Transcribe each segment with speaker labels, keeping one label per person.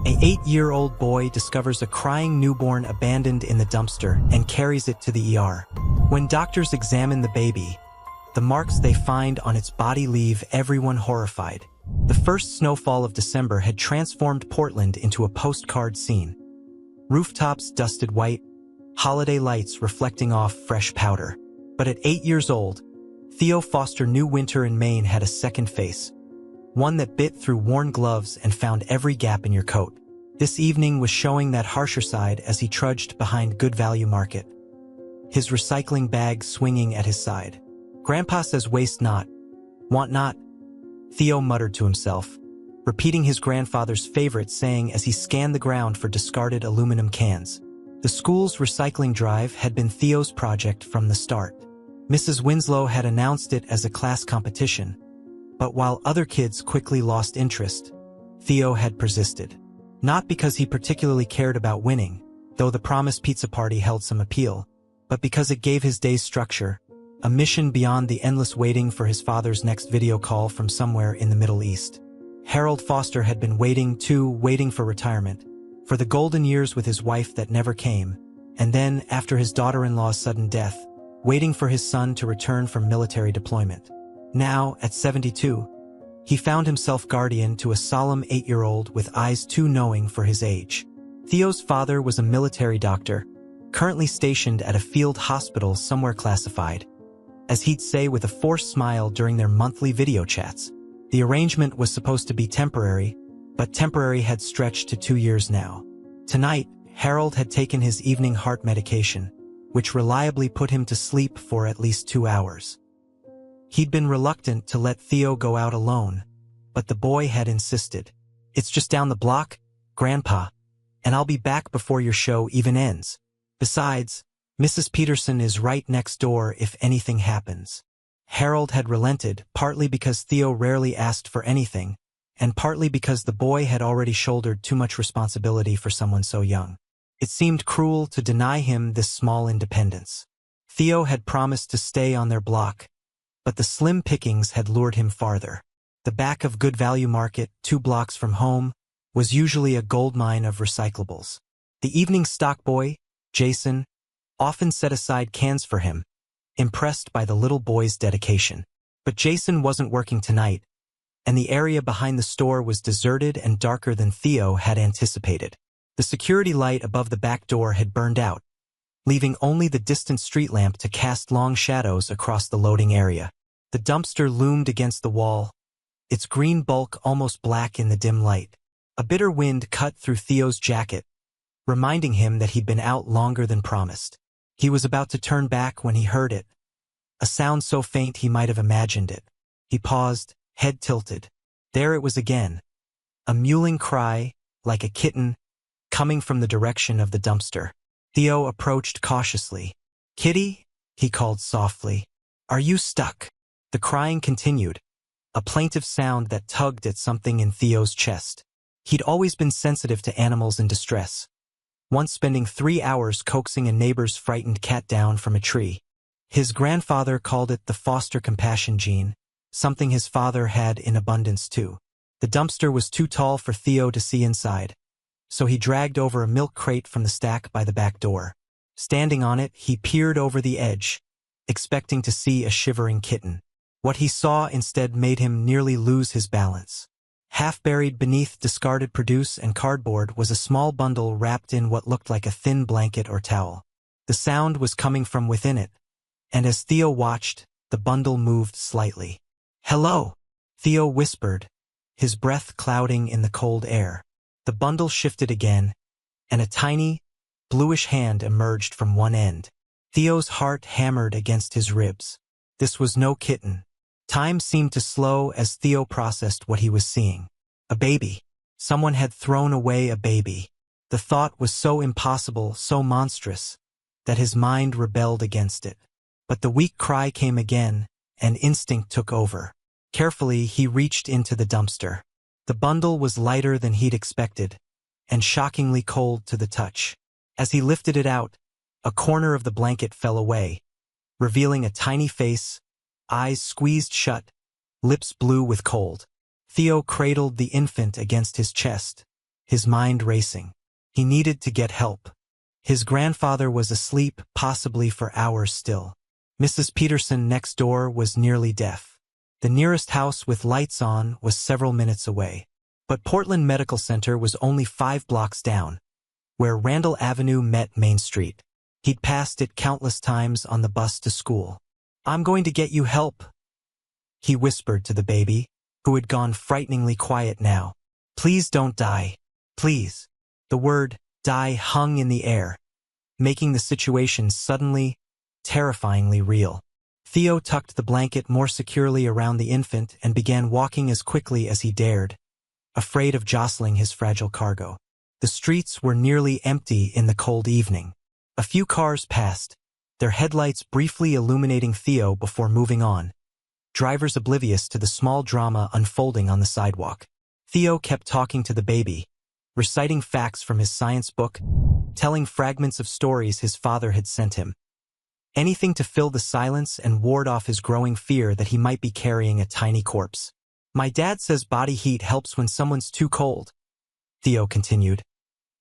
Speaker 1: An 8-year-old boy discovers a crying newborn abandoned in the dumpster and carries it to the ER. When doctors examine the baby, the marks they find on its body leave everyone horrified. The first snowfall of December had transformed Portland into a postcard scene. Rooftops dusted white, holiday lights reflecting off fresh powder. But at 8 years old, Theo Foster knew winter in Maine had a second face. One that bit through worn gloves and found every gap in your coat. This evening was showing that harsher side as he trudged behind Good Value Market, his recycling bag swinging at his side. "Grandpa says waste not, want not," Theo muttered to himself, repeating his grandfather's favorite saying as he scanned the ground for discarded aluminum cans. The school's recycling drive had been Theo's project from the start. Mrs. Winslow had announced it as a class competition, but while other kids quickly lost interest, Theo had persisted. Not because he particularly cared about winning, though the promised pizza party held some appeal, but because it gave his day's structure, a mission beyond the endless waiting for his father's next video call from somewhere in the Middle East. Harold Foster had been waiting for retirement, for the golden years with his wife that never came, and then, after his daughter-in-law's sudden death, waiting for his son to return from military deployment. Now, at 72, he found himself guardian to a solemn 8-year-old with eyes too knowing for his age. Theo's father was a military doctor, currently stationed at a field hospital somewhere classified, as he'd say with a forced smile during their monthly video chats. The arrangement was supposed to be temporary, but temporary had stretched to 2 years now. Tonight, Harold had taken his evening heart medication, which reliably put him to sleep for at least 2 hours. He'd been reluctant to let Theo go out alone, but the boy had insisted. "It's just down the block, Grandpa, and I'll be back before your show even ends. Besides, Mrs. Peterson is right next door if anything happens." Harold had relented, partly because Theo rarely asked for anything, and partly because the boy had already shouldered too much responsibility for someone so young. It seemed cruel to deny him this small independence. Theo had promised to stay on their block, but the slim pickings had lured him farther. The back of Good Value Market, 2 blocks from home, was usually a goldmine of recyclables. The evening stock boy, Jason, often set aside cans for him, impressed by the little boy's dedication. But Jason wasn't working tonight, and the area behind the store was deserted and darker than Theo had anticipated. The security light above the back door had burned out, leaving only the distant street lamp to cast long shadows across the loading area. The dumpster loomed against the wall, its green bulk almost black in the dim light. A bitter wind cut through Theo's jacket, reminding him that he'd been out longer than promised. He was about to turn back when he heard it, a sound so faint he might have imagined it. He paused, head tilted. There it was again, a mewling cry, like a kitten, coming from the direction of the dumpster. Theo approached cautiously. "Kitty," he called softly, "are you stuck?" The crying continued, a plaintive sound that tugged at something in Theo's chest. He'd always been sensitive to animals in distress, once spending 3 hours coaxing a neighbor's frightened cat down from a tree. His grandfather called it the Foster compassion gene, something his father had in abundance too. The dumpster was too tall for Theo to see inside, so he dragged over a milk crate from the stack by the back door. Standing on it, he peered over the edge, expecting to see a shivering kitten. What he saw instead made him nearly lose his balance. Half buried beneath discarded produce and cardboard was a small bundle wrapped in what looked like a thin blanket or towel. The sound was coming from within it, and as Theo watched, the bundle moved slightly. "Hello," Theo whispered, his breath clouding in the cold air. The bundle shifted again, and a tiny, bluish hand emerged from one end. Theo's heart hammered against his ribs. This was no kitten. Time seemed to slow as Theo processed what he was seeing. A baby. Someone had thrown away a baby. The thought was so impossible, so monstrous, that his mind rebelled against it. But the weak cry came again, and instinct took over. Carefully, he reached into the dumpster. The bundle was lighter than he'd expected, and shockingly cold to the touch. As he lifted it out, a corner of the blanket fell away, revealing a tiny face, eyes squeezed shut, lips blue with cold. Theo cradled the infant against his chest, his mind racing. He needed to get help. His grandfather was asleep, possibly for hours still. Mrs. Peterson next door was nearly deaf. The nearest house with lights on was several minutes away. But Portland Medical Center was only 5 blocks down, where Randall Avenue met Main Street. He'd passed it countless times on the bus to school. "I'm going to get you help," he whispered to the baby, who had gone frighteningly quiet now. "Please don't die. Please." The word die hung in the air, making the situation suddenly, terrifyingly real. Theo tucked the blanket more securely around the infant and began walking as quickly as he dared, afraid of jostling his fragile cargo. The streets were nearly empty in the cold evening. A few cars passed, their headlights briefly illuminating Theo before moving on, drivers oblivious to the small drama unfolding on the sidewalk. Theo kept talking to the baby, reciting facts from his science book, telling fragments of stories his father had sent him. Anything to fill the silence and ward off his growing fear that he might be carrying a tiny corpse. "My dad says body heat helps when someone's too cold," Theo continued,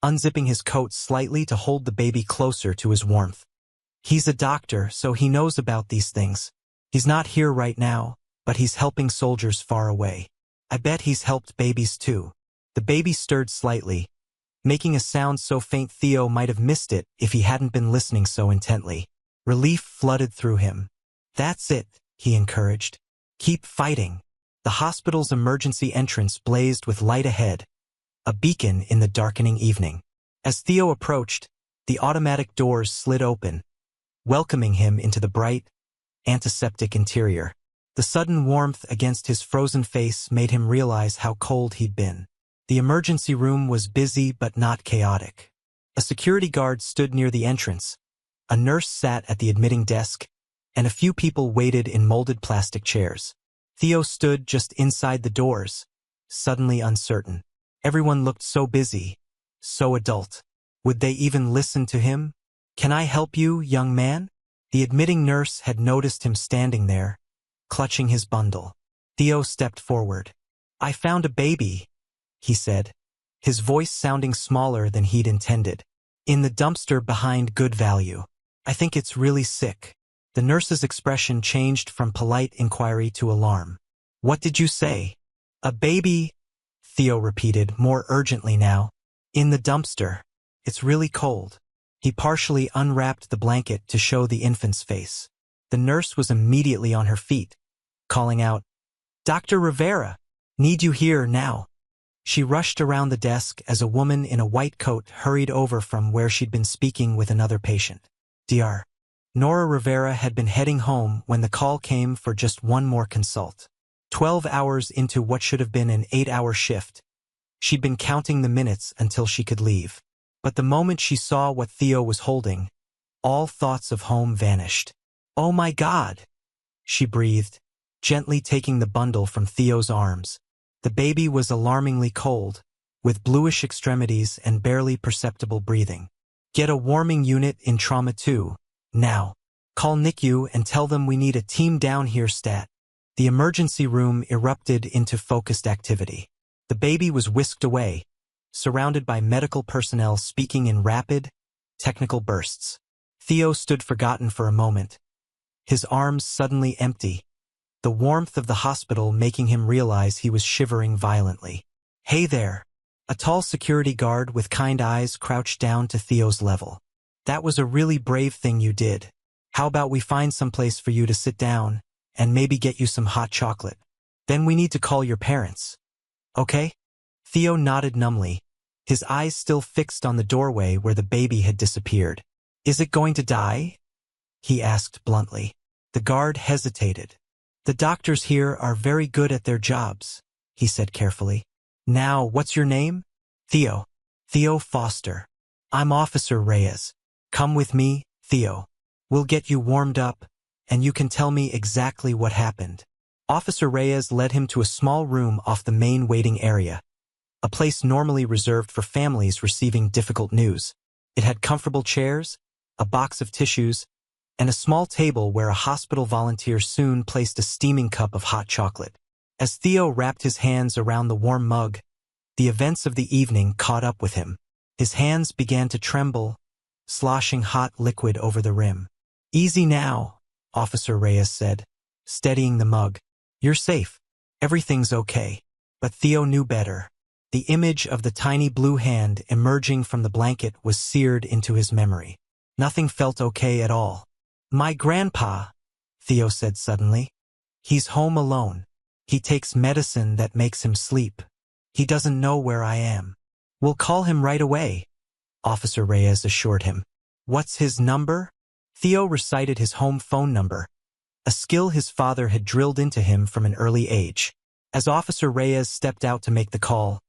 Speaker 1: unzipping his coat slightly to hold the baby closer to his warmth. "He's a doctor, so he knows about these things. He's not here right now, but he's helping soldiers far away. I bet he's helped babies too." The baby stirred slightly, making a sound so faint Theo might have missed it if he hadn't been listening so intently. Relief flooded through him. "That's it," he encouraged. "Keep fighting." The hospital's emergency entrance blazed with light ahead, a beacon in the darkening evening. As Theo approached, the automatic doors slid open, welcoming him into the bright, antiseptic interior. The sudden warmth against his frozen face made him realize how cold he'd been. The emergency room was busy but not chaotic. A security guard stood near the entrance, a nurse sat at the admitting desk, and a few people waited in molded plastic chairs. Theo stood just inside the doors, suddenly uncertain. Everyone looked so busy, so adult. Would they even listen to him? "Can I help you, young man?" The admitting nurse had noticed him standing there, clutching his bundle. Theo stepped forward. "I found a baby," he said, his voice sounding smaller than he'd intended. "In the dumpster behind Good Value. I think it's really sick." The nurse's expression changed from polite inquiry to alarm. "What did you say?" "A baby," Theo repeated, more urgently now. "In the dumpster. It's really cold." He partially unwrapped the blanket to show the infant's face. The nurse was immediately on her feet, calling out, "Dr. Rivera, need you here now." She rushed around the desk as a woman in a white coat hurried over from where she'd been speaking with another patient. Dr. Nora Rivera had been heading home when the call came for just one more consult. 12 hours into what should have been an 8-hour shift, she'd been counting the minutes until she could leave. But the moment she saw what Theo was holding, all thoughts of home vanished. "Oh my God," she breathed, gently taking the bundle from Theo's arms. The baby was alarmingly cold, with bluish extremities and barely perceptible breathing. "Get a warming unit in Trauma 2, now. Call NICU and tell them we need a team down here stat." The emergency room erupted into focused activity. The baby was whisked away, surrounded by medical personnel speaking in rapid, technical bursts. Theo stood forgotten for a moment, his arms suddenly empty, the warmth of the hospital making him realize he was shivering violently. "Hey there." A tall security guard with kind eyes crouched down to Theo's level. "That was a really brave thing you did. How about we find someplace for you to sit down, and maybe get you some hot chocolate? Then we need to call your parents. Okay?" Theo nodded numbly, his eyes still fixed on the doorway where the baby had disappeared. "Is it going to die?" he asked bluntly. The guard hesitated. "The doctors here are very good at their jobs," he said carefully. "Now, what's your name?" "Theo. Theo Foster. I'm Officer Reyes. Come with me, Theo. We'll get you warmed up, and you can tell me exactly what happened." Officer Reyes led him to a small room off the main waiting area, a place normally reserved for families receiving difficult news. It had comfortable chairs, a box of tissues, and a small table where a hospital volunteer soon placed a steaming cup of hot chocolate. As Theo wrapped his hands around the warm mug, The events of the evening caught up with him. His hands began to tremble, sloshing hot liquid over the rim. "Easy now," Officer Reyes said, steadying the mug. "You're safe. Everything's okay." But Theo knew better. The image of the tiny blue hand emerging from the blanket was seared into his memory. Nothing felt okay at all. "My grandpa," Theo said suddenly. "He's home alone. He takes medicine that makes him sleep. He doesn't know where I am." "We'll call him right away," Officer Reyes assured him. "What's his number?" Theo recited his home phone number, a skill his father had drilled into him from an early age. As Officer Reyes stepped out to make the call,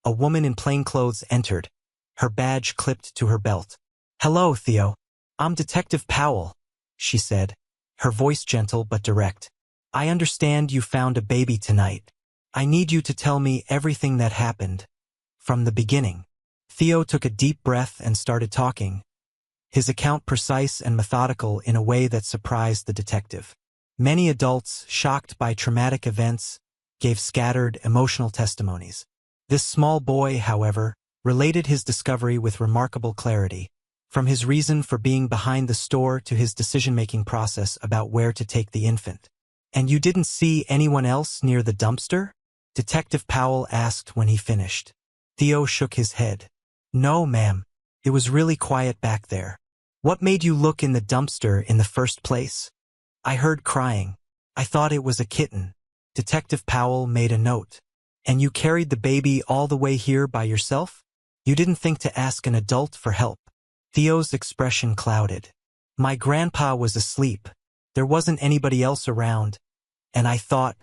Speaker 1: a woman in plain clothes entered, her badge clipped to her belt. "Hello, Theo. I'm Detective Powell," she said, her voice gentle but direct. "I understand you found a baby tonight. I need you to tell me everything that happened, from the beginning." Theo took a deep breath and started talking, his account precise and methodical in a way that surprised the detective. Many adults, shocked by traumatic events, gave scattered, emotional testimonies. This small boy, however, related his discovery with remarkable clarity, from his reason for being behind the store to his decision-making process about where to take the infant. "And you didn't see anyone else near the dumpster?" Detective Powell asked when he finished. Theo shook his head. "No, ma'am. It was really quiet back there." "What made you look in the dumpster in the first place?" "I heard crying. I thought it was a kitten." Detective Powell made a note. "And you carried the baby all the way here by yourself? You didn't think to ask an adult for help?" Theo's expression clouded. "My grandpa was asleep. There wasn't anybody else around, and I thought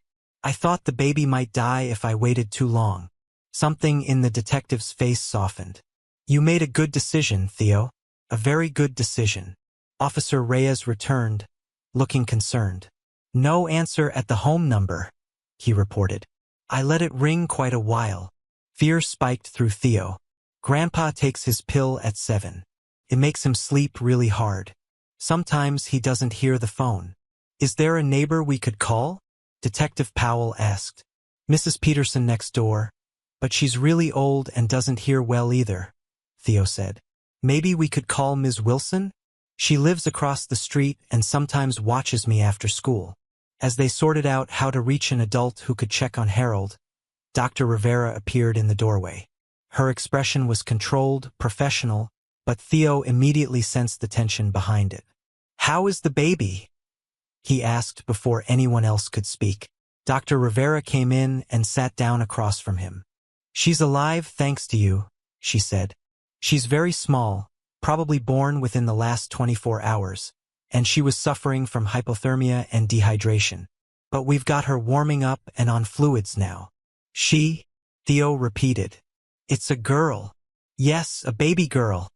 Speaker 1: the baby might die if I waited too long." Something in the detective's face softened. "You made a good decision, Theo. A very good decision." Officer Reyes returned, looking concerned. "No answer at the home number," he reported. "I let it ring quite a while." Fear spiked through Theo. "Grandpa takes his pill at 7. It makes him sleep really hard. Sometimes he doesn't hear the phone." "Is there a neighbor we could call?" Detective Powell asked. "Mrs. Peterson next door, but she's really old and doesn't hear well either," Theo said. "Maybe we could call Ms. Wilson? She lives across the street and sometimes watches me after school." As they sorted out how to reach an adult who could check on Harold, Dr. Rivera appeared in the doorway. Her expression was controlled, professional, but Theo immediately sensed the tension behind it. "How is the baby?" he asked before anyone else could speak. Dr. Rivera came in and sat down across from him. "She's alive thanks to you," she said. "She's very small, probably born within the last 24 hours, and she was suffering from hypothermia and dehydration. But we've got her warming up and on fluids now." "She?" Theo repeated. "It's a girl." "Yes, a baby girl,"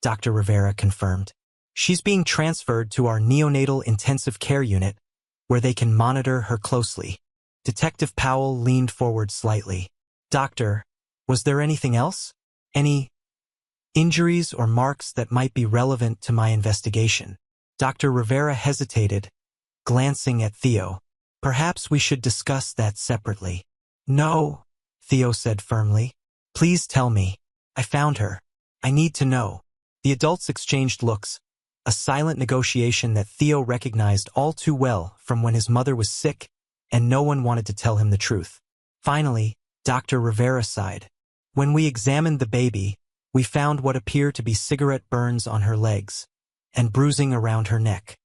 Speaker 1: Dr. Rivera confirmed. "She's being transferred to our neonatal intensive care unit, where they can monitor her closely." Detective Powell leaned forward slightly. "Doctor, was there anything else? Any injuries or marks that might be relevant to my investigation?" Dr. Rivera hesitated, glancing at Theo. "Perhaps we should discuss that separately." "No," Theo said firmly. "Please tell me. I found her. I need to know." The adults exchanged looks, a silent negotiation that Theo recognized all too well from when his mother was sick and no one wanted to tell him the truth. Finally, Dr. Rivera sighed. "When we examined the baby, we found what appeared to be cigarette burns on her legs and bruising around her neck.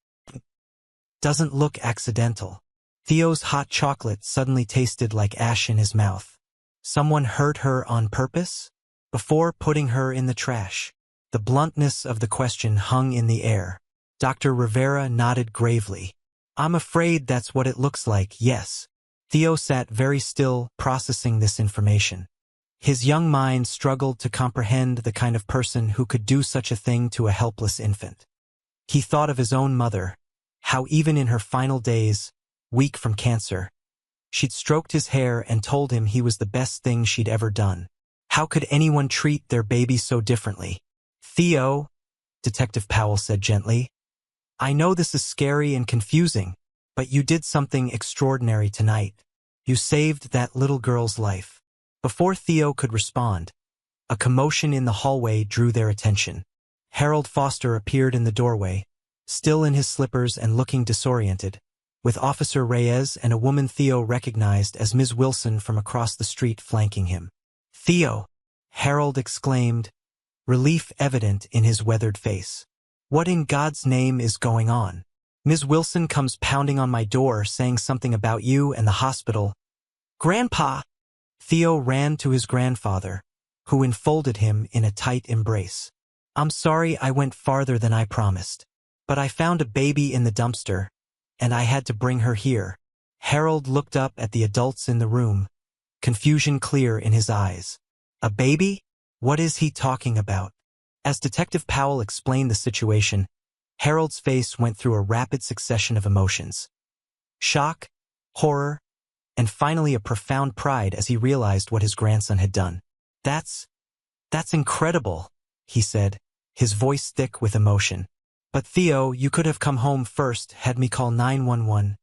Speaker 1: Doesn't look accidental." Theo's hot chocolate suddenly tasted like ash in his mouth. Someone hurt her on purpose? Before putting her in the trash? The bluntness of the question hung in the air. Dr. Rivera nodded gravely. "I'm afraid that's what it looks like, yes." Theo sat very still, processing this information. His young mind struggled to comprehend the kind of person who could do such a thing to a helpless infant. He thought of his own mother, how even in her final days, weak from cancer, she'd stroked his hair and told him he was the best thing she'd ever done. How could anyone treat their baby so differently? "Theo," Detective Powell said gently, "I know this is scary and confusing, but you did something extraordinary tonight. You saved that little girl's life." Before Theo could respond, a commotion in the hallway drew their attention. Harold Foster appeared in the doorway, still in his slippers and looking disoriented, with Officer Reyes and a woman Theo recognized as Ms. Wilson from across the street flanking him. "Theo!" Harold exclaimed, relief evident in his weathered face. "What in God's name is going on? Ms. Wilson comes pounding on my door saying something about you and the hospital." "Grandpa!" Theo ran to his grandfather, who enfolded him in a tight embrace. "I'm sorry I went farther than I promised. But I found a baby in the dumpster, and I had to bring her here." Harold looked up at the adults in the room, confusion clear in his eyes. "A baby? What is he talking about?" As Detective Powell explained the situation, Harold's face went through a rapid succession of emotions. Shock, horror, and finally a profound pride as he realized what his grandson had done. That's incredible," he said, his voice thick with emotion. "But Theo, you could have come home first, had me call 911.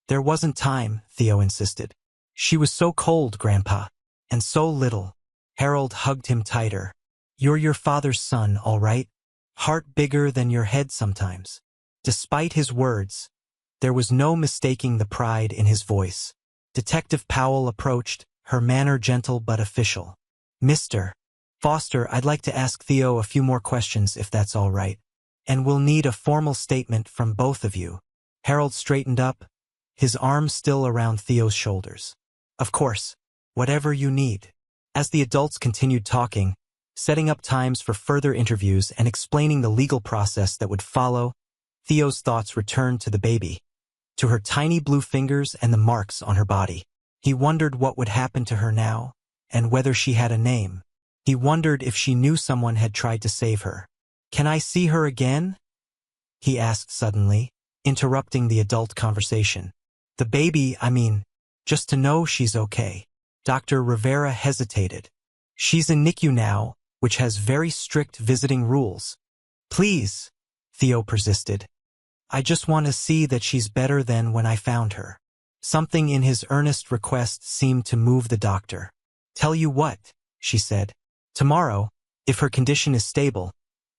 Speaker 1: "There wasn't time," Theo insisted. "She was so cold, Grandpa. And so little." Harold hugged him tighter. "You're your father's son, all right? Heart bigger than your head sometimes." Despite his words, there was no mistaking the pride in his voice. Detective Powell approached, her manner gentle but official. "Mr. Foster, I'd like to ask Theo a few more questions if that's all right. And we'll need a formal statement from both of you." Harold straightened up, his arms still around Theo's shoulders. "Of course, whatever you need." As the adults continued talking, setting up times for further interviews and explaining the legal process that would follow, Theo's thoughts returned to the baby, to her tiny blue fingers and the marks on her body. He wondered what would happen to her now, and whether she had a name. He wondered if she knew someone had tried to save her. "Can I see her again?" he asked suddenly, interrupting the adult conversation. "The baby, I mean, just to know she's okay." Dr. Rivera hesitated. "She's in NICU now, which has very strict visiting rules." "Please," Theo persisted. "I just want to see that she's better than when I found her." Something in his earnest request seemed to move the doctor. "Tell you what," she said. "Tomorrow, if her condition is stable,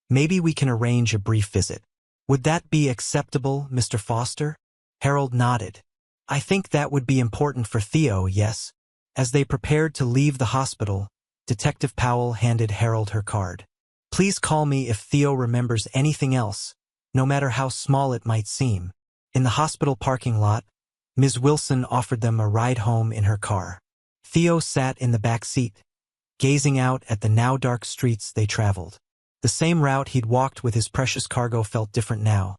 Speaker 1: maybe we can arrange a brief visit. Would that be acceptable, Mr. Foster?" Harold nodded. "I think that would be important for Theo, yes." As they prepared to leave the hospital, Detective Powell handed Harold her card. "Please call me if Theo remembers anything else, no matter how small it might seem." In the hospital parking lot, Ms. Wilson offered them a ride home in her car. Theo sat in the back seat, gazing out at the now dark streets they traveled. The same route he'd walked with his precious cargo felt different now,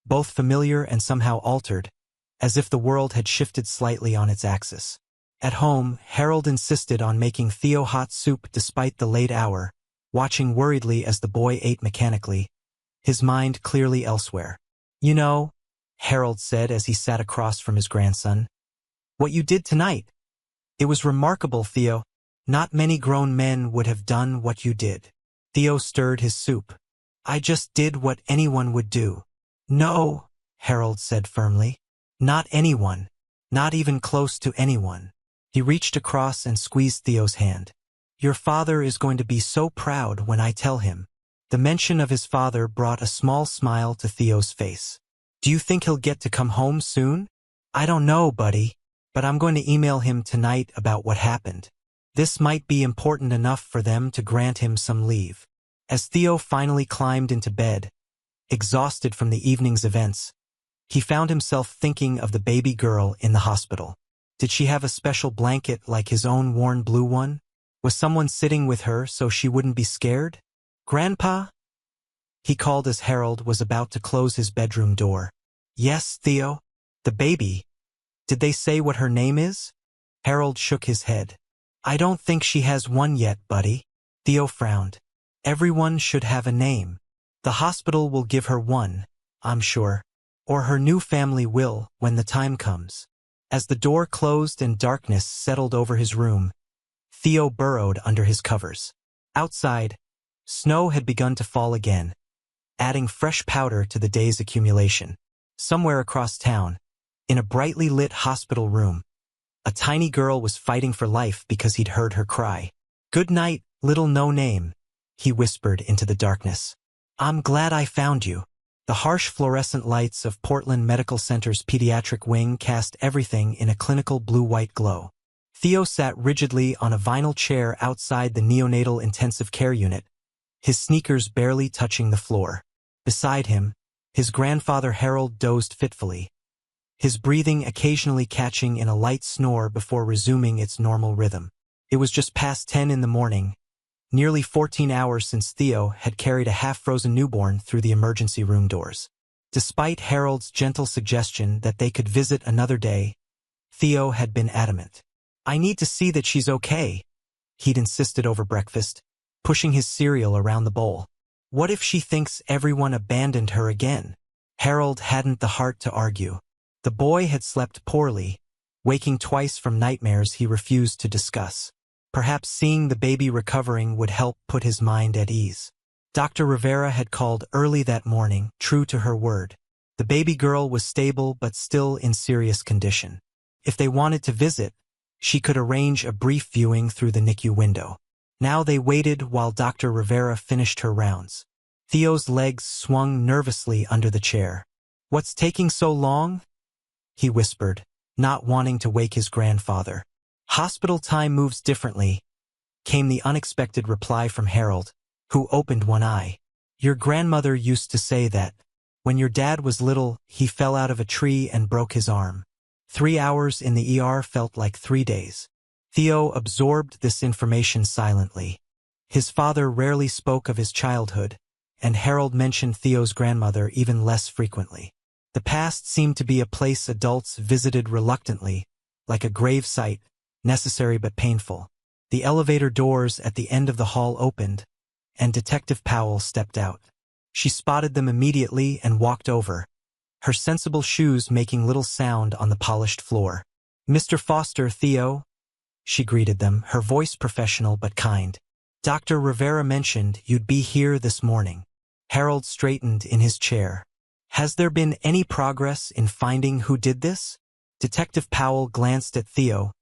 Speaker 1: both familiar and somehow altered, as if the world had shifted slightly on its axis. At home, Harold insisted on making Theo hot soup despite the late hour, watching worriedly as the boy ate mechanically, his mind clearly elsewhere. "You know," Harold said as he sat across from his grandson, "what you did tonight. It was remarkable, Theo. Not many grown men would have done what you did." Theo stirred his soup. "I just did what anyone would do." "No," Harold said firmly. "Not anyone. Not even close to anyone." He reached across and squeezed Theo's hand. "Your father is going to be so proud when I tell him." The mention of his father brought a small smile to Theo's face. "Do you think he'll get to come home soon?" "I don't know, buddy, but I'm going to email him tonight about what happened. This might be important enough for them to grant him some leave." As Theo finally climbed into bed, exhausted from the evening's events, he found himself thinking of the baby girl in the hospital. Did she have a special blanket like his own worn blue one? Was someone sitting with her so she wouldn't be scared? "Grandpa?" he called as Harold was about to close his bedroom door. "Yes, Theo?" "The baby. Did they say what her name is?" Harold shook his head. "I don't think she has one yet, buddy." Theo frowned. "Everyone should have a name. The hospital will give her one, I'm sure. Or her new family will, when the time comes." As the door closed and darkness settled over his room, Theo burrowed under his covers. Outside, snow had begun to fall again, adding fresh powder to the day's accumulation. Somewhere across town, in a brightly lit hospital room, A tiny girl was fighting for life because he'd heard her cry. "Good night, little no-name," he whispered into the darkness. "I'm glad I found you." The harsh fluorescent lights of Portland Medical Center's pediatric wing cast everything in a clinical blue-white glow. Theo sat rigidly on a vinyl chair outside the neonatal intensive care unit, his sneakers barely touching the floor. Beside him, his grandfather Harold dozed fitfully, his breathing occasionally catching in a light snore before resuming its normal rhythm. It was just past 10 in the morning, nearly 14 hours since Theo had carried a half-frozen newborn through the emergency room doors. Despite Harold's gentle suggestion that they could visit another day, Theo had been adamant. "I need to see that she's okay," he'd insisted over breakfast, pushing his cereal around the bowl. "What if she thinks everyone abandoned her again?" Harold hadn't the heart to argue. The boy had slept poorly, waking twice from nightmares he refused to discuss. Perhaps seeing the baby recovering would help put his mind at ease. Dr. Rivera had called early that morning, true to her word. The baby girl was stable but still in serious condition. If they wanted to visit, she could arrange a brief viewing through the NICU window. Now they waited while Dr. Rivera finished her rounds. Theo's legs swung nervously under the chair. "What's taking so long?" he whispered, not wanting to wake his grandfather. "Hospital time moves differently," came the unexpected reply from Harold, who opened one eye. "Your grandmother used to say that, when your dad was little, he fell out of a tree and broke his arm. 3 hours in the ER felt like 3 days. Theo absorbed this information silently. His father rarely spoke of his childhood, and Harold mentioned Theo's grandmother even less frequently. The past seemed to be a place adults visited reluctantly, like a grave site, necessary but painful. The elevator doors at the end of the hall opened, and Detective Powell stepped out. She spotted them immediately and walked over, her sensible shoes making little sound on the polished floor. "Mr. Foster, Theo," she greeted them, her voice professional but kind. "Dr. Rivera mentioned you'd be here this morning." Harold straightened in his chair. "Has there been any progress in finding who did this?" Detective Powell glanced at Theo,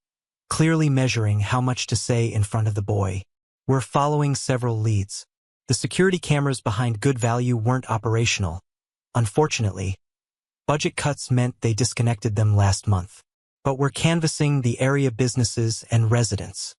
Speaker 1: clearly measuring how much to say in front of the boy. "We're following several leads. The security cameras behind Good Value weren't operational. Unfortunately, budget cuts meant they disconnected them last month. But we're canvassing the area businesses and residents."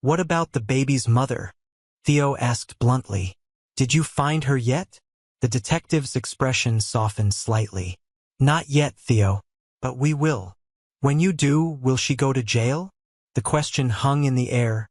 Speaker 1: "What about the baby's mother?" Theo asked bluntly. "Did you find her yet?" The detective's expression softened slightly. "Not yet, Theo, but we will." "When you do, will she go to jail?" The question hung in the air,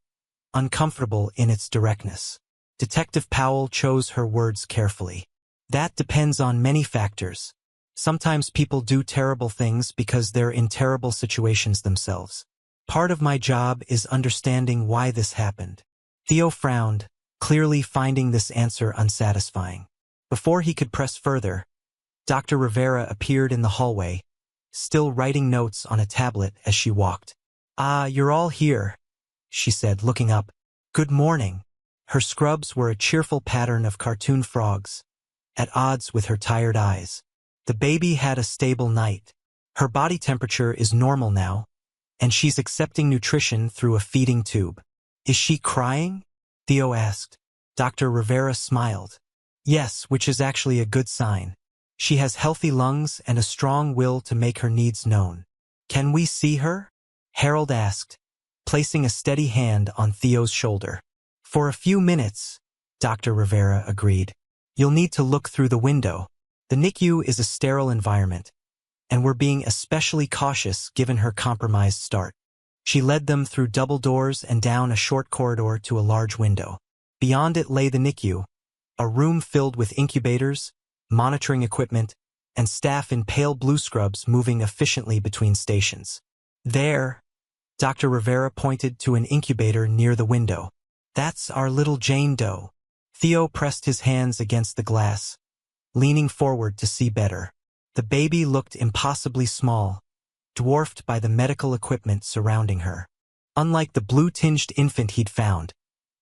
Speaker 1: uncomfortable in its directness. Detective Powell chose her words carefully. "That depends on many factors. Sometimes people do terrible things because they're in terrible situations themselves. Part of my job is understanding why this happened." Theo frowned, clearly finding this answer unsatisfying. Before he could press further, Dr. Rivera appeared in the hallway, still writing notes on a tablet as she walked. "Ah, you're all here," she said, looking up. "Good morning." Her scrubs were a cheerful pattern of cartoon frogs, at odds with her tired eyes. "The baby had a stable night. Her body temperature is normal now, and she's accepting nutrition through a feeding tube." "Is she crying?" Theo asked. Dr. Rivera smiled. "Yes, which is actually a good sign. She has healthy lungs and a strong will to make her needs known." "Can we see her?" Harold asked, placing a steady hand on Theo's shoulder. "For a few minutes," Dr. Rivera agreed. "You'll need to look through the window. The NICU is a sterile environment, and we're being especially cautious given her compromised start." She led them through double doors and down a short corridor to a large window. Beyond it lay the NICU, a room filled with incubators, monitoring equipment, and staff in pale blue scrubs moving efficiently between stations. "There," Dr. Rivera pointed to an incubator near the window. "That's our little Jane Doe." Theo pressed his hands against the glass, leaning forward to see better. The baby looked impossibly small, dwarfed by the medical equipment surrounding her. Unlike the blue-tinged infant he'd found,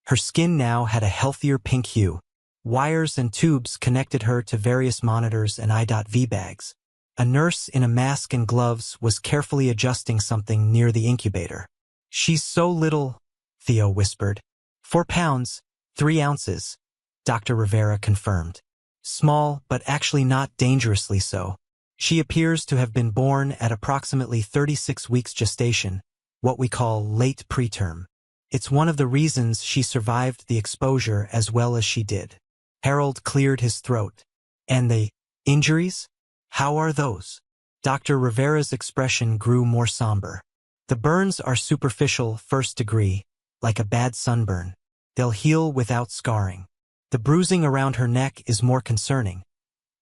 Speaker 1: her skin now had a healthier pink hue. Wires and tubes connected her to various monitors and I.V bags. A nurse in a mask and gloves was carefully adjusting something near the incubator. "She's so little," Theo whispered. 4 pounds, 3 ounces, Dr. Rivera confirmed. "Small, but actually not dangerously so. She appears to have been born at approximately 36 weeks gestation, what we call late preterm. It's one of the reasons she survived the exposure as well as she did." Harold cleared his throat. "And the injuries? How are those?" Dr. Rivera's expression grew more somber. "The burns are superficial, 1st degree, like a bad sunburn. They'll heal without scarring. The bruising around her neck is more concerning,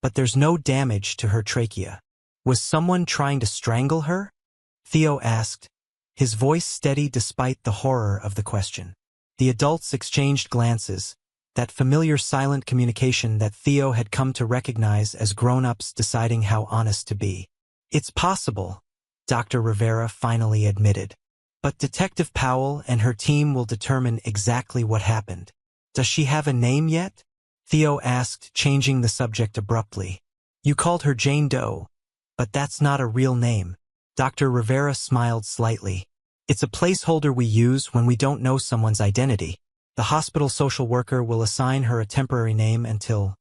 Speaker 1: but there's no damage to her trachea." "Was someone trying to strangle her?" Theo asked, his voice steady despite the horror of the question. The adults exchanged glances, that familiar silent communication that Theo had come to recognize as grown-ups deciding how honest to be. "It's possible," Dr. Rivera finally admitted. "But Detective Powell and her team will determine exactly what happened." "Does she have a name yet?" Theo asked, changing the subject abruptly. "You called her Jane Doe, but that's not a real name." Dr. Rivera smiled slightly. "It's a placeholder we use when we don't know someone's identity. The hospital social worker will assign her a temporary name until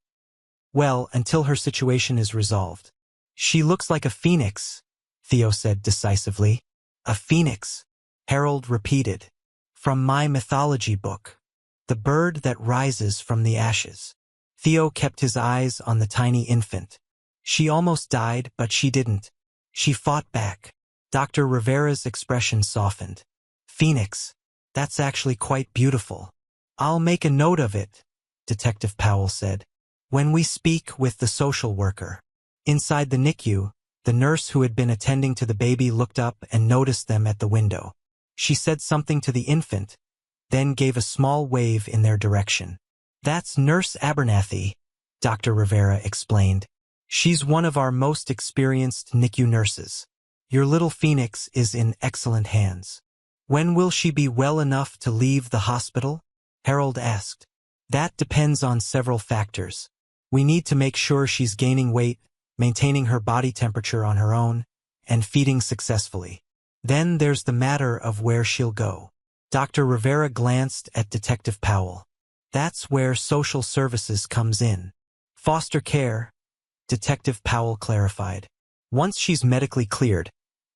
Speaker 1: her situation is resolved." "She looks like a phoenix," Theo said decisively. "A phoenix," Harold repeated. "From my mythology book. The bird that rises from the ashes." Theo kept his eyes on the tiny infant. "She almost died, but she didn't. She fought back." Dr. Rivera's expression softened. "Phoenix. That's actually quite beautiful." "I'll make a note of it," Detective Powell said, "when we speak with the social worker." Inside the NICU, the nurse who had been attending to the baby looked up and noticed them at the window. She said something to the infant, then gave a small wave in their direction. "That's Nurse Abernathy," Dr. Rivera explained. "She's one of our most experienced NICU nurses. Your little phoenix is in excellent hands." "When will she be well enough to leave the hospital?" Harold asked. "That depends on several factors. We need to make sure she's gaining weight, maintaining her body temperature on her own, and feeding successfully. Then there's the matter of where she'll go." Dr. Rivera glanced at Detective Powell. "That's where social services comes in." "Foster care," Detective Powell clarified. "Once she's medically cleared,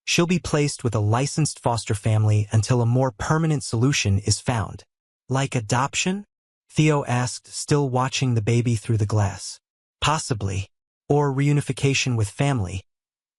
Speaker 1: she'll be placed with a licensed foster family until a more permanent solution is found." "Like adoption?" Theo asked, still watching the baby through the glass. "Possibly. Or reunification with family,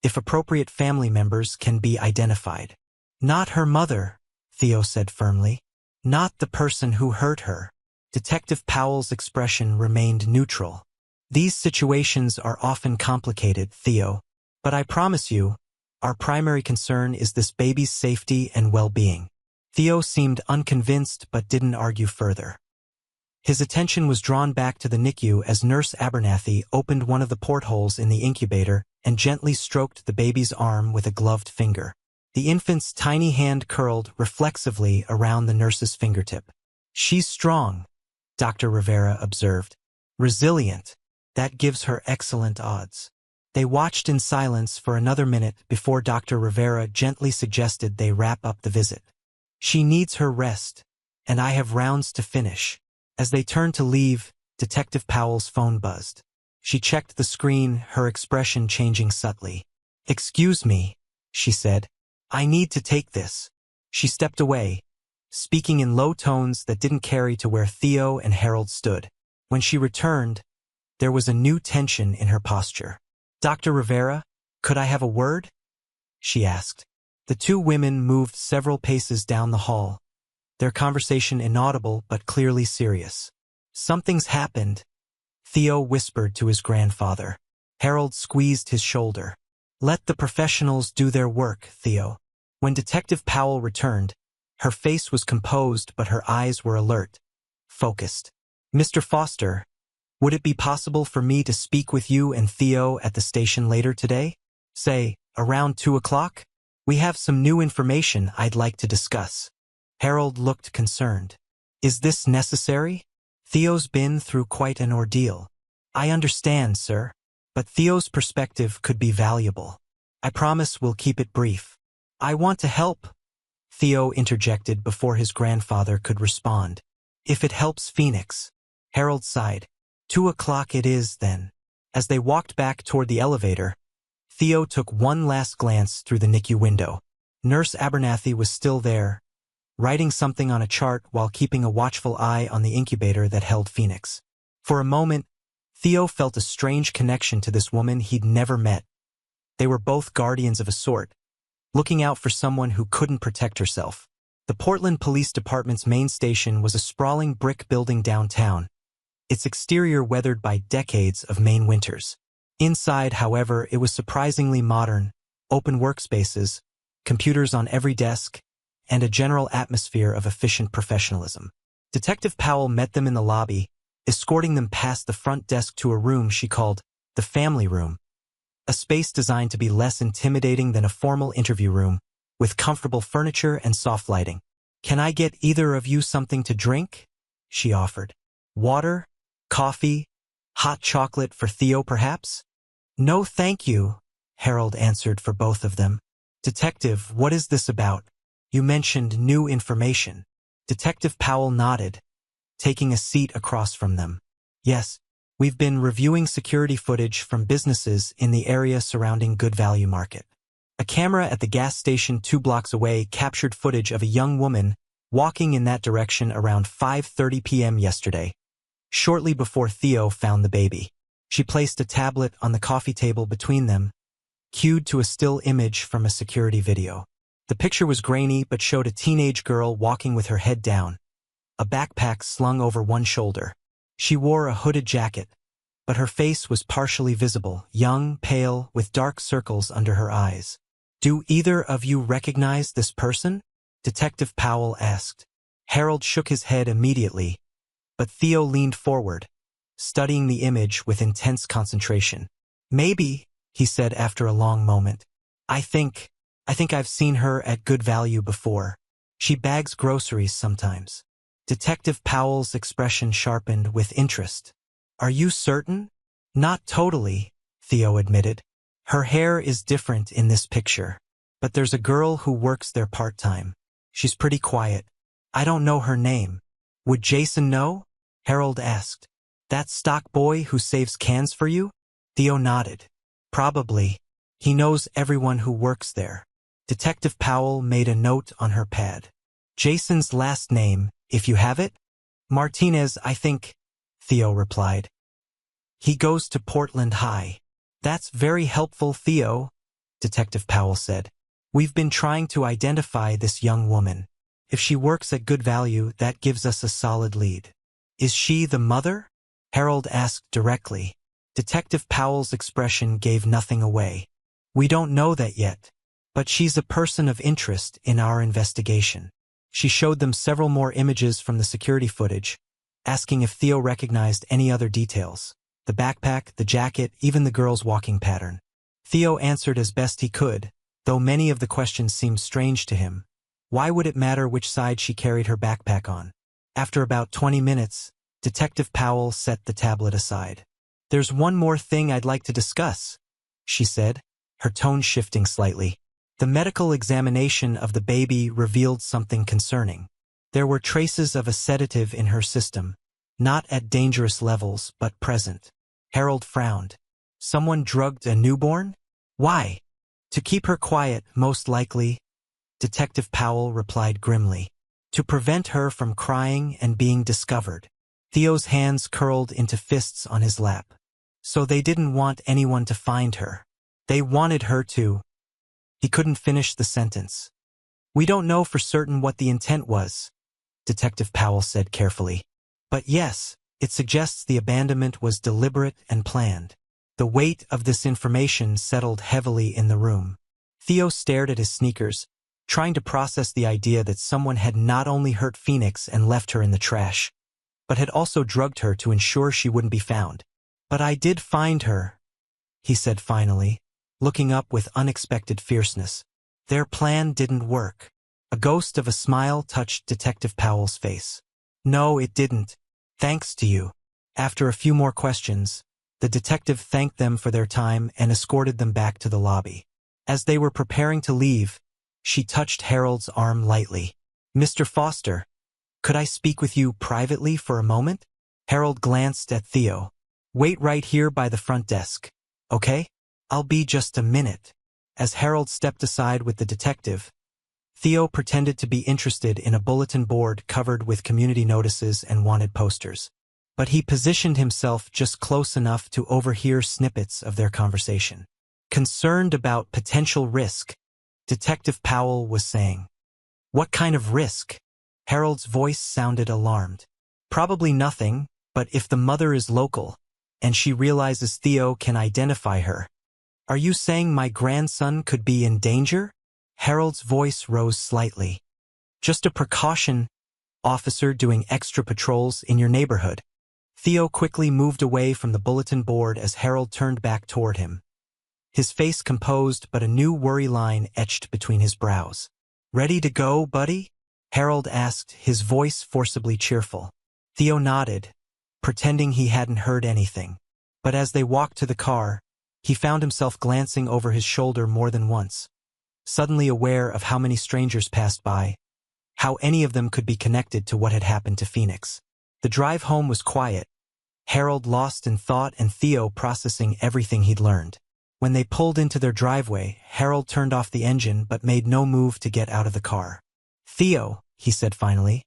Speaker 1: if appropriate family members can be identified." "Not her mother," Theo said firmly. "Not the person who hurt her." Detective Powell's expression remained neutral. "These situations are often complicated, Theo. But I promise you, our primary concern is this baby's safety and well-being." Theo seemed unconvinced but didn't argue further. His attention was drawn back to the NICU as Nurse Abernathy opened one of the portholes in the incubator and gently stroked the baby's arm with a gloved finger. The infant's tiny hand curled reflexively around the nurse's fingertip. "She's strong," Dr. Rivera observed. "Resilient. That gives her excellent odds." They watched in silence for another minute before Dr. Rivera gently suggested they wrap up the visit. "She needs her rest, and I have rounds to finish." As they turned to leave, Detective Powell's phone buzzed. She checked the screen, her expression changing subtly. "Excuse me," she said. "I need to take this." She stepped away, speaking in low tones that didn't carry to where Theo and Harold stood. When she returned, there was a new tension in her posture. "Dr. Rivera, could I have a word?" she asked. The two women moved several paces down the hall, their conversation inaudible but clearly serious. "Something's happened," Theo whispered to his grandfather. Harold squeezed his shoulder. "Let the professionals do their work, Theo." When Detective Powell returned, her face was composed but her eyes were alert, focused. "Mr. Foster, would it be possible for me to speak with you and Theo at the station later today? Say, around 2 o'clock? We have some new information I'd like to discuss." Harold looked concerned. "Is this necessary? Theo's been through quite an ordeal." "I understand, sir." But Theo's perspective could be valuable. I promise we'll keep it brief. I want to help, Theo interjected before his grandfather could respond. If it helps Phoenix. Harold sighed. 2 o'clock it is, then. As they walked back toward the elevator, Theo took one last glance through the NICU window. Nurse Abernathy was still there, writing something on a chart while keeping a watchful eye on the incubator that held Phoenix. For a moment, Theo felt a strange connection to this woman he'd never met. They were both guardians of a sort, looking out for someone who couldn't protect herself. The Portland Police Department's main station was a sprawling brick building downtown, its exterior weathered by decades of Maine winters. Inside, however, it was surprisingly modern, open workspaces, computers on every desk, and a general atmosphere of efficient professionalism. Detective Powell met them in the lobby, escorting them past the front desk to a room she called the family room, a space designed to be less intimidating than a formal interview room, with comfortable furniture and soft lighting. "Can I get either of you something to drink?" she offered. "Water? Coffee? Hot chocolate for Theo, perhaps?" "No, thank you," Harold answered for both of them. "Detective, what is this about? You mentioned new information." Detective Powell nodded, taking a seat across from them. "Yes, we've been reviewing security footage from businesses in the area surrounding Good Value Market. A camera at the gas station 2 blocks away captured footage of a young woman walking in that direction around 5:30 p.m. yesterday, shortly before Theo found the baby. She placed a tablet on the coffee table between them, cued to a still image from a security video. The picture was grainy but showed a teenage girl walking with her head down, a backpack slung over one shoulder. She wore a hooded jacket, but her face was partially visible, young, pale, with dark circles under her eyes. "Do either of you recognize this person?" Detective Powell asked. Harold shook his head immediately, but Theo leaned forward, studying the image with intense concentration. "Maybe," he said after a long moment. I think I've seen her at Good Value before. She bags groceries sometimes." Detective Powell's expression sharpened with interest. "Are you certain?" "Not totally," Theo admitted. "Her hair is different in this picture. But there's a girl who works there part-time. She's pretty quiet. I don't know her name." "Would Jason know?" Harold asked. "That stock boy who saves cans for you?" Theo nodded. "Probably. He knows everyone who works there." Detective Powell made a note on her pad. "Jason's last name, if you have it?" "Martinez, I think," Theo replied. "He goes to Portland High." "That's very helpful, Theo," Detective Powell said. "We've been trying to identify this young woman. If she works at Good Value, that gives us a solid lead." "Is she the mother?" Harold asked directly. Detective Powell's expression gave nothing away. "We don't know that yet, but she's a person of interest in our investigation." She showed them several more images from the security footage, asking if Theo recognized any other details. The backpack, the jacket, even the girl's walking pattern. Theo answered as best he could, though many of the questions seemed strange to him. Why would it matter which side she carried her backpack on? After about 20 minutes, Detective Powell set the tablet aside. "There's one more thing I'd like to discuss," she said, her tone shifting slightly. The medical examination of the baby revealed something concerning. There were traces of a sedative in her system, not at dangerous levels, but present. Harold frowned. "Someone drugged a newborn? Why?" "To keep her quiet, most likely," Detective Powell replied grimly. "To prevent her from crying and being discovered." Theo's hands curled into fists on his lap. "So they didn't want anyone to find her. They wanted her to—" He couldn't finish the sentence. "We don't know for certain what the intent was," Detective Powell said carefully. "But yes, it suggests the abandonment was deliberate and planned." The weight of this information settled heavily in the room. Theo stared at his sneakers, trying to process the idea that someone had not only hurt Phoenix and left her in the trash, but had also drugged her to ensure she wouldn't be found. "But I did find her," he said finally, looking up with unexpected fierceness. "Their plan didn't work." A ghost of a smile touched Detective Powell's face. "No, it didn't. Thanks to you." After a few more questions, The detective thanked them for their time and escorted them back to the lobby. As they were preparing to leave, she touched Harold's arm lightly. "Mr. Foster, could I speak with you privately for a moment?" Harold glanced at Theo. "Wait right here by the front desk, okay? I'll be just a minute." As Harold stepped aside with the detective, Theo pretended to be interested in a bulletin board covered with community notices and wanted posters. But he positioned himself just close enough to overhear snippets of their conversation. Concerned about potential risk, Detective Powell was saying. "What kind of risk?" Harold's voice sounded alarmed. "Probably nothing, but if the mother is local, and she realizes Theo can identify her. Are you saying my grandson could be in danger?" Harold's voice rose slightly. "Just a precaution, officer doing extra patrols in your neighborhood." Theo quickly moved away from the bulletin board as Harold turned back toward him. His face composed, but a new worry line etched between his brows. "Ready to go, buddy?" Harold asked, his voice forcibly cheerful. Theo nodded, pretending he hadn't heard anything. But as they walked to the car, he found himself glancing over his shoulder more than once, suddenly aware of how many strangers passed by, how any of them could be connected to what had happened to Phoenix. The drive home was quiet, Harold lost in thought and Theo processing everything he'd learned. When they pulled into their driveway, Harold turned off the engine but made no move to get out of the car. "Theo," he said finally,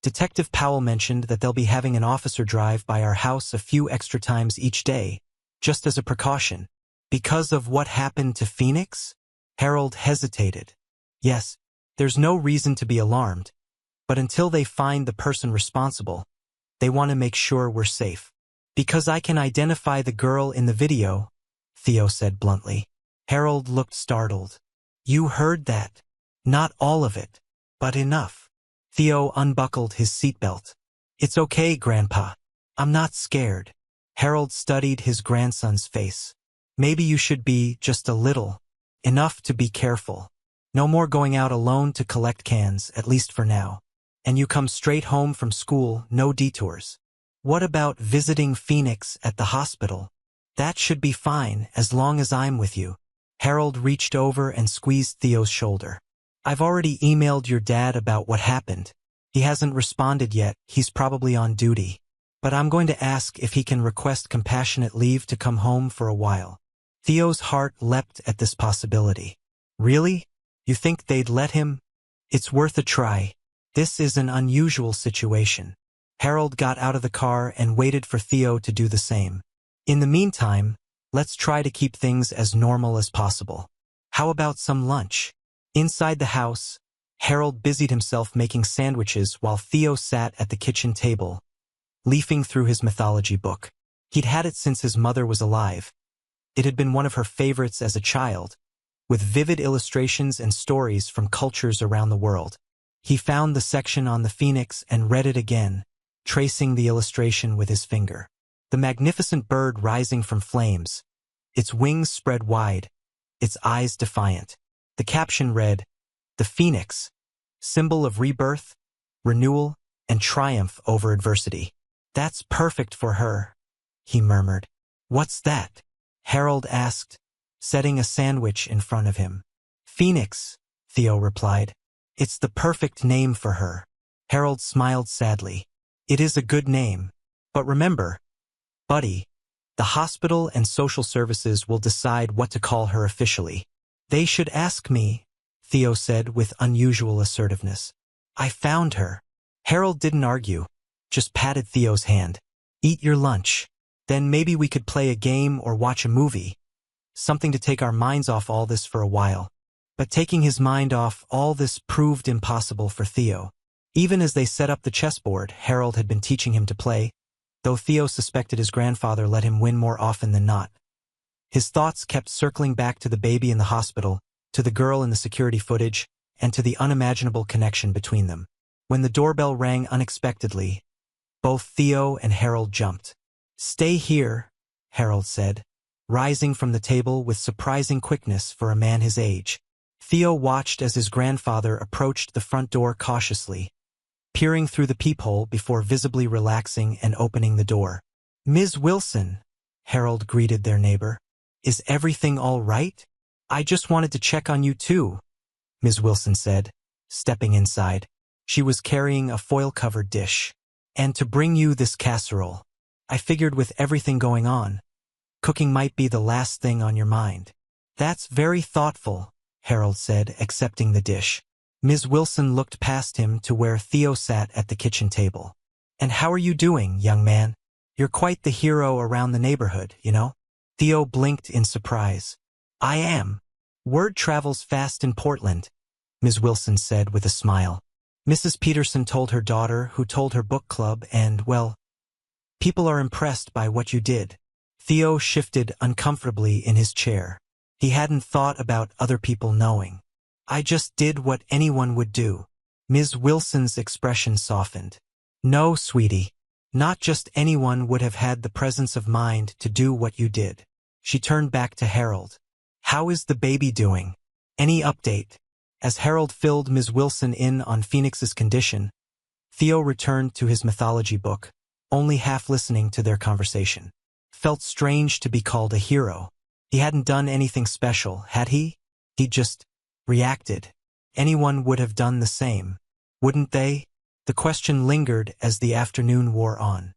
Speaker 1: "Detective Powell mentioned that they'll be having an officer drive by our house a few extra times each day, just as a precaution. Because of what happened to Phoenix?" Harold hesitated. "Yes, there's no reason to be alarmed, but until they find the person responsible, they want to make sure we're safe." "Because I can identify the girl in the video," Theo said bluntly. Harold looked startled. "You heard that?" "Not all of it, but enough." Theo unbuckled his seatbelt. "It's okay, Grandpa. I'm not scared." Harold studied his grandson's face. "Maybe you should be just a little. Enough to be careful. No more going out alone to collect cans, at least for now. And you come straight home from school, no detours. What about visiting Phoenix at the hospital?" "That should be fine, as long as I'm with you." Harold reached over and squeezed Theo's shoulder. "I've already emailed your dad about what happened. He hasn't responded yet, he's probably on duty. But I'm going to ask if he can request compassionate leave to come home for a while." Theo's heart leapt at this possibility. "Really? You think they'd let him?" "It's worth a try. This is an unusual situation." Harold got out of the car and waited for Theo to do the same. "In the meantime, let's try to keep things as normal as possible. How about some lunch?" Inside the house, Harold busied himself making sandwiches while Theo sat at the kitchen table, leafing through his mythology book. He'd had it since his mother was alive. It had been one of her favorites as a child, with vivid illustrations and stories from cultures around the world. He found the section on the Phoenix and read it again, tracing the illustration with his finger. The magnificent bird rising from flames, its wings spread wide, its eyes defiant. The caption read, "The Phoenix, symbol of rebirth, renewal, and triumph over adversity." "That's perfect for her," he murmured. "What's that?" Harold asked, setting a sandwich in front of him. "Phoenix," Theo replied. "It's the perfect name for her." Harold smiled sadly. "It is a good name. But remember, buddy, the hospital and social services will decide what to call her officially." "They should ask me," Theo said with unusual assertiveness. "I found her." Harold didn't argue, just patted Theo's hand. "Eat your lunch. Then maybe we could play a game or watch a movie. Something to take our minds off all this for a while." But taking his mind off all this proved impossible for Theo. Even as they set up the chessboard Harold had been teaching him to play, though Theo suspected his grandfather let him win more often than not. His thoughts kept circling back to the baby in the hospital, to the girl in the security footage, and to the unimaginable connection between them. When the doorbell rang unexpectedly, both Theo and Harold jumped. "Stay here," Harold said, rising from the table with surprising quickness for a man his age. Theo watched as his grandfather approached the front door cautiously, peering through the peephole before visibly relaxing and opening the door. "Ms. Wilson," Harold greeted their neighbor. Is everything all right? I just wanted to check on you too, Ms. Wilson said, stepping inside. She was carrying a foil-covered dish. And to bring you this casserole. I figured with everything going on, cooking might be the last thing on your mind. That's very thoughtful, Harold said, accepting the dish. Ms. Wilson looked past him to where Theo sat at the kitchen table. And how are you doing, young man? You're quite the hero around the neighborhood, you know? Theo blinked in surprise. I am. Word travels fast in Portland, Ms. Wilson said with a smile. Mrs. Peterson told her daughter, who told her book club, and, well, people are impressed by what you did. Theo shifted uncomfortably in his chair. He hadn't thought about other people knowing. I just did what anyone would do. Ms. Wilson's expression softened. No, sweetie. Not just anyone would have had the presence of mind to do what you did. She turned back to Harold. How is the baby doing? Any update? As Harold filled Ms. Wilson in on Phoenix's condition, Theo returned to his mythology book, only half listening to their conversation. Felt strange to be called a hero. He hadn't done anything special, had he? He just reacted. Anyone would have done the same, wouldn't they? The question lingered as the afternoon wore on.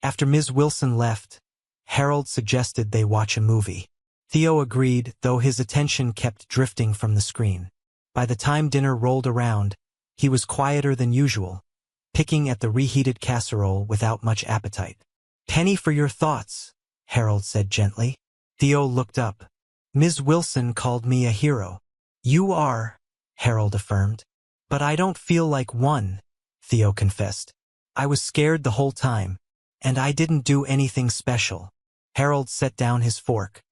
Speaker 1: After Ms. Wilson left, Harold suggested they watch a movie. Theo agreed, though his attention kept drifting from the screen. By the time dinner rolled around, he was quieter than usual, picking at the reheated casserole without much appetite. Penny for your thoughts, Harold said gently. Theo looked up. Ms. Wilson called me a hero. You are, Harold affirmed. But I don't feel like one, Theo confessed. I was scared the whole time, and I didn't do anything special. Harold set down his fork.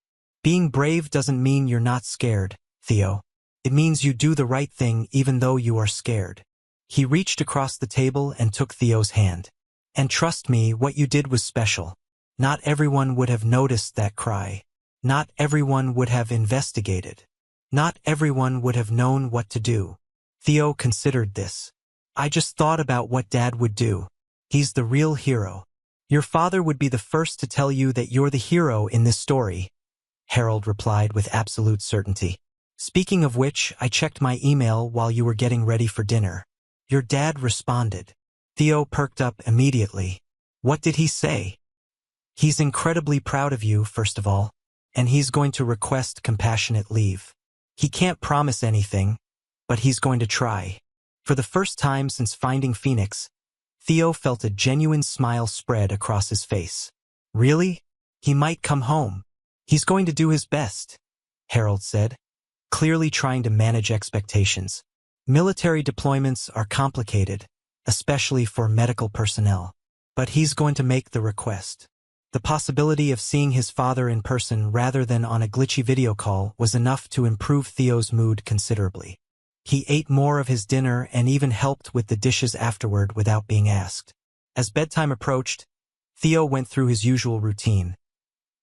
Speaker 1: Being brave doesn't mean you're not scared, Theo. It means you do the right thing even though you are scared. He reached across the table and took Theo's hand. And trust me, what you did was special. Not everyone would have noticed that cry. Not everyone would have investigated. Not everyone would have known what to do. Theo considered this. I just thought about what Dad would do. He's the real hero. Your father would be the first to tell you that you're the hero in this story, Harold replied with absolute certainty. Speaking of which, I checked my email while you were getting ready for dinner. Your dad responded. Theo perked up immediately. What did he say? He's incredibly proud of you, first of all, and he's going to request compassionate leave. He can't promise anything, but he's going to try. For the first time since finding Phoenix, Theo felt a genuine smile spread across his face. Really? He might come home. He's going to do his best, Harold said, clearly trying to manage expectations. Military deployments are complicated, especially for medical personnel. But he's going to make the request. The possibility of seeing his father in person rather than on a glitchy video call was enough to improve Theo's mood considerably. He ate more of his dinner and even helped with the dishes afterward without being asked. As bedtime approached, Theo went through his usual routine.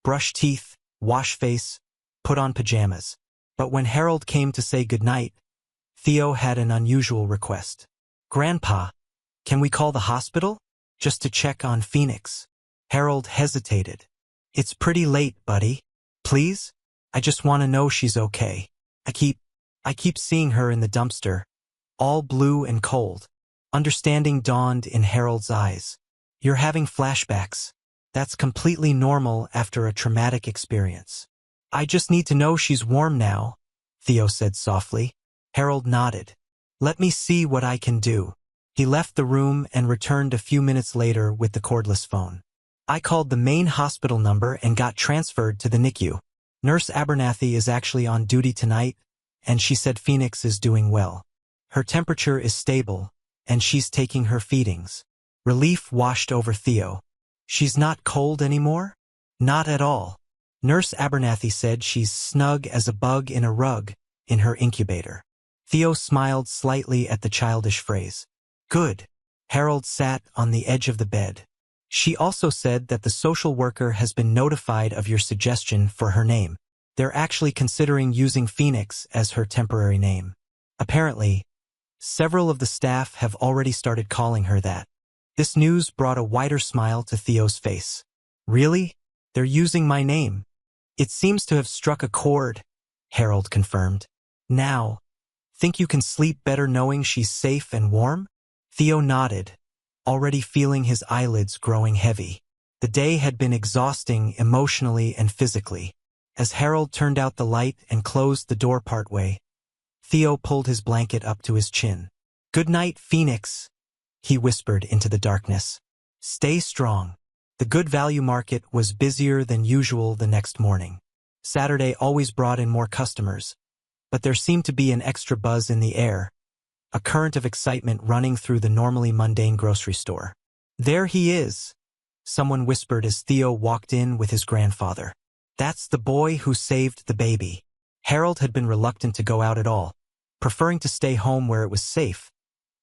Speaker 1: Brush teeth, wash face, put on pajamas. But when Harold came to say goodnight, Theo had an unusual request. Grandpa, can we call the hospital? Just to check on Phoenix. Harold hesitated. It's pretty late, buddy. Please? I just want to know she's okay. I keep seeing her in the dumpster, all blue and cold. Understanding dawned in Harold's eyes. You're having flashbacks. That's completely normal after a traumatic experience. I just need to know she's warm now, Theo said softly. Harold nodded. Let me see what I can do. He left the room and returned a few minutes later with the cordless phone. I called the main hospital number and got transferred to the NICU. Nurse Abernathy is actually on duty tonight, and she said Phoenix is doing well. Her temperature is stable, and she's taking her feedings. Relief washed over Theo. She's not cold anymore? Not at all. Nurse Abernathy said she's snug as a bug in a rug in her incubator. Theo smiled slightly at the childish phrase. Good. Harold sat on the edge of the bed. She also said that the social worker has been notified of your suggestion for her name. They're actually considering using Phoenix as her temporary name. Apparently, several of the staff have already started calling her that. This news brought a wider smile to Theo's face. Really? They're using my name. It seems to have struck a chord, Harold confirmed. Now, think you can sleep better knowing she's safe and warm? Theo nodded, already feeling his eyelids growing heavy. The day had been exhausting emotionally and physically. As Harold turned out the light and closed the door partway, Theo pulled his blanket up to his chin. "Good night, Phoenix," he whispered into the darkness. "Stay strong." The Good Value Market was busier than usual the next morning. Saturday always brought in more customers, but there seemed to be an extra buzz in the air, a current of excitement running through the normally mundane grocery store. "There he is," someone whispered as Theo walked in with his grandfather. "That's the boy who saved the baby." Harold had been reluctant to go out at all, preferring to stay home where it was safe,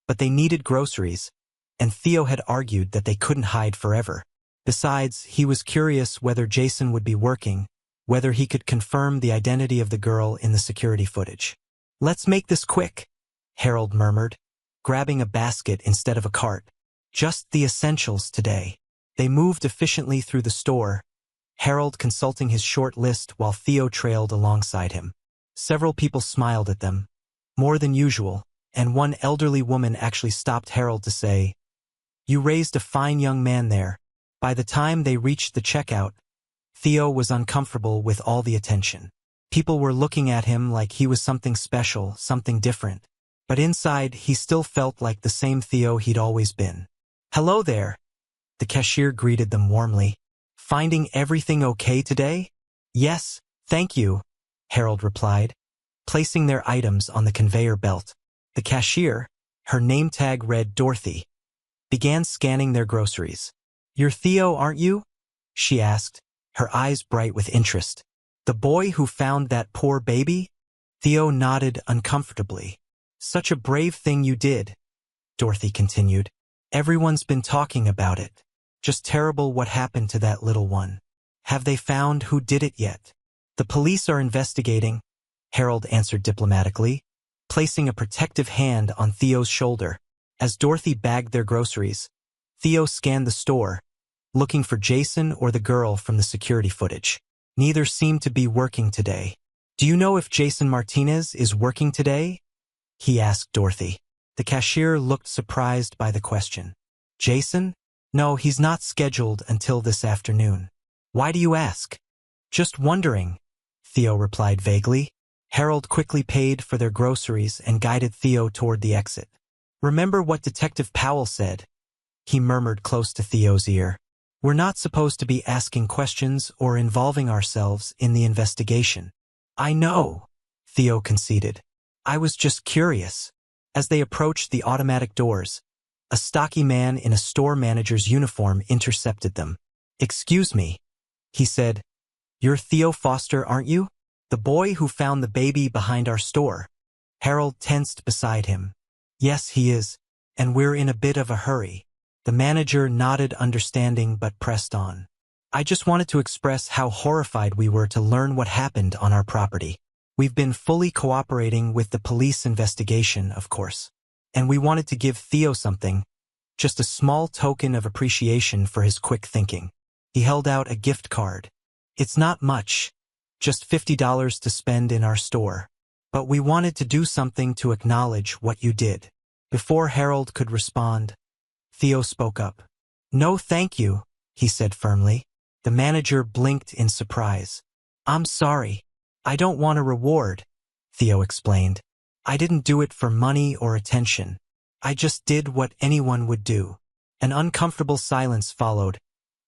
Speaker 1: but they needed groceries, and Theo had argued that they couldn't hide forever. Besides, he was curious whether Jason would be working, whether he could confirm the identity of the girl in the security footage. "Let's make this quick," Harold murmured, grabbing a basket instead of a cart. "Just the essentials today." They moved efficiently through the store, Harold consulting his short list while Theo trailed alongside him. Several people smiled at them, more than usual, and one elderly woman actually stopped Harold to say, "You raised a fine young man there." By the time they reached the checkout, Theo was uncomfortable with all the attention. People were looking at him like he was something special, something different. But inside, he still felt like the same Theo he'd always been. "Hello there," the cashier greeted them warmly. "Finding everything okay today?" "Yes, thank you," Harold replied, placing their items on the conveyor belt. The cashier, her name tag read Dorothy, began scanning their groceries. "You're Theo, aren't you?" she asked, her eyes bright with interest. "The boy who found that poor baby?" Theo nodded uncomfortably. "Such a brave thing you did," Dorothy continued. "Everyone's been talking about it. Just terrible what happened to that little one. Have they found who did it yet?" "The police are investigating," Harold answered diplomatically, placing a protective hand on Theo's shoulder. As Dorothy bagged their groceries, Theo scanned the store, looking for Jason or the girl from the security footage. Neither seemed to be working today. "Do you know if Jason Martinez is working today?" he asked Dorothy. The cashier looked surprised by the question. "Jason? No, he's not scheduled until this afternoon." "Why do you ask?" "Just wondering," Theo replied vaguely. Harold quickly paid for their groceries and guided Theo toward the exit. "Remember what Detective Powell said," he murmured close to Theo's ear. "We're not supposed to be asking questions or involving ourselves in the investigation." "I know," Theo conceded. "I was just curious." As they approached the automatic doors, a stocky man in a store manager's uniform intercepted them. "Excuse me," he said. "You're Theo Foster, aren't you? The boy who found the baby behind our store?" Harold tensed beside him. "Yes, he is, and we're in a bit of a hurry." The manager nodded understanding but pressed on. "I just wanted to express how horrified we were to learn what happened on our property. We've been fully cooperating with the police investigation, of course. And we wanted to give Theo something, just a small token of appreciation for his quick thinking." He held out a gift card. "It's not much, just $50 to spend in our store. But we wanted to do something to acknowledge what you did." Before Harold could respond, Theo spoke up. "No, thank you," he said firmly. The manager blinked in surprise. "I'm sorry. I don't want a reward," Theo explained. "I didn't do it for money or attention. I just did what anyone would do." An uncomfortable silence followed,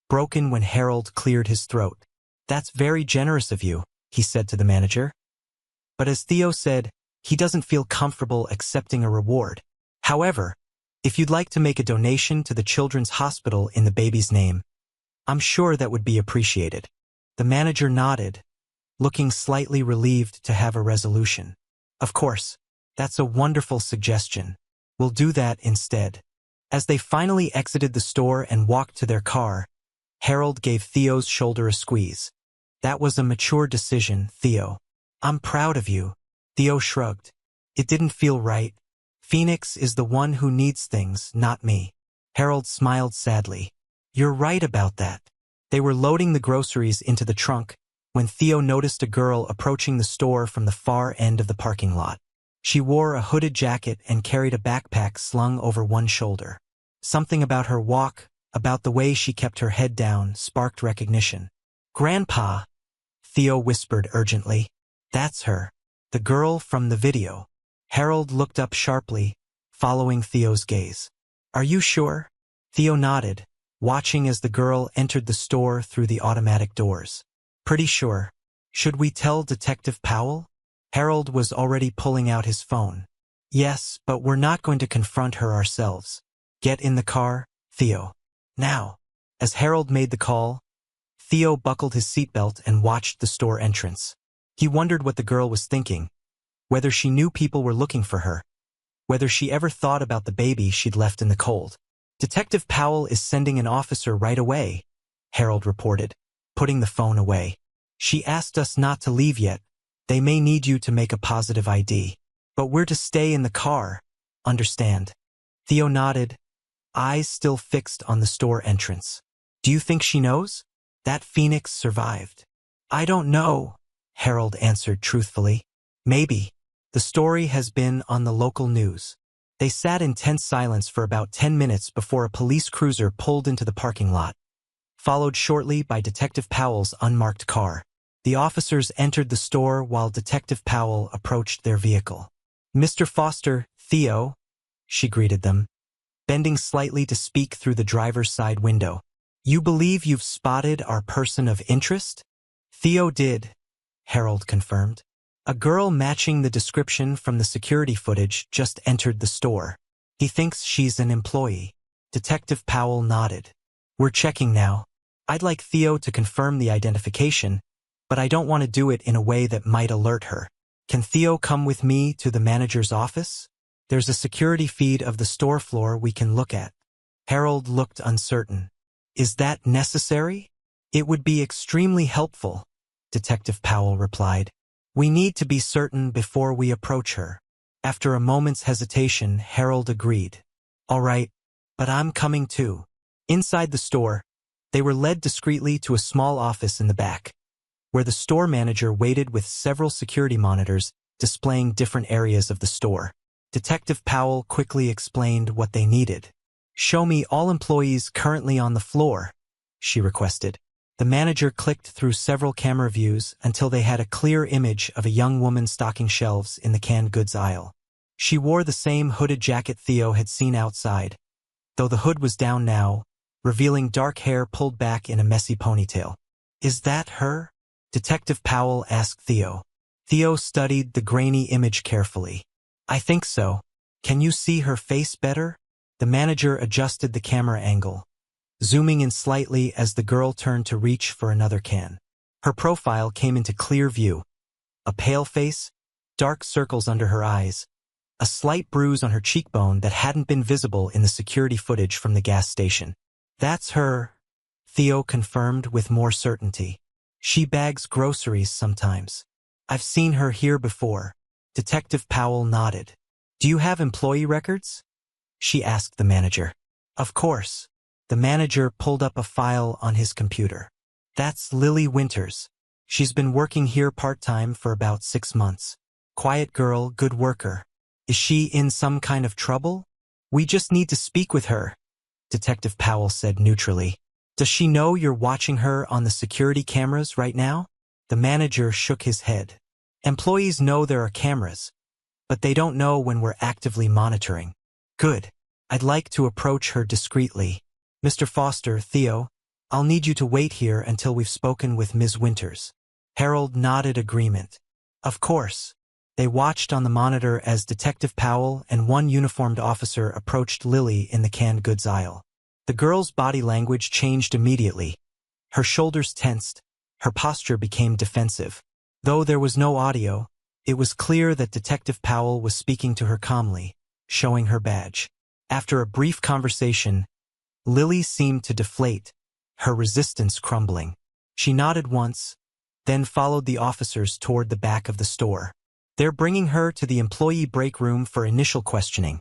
Speaker 1: broken when Harold cleared his throat. "That's very generous of you," he said to the manager. But as Theo said, he doesn't feel comfortable accepting a reward. "However, if you'd like to make a donation to the children's hospital in the baby's name, I'm sure that would be appreciated." The manager nodded, looking slightly relieved to have a resolution. "Of course, that's a wonderful suggestion. We'll do that instead." As they finally exited the store and walked to their car, Harold gave Theo's shoulder a squeeze. "That was a mature decision, Theo. I'm proud of you." Theo shrugged. "It didn't feel right. Phoenix is the one who needs things, not me." Harold smiled sadly. "You're right about that." They were loading the groceries into the trunk when Theo noticed a girl approaching the store from the far end of the parking lot. She wore a hooded jacket and carried a backpack slung over one shoulder. Something about her walk, about the way she kept her head down, sparked recognition. "Grandpa," Theo whispered urgently. "That's her. The girl from the video." Harold looked up sharply, following Theo's gaze. "Are you sure?" Theo nodded, watching as the girl entered the store through the automatic doors. "Pretty sure. Should we tell Detective Powell?" Harold was already pulling out his phone. "Yes, but we're not going to confront her ourselves. Get in the car, Theo. Now." As Harold made the call, Theo buckled his seatbelt and watched the store entrance. He wondered what the girl was thinking, whether she knew people were looking for her, whether she ever thought about the baby she'd left in the cold. "Detective Powell is sending an officer right away," Harold reported, putting the phone away. "She asked us not to leave yet. They may need you to make a positive ID. But we're to stay in the car, understand?" Theo nodded, eyes still fixed on the store entrance. "Do you think she knows? That Phoenix survived?" "I don't know," Harold answered truthfully. "Maybe. The story has been on the local news." They sat in tense silence for about 10 minutes before a police cruiser pulled into the parking lot, followed shortly by Detective Powell's unmarked car. The officers entered the store while Detective Powell approached their vehicle. "Mr. Foster, Theo," she greeted them, bending slightly to speak through the driver's side window. "You believe you've spotted our person of interest?" Theo did, Harold confirmed. "A girl matching the description from the security footage just entered the store. He thinks she's an employee." Detective Powell nodded. "We're checking now. I'd like Theo to confirm the identification, but I don't want to do it in a way that might alert her. Can Theo come with me to the manager's office? There's a security feed of the store floor we can look at." Harold looked uncertain. "Is that necessary?" "It would be extremely helpful," Detective Powell replied. "We need to be certain before we approach her." After a moment's hesitation, Harold agreed. "All right, but I'm coming too." Inside the store, they were led discreetly to a small office in the back, where the store manager waited with several security monitors displaying different areas of the store. Detective Powell quickly explained what they needed. "Show me all employees currently on the floor," she requested. The manager clicked through several camera views until they had a clear image of a young woman stocking shelves in the canned goods aisle. She wore the same hooded jacket Theo had seen outside, though the hood was down now, revealing dark hair pulled back in a messy ponytail. "Is that her?" Detective Powell asked Theo. Theo studied the grainy image carefully. "I think so. Can you see her face better?" The manager adjusted the camera angle, zooming in slightly as the girl turned to reach for another can. Her profile came into clear view. A pale face, dark circles under her eyes, a slight bruise on her cheekbone that hadn't been visible in the security footage from the gas station. "That's her," Theo confirmed with more certainty. "She bags groceries sometimes. I've seen her here before." Detective Powell nodded. "Do you have employee records?" she asked the manager. "Of course." The manager pulled up a file on his computer. "That's Lily Winters. She's been working here part-time for about 6 months. Quiet girl, good worker. Is she in some kind of trouble?" "We just need to speak with her," Detective Powell said neutrally. "Does she know you're watching her on the security cameras right now?" The manager shook his head. "Employees know there are cameras, but they don't know when we're actively monitoring." "Good. I'd like to approach her discreetly." "Mr. Foster, Theo, I'll need you to wait here until we've spoken with Ms. Winters." Harold nodded agreement. "Of course." They watched on the monitor as Detective Powell and one uniformed officer approached Lily in the canned goods aisle. The girl's body language changed immediately. Her shoulders tensed, her posture became defensive. Though there was no audio, it was clear that Detective Powell was speaking to her calmly, showing her badge. After a brief conversation, Lily seemed to deflate, her resistance crumbling. She nodded once, then followed the officers toward the back of the store. "They're bringing her to the employee break room for initial questioning,"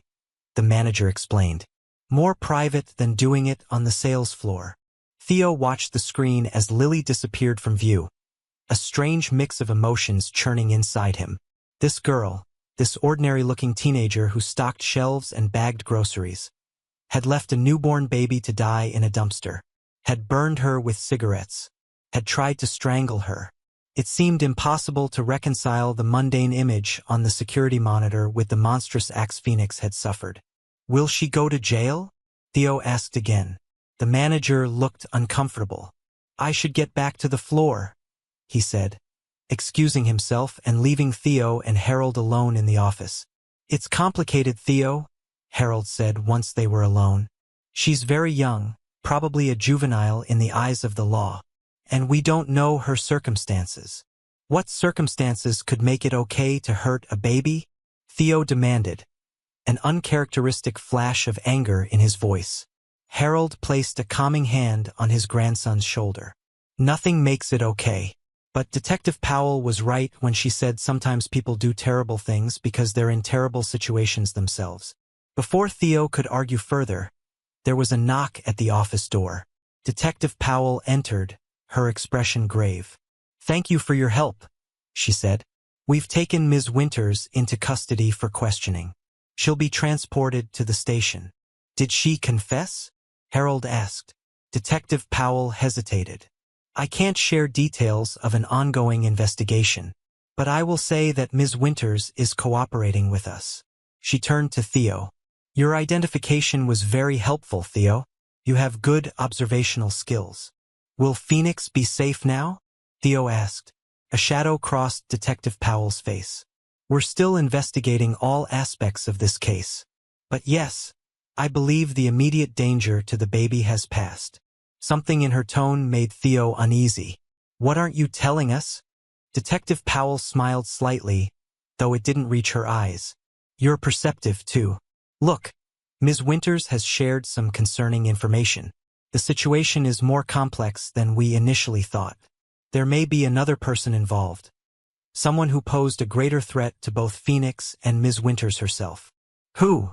Speaker 1: the manager explained. "More private than doing it on the sales floor." Theo watched the screen as Lily disappeared from view, a strange mix of emotions churning inside him. This girl, this ordinary-looking teenager who stocked shelves and bagged groceries, had left a newborn baby to die in a dumpster, had burned her with cigarettes, had tried to strangle her. It seemed impossible to reconcile the mundane image on the security monitor with the monstrous acts Phoenix had suffered. "Will she go to jail?" Theo asked again. The manager looked uncomfortable. "I should get back to the floor," he said, excusing himself and leaving Theo and Harold alone in the office. "It's complicated, Theo," Harold said once they were alone. "She's very young, probably a juvenile in the eyes of the law. And we don't know her circumstances." "What circumstances could make it okay to hurt a baby?" Theo demanded, an uncharacteristic flash of anger in his voice. Harold placed a calming hand on his grandson's shoulder. "Nothing makes it okay. But Detective Powell was right when she said sometimes people do terrible things because they're in terrible situations themselves." Before Theo could argue further, there was a knock at the office door. Detective Powell entered, her expression grave. "Thank you for your help," she said. "We've taken Ms. Winters into custody for questioning. She'll be transported to the station." "Did she confess?" Harold asked. Detective Powell hesitated. "I can't share details of an ongoing investigation, but I will say that Ms. Winters is cooperating with us." She turned to Theo. "Your identification was very helpful, Theo. You have good observational skills. Will Phoenix be safe now?" Theo asked. A shadow crossed Detective Powell's face. "We're still investigating all aspects of this case. But yes, I believe the immediate danger to the baby has passed." Something in her tone made Theo uneasy. "What aren't you telling us?" Detective Powell smiled slightly, though it didn't reach her eyes. "You're perceptive, too. Look, Ms. Winters has shared some concerning information. The situation is more complex than we initially thought. There may be another person involved. Someone who posed a greater threat to both Phoenix and Ms. Winters herself." "Who?"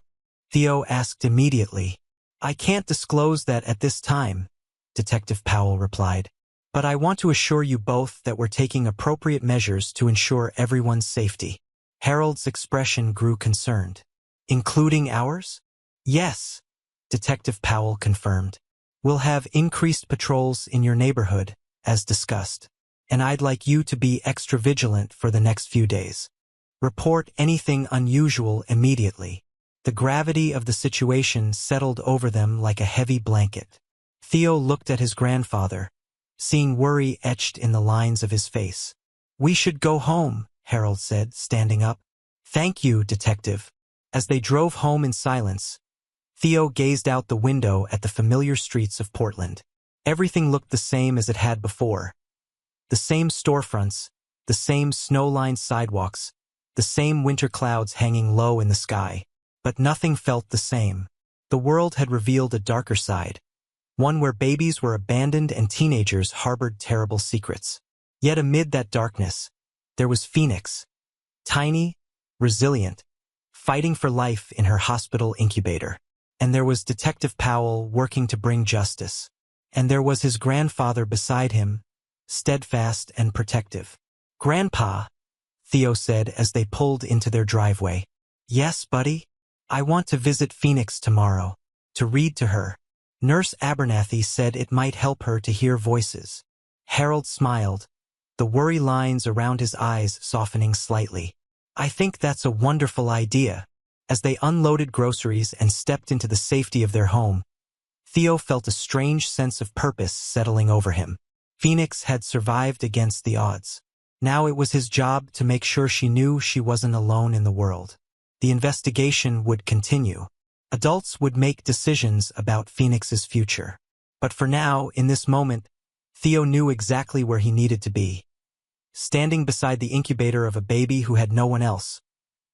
Speaker 1: Theo asked immediately. "I can't disclose that at this time," Detective Powell replied. "But I want to assure you both that we're taking appropriate measures to ensure everyone's safety." Harold's expression grew concerned. "Including ours?" "Yes," Detective Powell confirmed. "We'll have increased patrols in your neighborhood, as discussed. And I'd like you to be extra vigilant for the next few days. Report anything unusual immediately." The gravity of the situation settled over them like a heavy blanket. Theo looked at his grandfather, seeing worry etched in the lines of his face. "We should go home," Harold said, standing up. "Thank you, Detective." As they drove home in silence, Theo gazed out the window at the familiar streets of Portland. Everything looked the same as it had before. The same storefronts, the same snow-lined sidewalks, the same winter clouds hanging low in the sky. But nothing felt the same. The world had revealed a darker side, one where babies were abandoned and teenagers harbored terrible secrets. Yet amid that darkness, there was Phoenix, tiny, resilient, fighting for life in her hospital incubator. And there was Detective Powell working to bring justice. And there was his grandfather beside him, steadfast and protective. "Grandpa," Theo said as they pulled into their driveway. "Yes, buddy? I want to visit Phoenix tomorrow, to read to her. Nurse Abernathy said it might help her to hear voices." Harold smiled, the worry lines around his eyes softening slightly. "I think that's a wonderful idea." As they unloaded groceries and stepped into the safety of their home, Theo felt a strange sense of purpose settling over him. Phoenix had survived against the odds. Now it was his job to make sure she knew she wasn't alone in the world. The investigation would continue. Adults would make decisions about Phoenix's future. But for now, in this moment, Theo knew exactly where he needed to be. Standing beside the incubator of a baby who had no one else,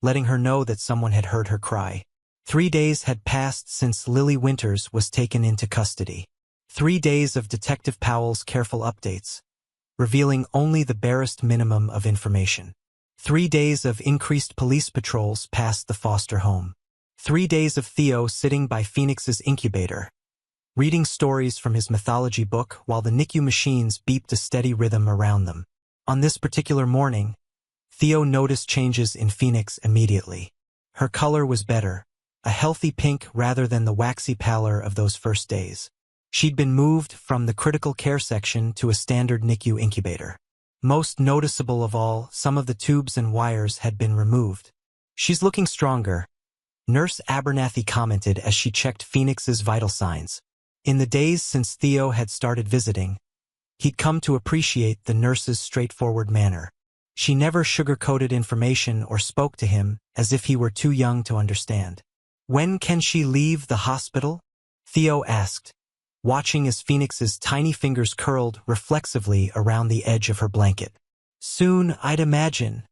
Speaker 1: letting her know that someone had heard her cry. 3 days had passed since Lily Winters was taken into custody. 3 days of Detective Powell's careful updates, revealing only the barest minimum of information. 3 days of increased police patrols past the foster home. 3 days of Theo sitting by Phoenix's incubator, reading stories from his mythology book while the NICU machines beeped a steady rhythm around them. On this particular morning, Theo noticed changes in Phoenix immediately. Her color was better, a healthy pink rather than the waxy pallor of those first days. She'd been moved from the critical care section to a standard NICU incubator. Most noticeable of all, some of the tubes and wires had been removed. "She's looking stronger," Nurse Abernathy commented as she checked Phoenix's vital signs. In the days since Theo had started visiting, he'd come to appreciate the nurse's straightforward manner. She never sugar-coated information or spoke to him as if he were too young to understand. "When can she leave the hospital?" Theo asked, watching as Phoenix's tiny fingers curled reflexively around the edge of her blanket. "Soon, I'd imagine,"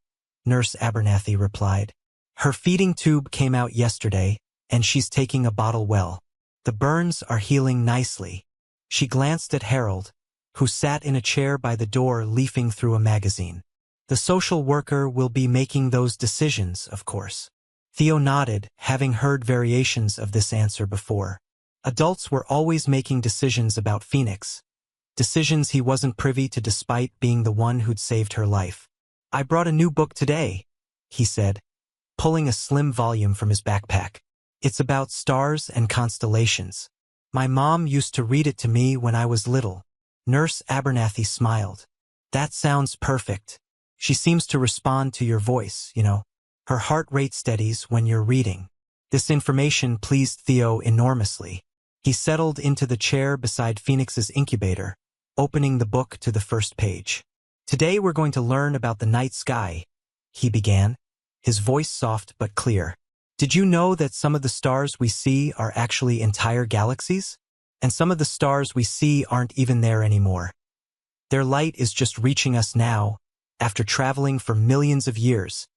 Speaker 1: Nurse Abernathy replied. "Her feeding tube came out yesterday, and she's taking a bottle well. The burns are healing nicely." She glanced at Harold, who sat in a chair by the door leafing through a magazine. "The social worker will be making those decisions, of course." Theo nodded, having heard variations of this answer before. Adults were always making decisions about Phoenix, decisions he wasn't privy to despite being the one who'd saved her life. "I brought a new book today," he said, pulling a slim volume from his backpack. "It's about stars and constellations. My mom used to read it to me when I was little." Nurse Abernathy smiled. "That sounds perfect. She seems to respond to your voice, you know. Her heart rate steadies when you're reading." This information pleased Theo enormously. He settled into the chair beside Phoenix's incubator, opening the book to the first page. "Today we're going to learn about the night sky," he began, his voice soft but clear. "Did you know that some of the stars we see are actually entire galaxies? And some of the stars we see aren't even there anymore. Their light is just reaching us now, after traveling for millions of years."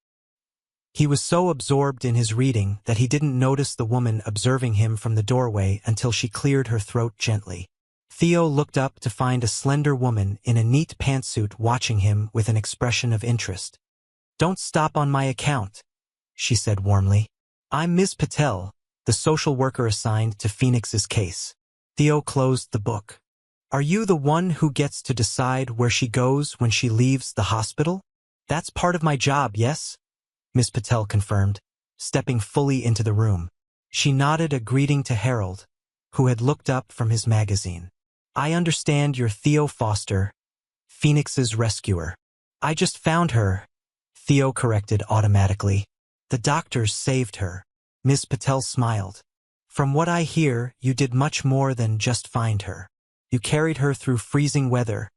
Speaker 1: He was so absorbed in his reading that he didn't notice the woman observing him from the doorway until she cleared her throat gently. Theo looked up to find a slender woman in a neat pantsuit watching him with an expression of interest. "Don't stop on my account," she said warmly. "I'm Ms. Patel, the social worker assigned to Phoenix's case." Theo closed the book. "Are you the one who gets to decide where she goes when she leaves the hospital?" "That's part of my job, yes?" Ms. Patel confirmed, stepping fully into the room. She nodded a greeting to Harold, who had looked up from his magazine. "I understand you're Theo Foster, Phoenix's rescuer." "I just found her," Theo corrected automatically. "The doctors saved her." Ms. Patel smiled. "From what I hear, you did much more than just find her. You carried her through freezing weather,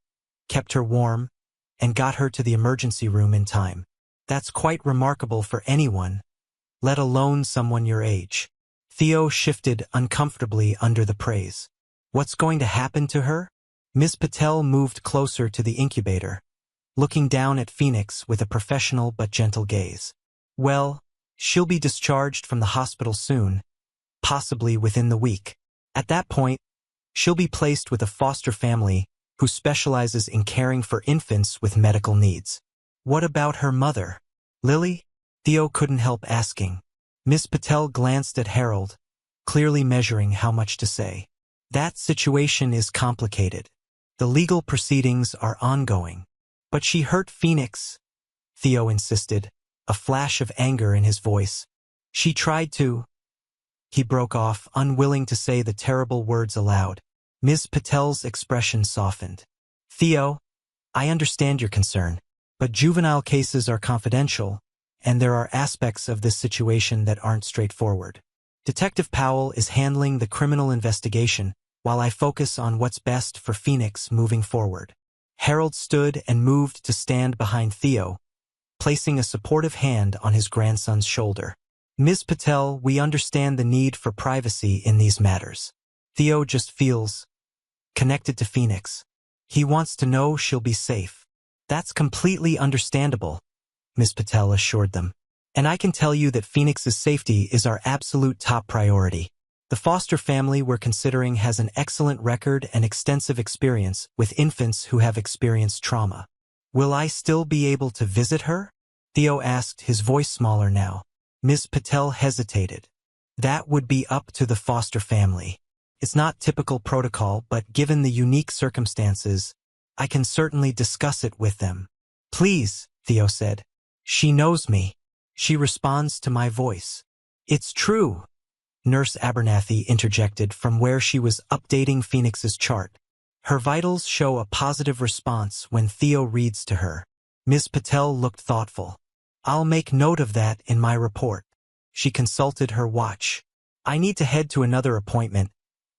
Speaker 1: kept her warm, and got her to the emergency room in time. That's quite remarkable for anyone, let alone someone your age." Theo shifted uncomfortably under the praise. "What's going to happen to her?" Ms. Patel moved closer to the incubator, looking down at Phoenix with a professional but gentle gaze. "Well, she'll be discharged from the hospital soon, possibly within the week. At that point, she'll be placed with a foster family who specializes in caring for infants with medical needs." "What about her mother, Lily?" Theo couldn't help asking. Miss Patel glanced at Harold, clearly measuring how much to say. "That situation is complicated. The legal proceedings are ongoing." "But she hurt Phoenix," Theo insisted, a flash of anger in his voice. "She tried to—" He broke off, unwilling to say the terrible words aloud. Ms. Patel's expression softened. "Theo, I understand your concern. But juvenile cases are confidential, and there are aspects of this situation that aren't straightforward. Detective Powell is handling the criminal investigation while I focus on what's best for Phoenix moving forward." Harold stood and moved to stand behind Theo, placing a supportive hand on his grandson's shoulder. "Ms. Patel, we understand the need for privacy in these matters. Theo just feels connected to Phoenix. He wants to know she'll be safe." "That's completely understandable," Ms. Patel assured them. "And I can tell you that Phoenix's safety is our absolute top priority. The foster family we're considering has an excellent record and extensive experience with infants who have experienced trauma." "Will I still be able to visit her?" Theo asked, his voice smaller now. Ms. Patel hesitated. "That would be up to the foster family. It's not typical protocol, but given the unique circumstances, I can certainly discuss it with them. Please, Theo said. She knows me. She responds to my voice. It's true, Nurse Abernathy interjected from where she was updating Phoenix's chart. Her vitals show a positive response when Theo reads to her. Ms. Patel looked thoughtful. I'll make note of that in my report. She consulted her watch. I need to head to another appointment,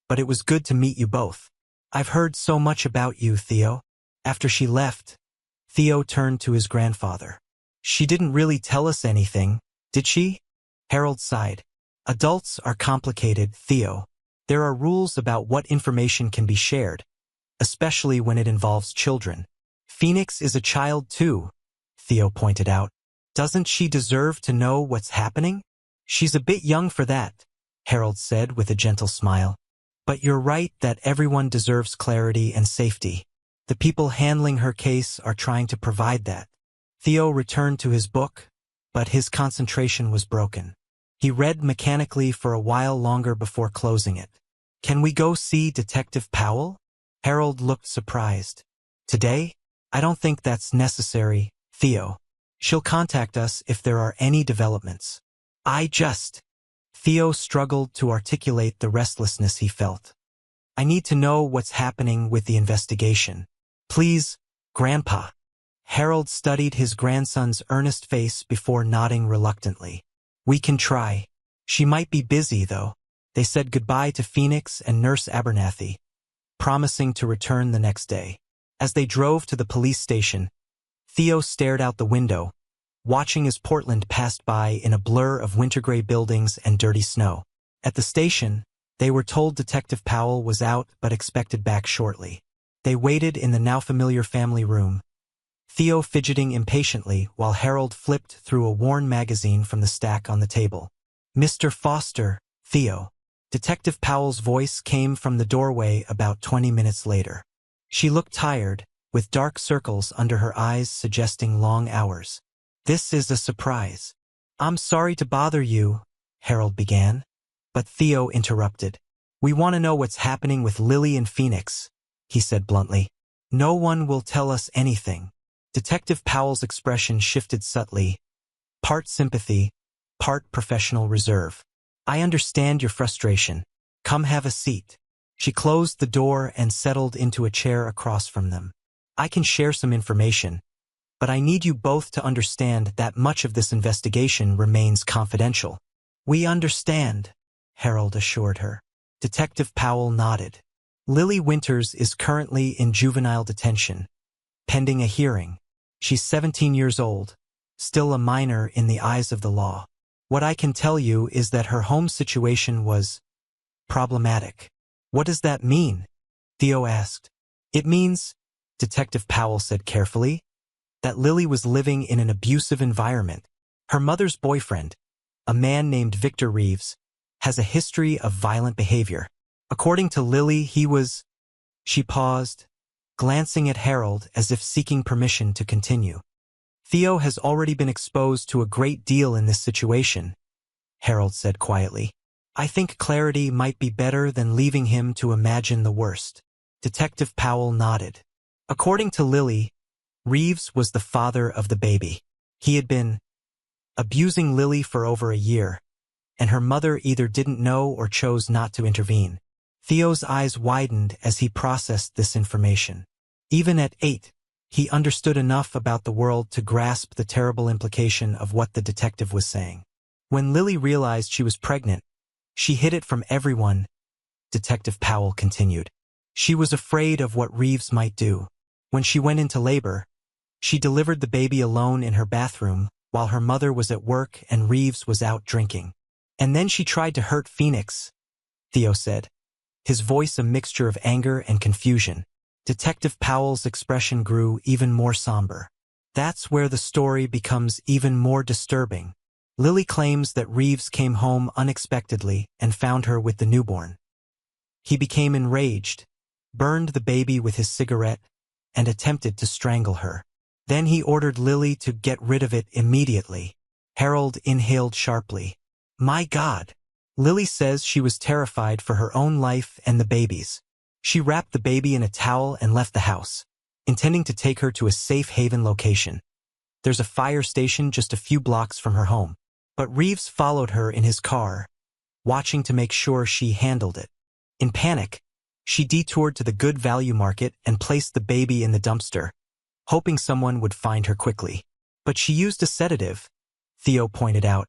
Speaker 1: but it was good to meet you both. I've heard so much about you, Theo. After she left, Theo turned to his grandfather. She didn't really tell us anything, did she? Harold sighed. Adults are complicated, Theo. There are rules about what information can be shared, especially when it involves children. Phoenix is a child too, Theo pointed out. Doesn't she deserve to know what's happening? She's a bit young for that, Harold said with a gentle smile. But you're right that everyone deserves clarity and safety. The people handling her case are trying to provide that. Theo returned to his book, but his concentration was broken. He read mechanically for a while longer before closing it. Can we go see Detective Powell? Harold looked surprised. Today? I don't think that's necessary, Theo. She'll contact us if there are any developments. Theo struggled to articulate the restlessness he felt. I need to know what's happening with the investigation. Please, Grandpa. Harold studied his grandson's earnest face before nodding reluctantly. We can try. She might be busy, though. They said goodbye to Phoenix and Nurse Abernathy, promising to return the next day. As they drove to the police station, Theo stared out the window, watching as Portland passed by in a blur of winter-gray buildings and dirty snow. At the station, they were told Detective Powell was out but expected back shortly. They waited in the now-familiar family room, Theo fidgeting impatiently while Harold flipped through a worn magazine from the stack on the table. Mr. Foster, Theo. Detective Powell's voice came from the doorway about 20 minutes later. She looked tired, with dark circles under her eyes suggesting long hours. This is a surprise. I'm sorry to bother you, Harold began, but Theo interrupted. We want to know what's happening with Lily and Phoenix, he said bluntly. No one will tell us anything. Detective Powell's expression shifted subtly, part sympathy, part professional reserve. I understand your frustration. Come have a seat. She closed the door and settled into a chair across from them. I can share some information, but I need you both to understand that much of this investigation remains confidential. We understand, Harold assured her. Detective Powell nodded. Lily Winters is currently in juvenile detention, pending a hearing. She's 17 years old, still a minor in the eyes of the law. What I can tell you is that her home situation was problematic. What does that mean? Theo asked. It means, Detective Powell said carefully, that Lily was living in an abusive environment. Her mother's boyfriend, a man named Victor Reeves, has a history of violent behavior. According to Lily, he was... She paused, glancing at Harold as if seeking permission to continue. Theo has already been exposed to a great deal in this situation, Harold said quietly. I think clarity might be better than leaving him to imagine the worst. Detective Powell nodded. According to Lily, Reeves was the father of the baby. He had been abusing Lily for over a year, and her mother either didn't know or chose not to intervene. Theo's eyes widened as he processed this information. Even at 8, he understood enough about the world to grasp the terrible implication of what the detective was saying. When Lily realized she was pregnant, she hid it from everyone, Detective Powell continued. She was afraid of what Reeves might do. When she went into labor, she delivered the baby alone in her bathroom while her mother was at work and Reeves was out drinking. And then she tried to hurt Phoenix, Theo said, his voice a mixture of anger and confusion. Detective Powell's expression grew even more somber. That's where the story becomes even more disturbing. Lily claims that Reeves came home unexpectedly and found her with the newborn. He became enraged, burned the baby with his cigarette, and attempted to strangle her. Then he ordered Lily to get rid of it immediately. Harold inhaled sharply. My God! Lily says she was terrified for her own life and the baby's. She wrapped the baby in a towel and left the house, intending to take her to a safe haven location. There's a fire station just a few blocks from her home. But Reeves followed her in his car, watching to make sure she handled it. In panic, she detoured to the Good Value Market and placed the baby in the dumpster, hoping someone would find her quickly. But she used a sedative, Theo pointed out,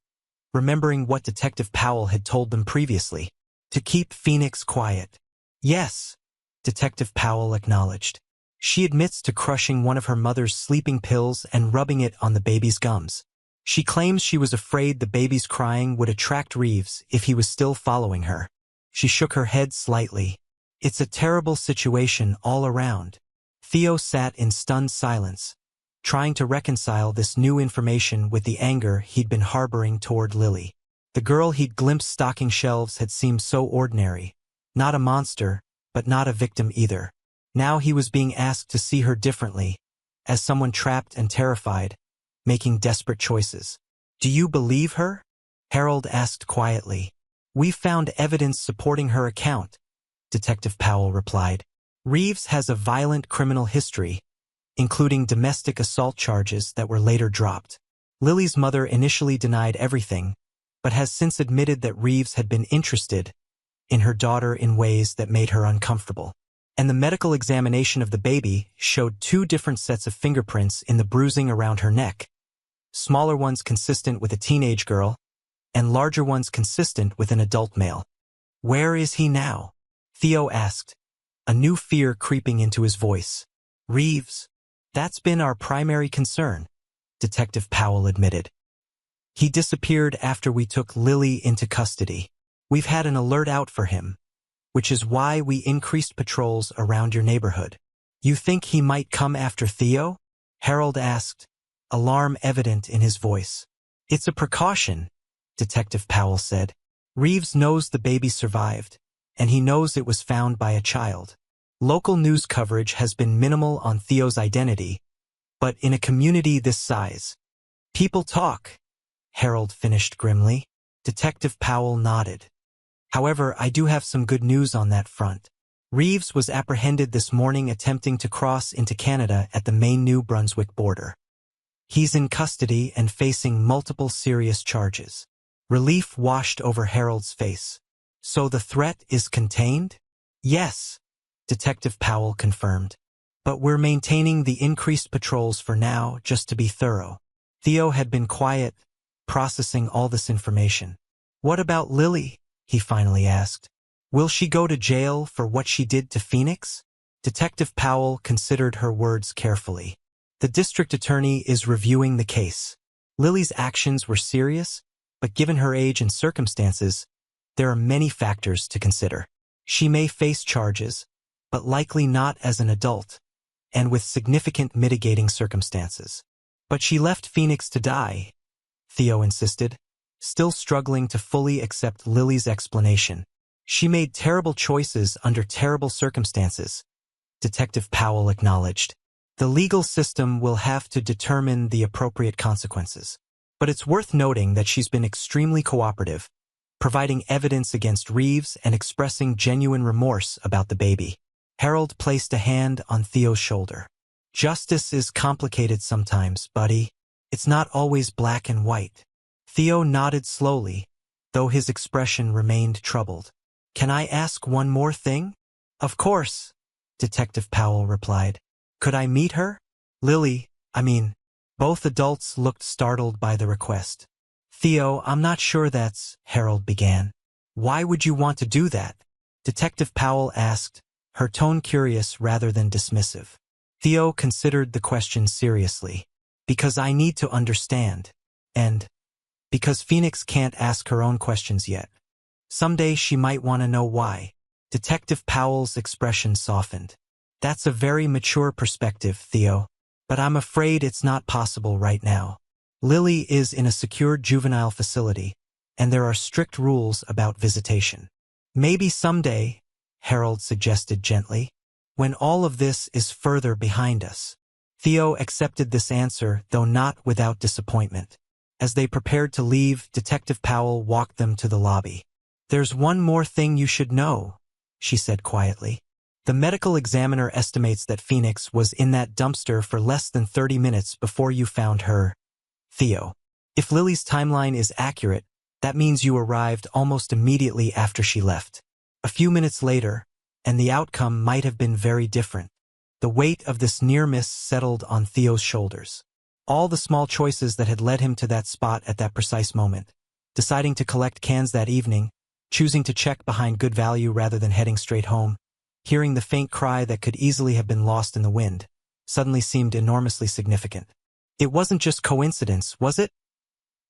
Speaker 1: remembering what Detective Powell had told them previously, to keep Phoenix quiet. Yes, Detective Powell acknowledged. She admits to crushing one of her mother's sleeping pills and rubbing it on the baby's gums. She claims she was afraid the baby's crying would attract Reeves if he was still following her. She shook her head slightly. It's a terrible situation all around. Theo sat in stunned silence, trying to reconcile this new information with the anger he'd been harboring toward Lily. The girl he'd glimpsed stocking shelves had seemed so ordinary. Not a monster, but not a victim either. Now he was being asked to see her differently, as someone trapped and terrified, making desperate choices. Do you believe her? Harold asked quietly. We found evidence supporting her account, Detective Powell replied. Reeves has a violent criminal history, including domestic assault charges that were later dropped. Lily's mother initially denied everything, but has since admitted that Reeves had been interested in her daughter in ways that made her uncomfortable. And the medical examination of the baby showed 2 different sets of fingerprints in the bruising around her neck. Smaller ones consistent with a teenage girl, and larger ones consistent with an adult male. Where is he now? Theo asked, a new fear creeping into his voice. Reeves. That's been our primary concern, Detective Powell admitted. He disappeared after we took Lily into custody. We've had an alert out for him, which is why we increased patrols around your neighborhood. You think he might come after Theo? Harold asked, alarm evident in his voice. It's a precaution, Detective Powell said. Reeves knows the baby survived, and he knows it was found by a child. Local news coverage has been minimal on Theo's identity, but in a community this size, people talk, Harold finished grimly. Detective Powell nodded. However, I do have some good news on that front. Reeves was apprehended this morning attempting to cross into Canada at the Maine New Brunswick border. He's in custody and facing multiple serious charges. Relief washed over Harold's face. So the threat is contained? Yes, Detective Powell confirmed. But we're maintaining the increased patrols for now just to be thorough. Theo had been quiet, processing all this information. What about Lily? He finally asked. Will she go to jail for what she did to Phoenix? Detective Powell considered her words carefully. The district attorney is reviewing the case. Lily's actions were serious, but given her age and circumstances, there are many factors to consider. She may face charges, but likely not as an adult, and with significant mitigating circumstances. But she left Phoenix to die, Theo insisted, still struggling to fully accept Lily's explanation. She made terrible choices under terrible circumstances, Detective Powell acknowledged. The legal system will have to determine the appropriate consequences. But it's worth noting that she's been extremely cooperative, providing evidence against Reeves and expressing genuine remorse about the baby. Harold placed a hand on Theo's shoulder. Justice is complicated sometimes, buddy. It's not always black and white. Theo nodded slowly, though his expression remained troubled. Can I ask one more thing? Of course, Detective Powell replied. Could I meet her? Lily, both adults looked startled by the request. Theo, I'm not sure that's, Harold began. Why would you want to do that? Detective Powell asked, her tone curious rather than dismissive. Theo considered the question seriously. Because I need to understand. And because Phoenix can't ask her own questions yet. Someday she might want to know why. Detective Powell's expression softened. That's a very mature perspective, Theo. But I'm afraid it's not possible right now. Lily is in a secure juvenile facility, and there are strict rules about visitation. Maybe someday, Harold suggested gently, when all of this is further behind us. Theo accepted this answer, though not without disappointment. As they prepared to leave, Detective Powell walked them to the lobby. "There's one more thing you should know," she said quietly. "The medical examiner estimates that Phoenix was in that dumpster for less than 30 minutes before you found her, Theo. If Lily's timeline is accurate, that means you arrived almost immediately after she left. A few minutes later, and the outcome might have been very different." The weight of this near miss settled on Theo's shoulders. All the small choices that had led him to that spot at that precise moment, deciding to collect cans that evening, choosing to check behind Good Value rather than heading straight home, hearing the faint cry that could easily have been lost in the wind, suddenly seemed enormously significant. "It wasn't just coincidence, was it?"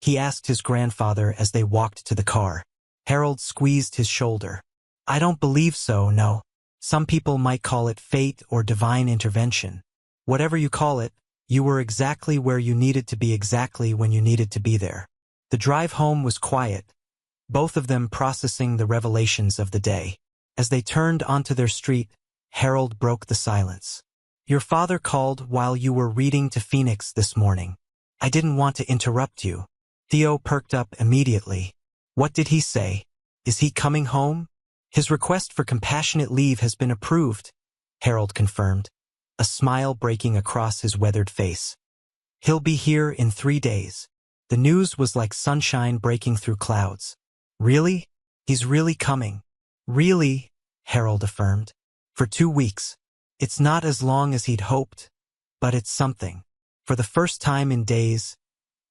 Speaker 1: he asked his grandfather as they walked to the car. Harold squeezed his shoulder. "I don't believe so, no. Some people might call it fate or divine intervention. Whatever you call it, you were exactly where you needed to be exactly when you needed to be there." The drive home was quiet, both of them processing the revelations of the day. As they turned onto their street, Harold broke the silence. "Your father called while you were reading to Phoenix this morning. I didn't want to interrupt you." Theo perked up immediately. "What did he say? Is he coming home?" "His request for compassionate leave has been approved," Harold confirmed, a smile breaking across his weathered face. "He'll be here in 3 days." The news was like sunshine breaking through clouds. "Really? He's really coming?" "Really," Harold affirmed. "For 2 weeks. It's not as long as he'd hoped, but it's something." For the first time in days,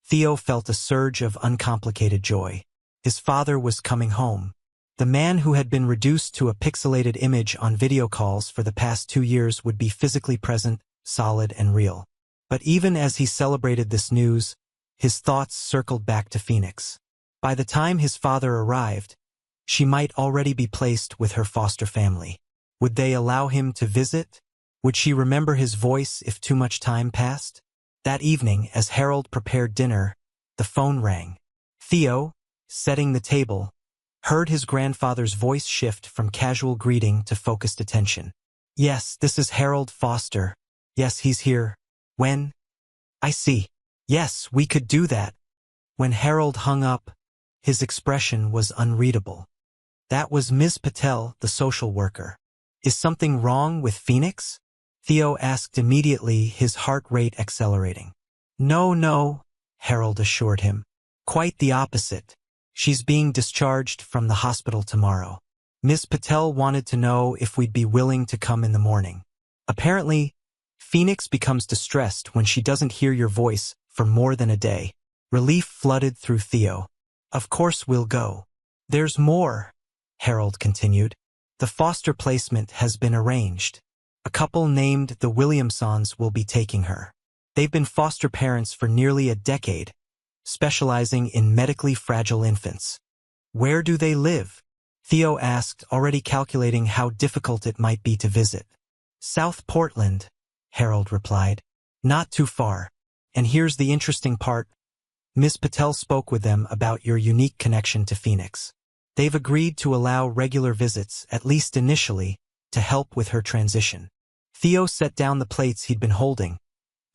Speaker 1: Theo felt a surge of uncomplicated joy. His father was coming home. The man who had been reduced to a pixelated image on video calls for the past 2 years would be physically present, solid and real. But even as he celebrated this news, his thoughts circled back to Phoenix. By the time his father arrived, she might already be placed with her foster family. Would they allow him to visit? Would she remember his voice if too much time passed? That evening, as Harold prepared dinner, the phone rang. Theo, setting the table, heard his grandfather's voice shift from casual greeting to focused attention. "Yes, this is Harold Foster. Yes, he's here. When?" "I see. Yes, we could do that." When Harold hung up, his expression was unreadable. That was Ms. Patel, the social worker. "Is something wrong with Phoenix?" Theo asked immediately, his heart rate accelerating. No, Harold assured him. "Quite the opposite. She's being discharged from the hospital tomorrow. Ms. Patel wanted to know if we'd be willing to come in the morning. Apparently, Phoenix becomes distressed when she doesn't hear your voice for more than a day." Relief flooded through Theo. "Of course we'll go." "There's more," Harold continued. "The foster placement has been arranged. A couple named the Williamsons will be taking her. They've been foster parents for nearly a decade, specializing in medically fragile infants." "Where do they live?" Theo asked, already calculating how difficult it might be to visit. "South Portland," Harold replied. "Not too far. And here's the interesting part. Miss Patel spoke with them about your unique connection to Phoenix. They've agreed to allow regular visits, at least initially, to help with her transition." Theo set down the plates he'd been holding,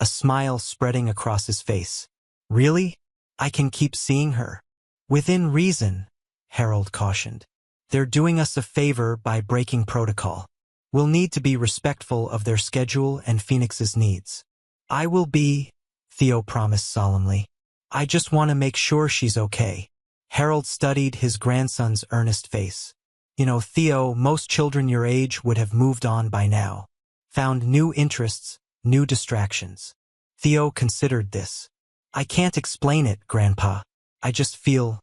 Speaker 1: a smile spreading across his face. "Really? I can keep seeing her?" "Within reason," Harold cautioned. "They're doing us a favor by breaking protocol. We'll need to be respectful of their schedule and Phoenix's needs." "I will be," Theo promised solemnly. "I just want to make sure she's okay." Harold studied his grandson's earnest face. "You know, Theo, most children your age would have moved on by now. Found new interests, new distractions." Theo considered this. "I can't explain it, Grandpa. I just feel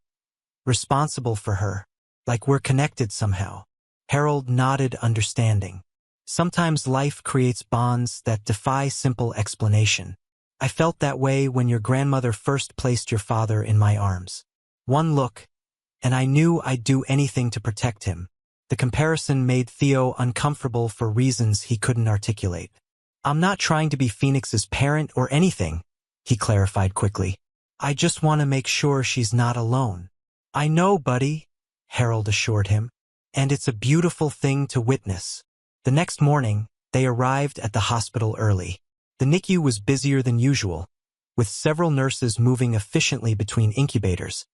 Speaker 1: responsible for her, like we're connected somehow." Harold nodded, understanding. "Sometimes life creates bonds that defy simple explanation. I felt that way when your grandmother first placed your father in my arms. One look, and I knew I'd do anything to protect him." The comparison made Theo uncomfortable for reasons he couldn't articulate. "I'm not trying to be Phoenix's parent or anything," he clarified quickly. "I just want to make sure she's not alone." "I know, buddy," Harold assured him, "and it's a beautiful thing to witness." The next morning, they arrived at the hospital early. The NICU was busier than usual, with several nurses moving efficiently between incubators,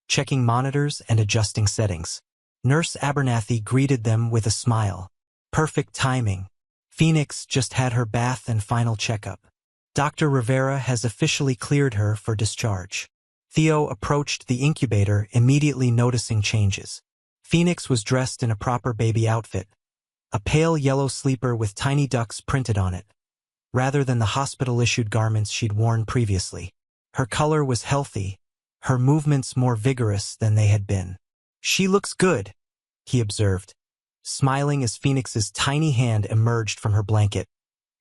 Speaker 1: checking monitors and adjusting settings. Nurse Abernathy greeted them with a smile. Perfect timing. Phoenix just had her bath and final checkup. Dr. Rivera has officially cleared her for discharge. Theo approached the incubator, immediately noticing changes. Phoenix was dressed in a proper baby outfit, a pale yellow sleeper with tiny ducks printed on it, rather than the hospital-issued garments she'd worn previously. Her color was healthy, her movements more vigorous than they had been. "She looks good," he observed, smiling as Phoenix's tiny hand emerged from her blanket,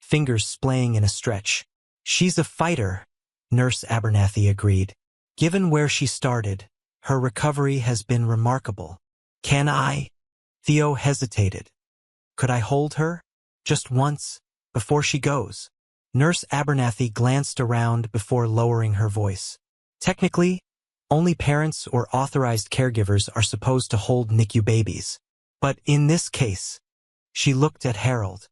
Speaker 1: fingers splaying in a stretch. "She's a fighter," Nurse Abernathy agreed. "Given where she started, her recovery has been remarkable." "Can I?" Theo hesitated. "Could I hold her? Just once, before she goes?" Nurse Abernathy glanced around before lowering her voice. "Technically, only parents or authorized caregivers are supposed to hold NICU babies. But in this case," she looked at Harold.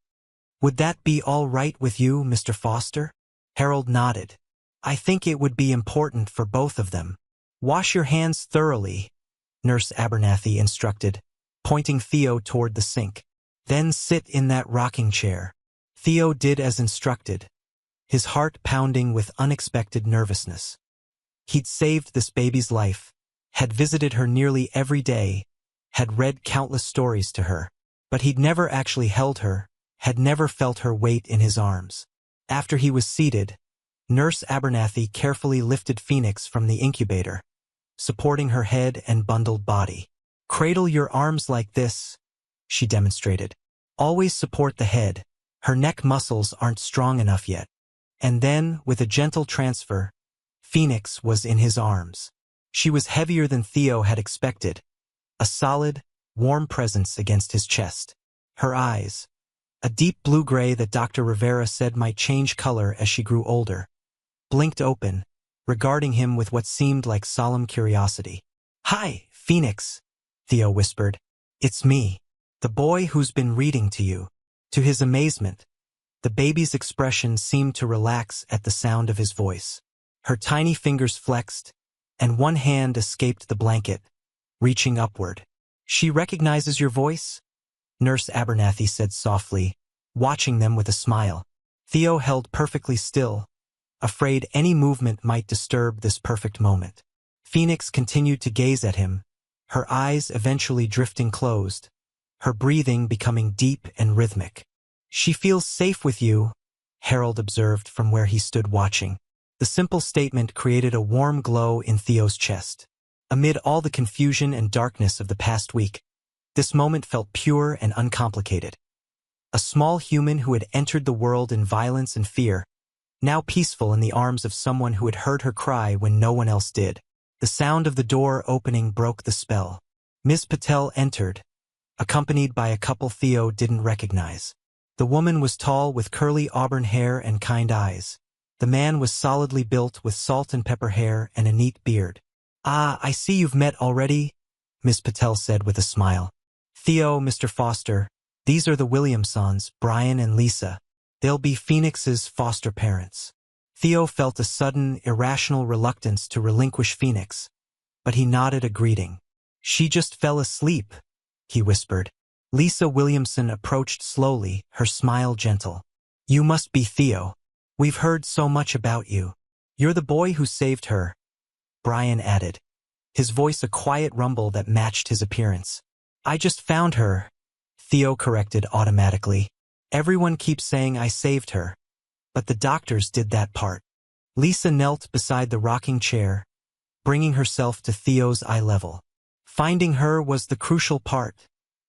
Speaker 1: "Would that be all right with you, Mr. Foster?" Harold nodded. "I think it would be important for both of them." "Wash your hands thoroughly," Nurse Abernathy instructed, pointing Theo toward the sink. "Then sit in that rocking chair." Theo did as instructed, his heart pounding with unexpected nervousness. He'd saved this baby's life, had visited her nearly every day, had read countless stories to her, but he'd never actually held her, had never felt her weight in his arms. After he was seated, Nurse Abernathy carefully lifted Phoenix from the incubator, supporting her head and bundled body. "Cradle your arms like this," she demonstrated. "Always support the head. Her neck muscles aren't strong enough yet." And then, with a gentle transfer, Phoenix was in his arms. She was heavier than Theo had expected, a solid, warm presence against his chest. Her eyes, a deep blue-gray that Dr. Rivera said might change color as she grew older, blinked open, regarding him with what seemed like solemn curiosity. "Hi, Phoenix," Theo whispered. "It's me, the boy who's been reading to you." To his amazement, the baby's expression seemed to relax at the sound of his voice. Her tiny fingers flexed, and one hand escaped the blanket, reaching upward. "She recognizes your voice?" Nurse Abernathy said softly, watching them with a smile. Theo held perfectly still, afraid any movement might disturb this perfect moment. Phoenix continued to gaze at him, her eyes eventually drifting closed, her breathing becoming deep and rhythmic. "She feels safe with you," Harold observed from where he stood watching. The simple statement created a warm glow in Theo's chest. Amid all the confusion and darkness of the past week, this moment felt pure and uncomplicated. A small human who had entered the world in violence and fear, now peaceful in the arms of someone who had heard her cry when no one else did. The sound of the door opening broke the spell. Ms. Patel entered, accompanied by a couple Theo didn't recognize. The woman was tall with curly auburn hair and kind eyes. The man was solidly built with salt and pepper hair and a neat beard. "Ah, I see you've met already," Ms. Patel said with a smile. "Theo, Mr. Foster, these are the Williamsons, Brian and Lisa. They'll be Phoenix's foster parents." Theo felt a sudden, irrational reluctance to relinquish Phoenix, but he nodded a greeting. "She just fell asleep," he whispered. Lisa Williamson approached slowly, her smile gentle. "You must be Theo. We've heard so much about you. You're the boy who saved her," Brian added, his voice a quiet rumble that matched his appearance. "I just found her," Theo corrected automatically. "Everyone keeps saying I saved her, but the doctors did that part." Lisa knelt beside the rocking chair, bringing herself to Theo's eye level. "Finding her was the crucial part,"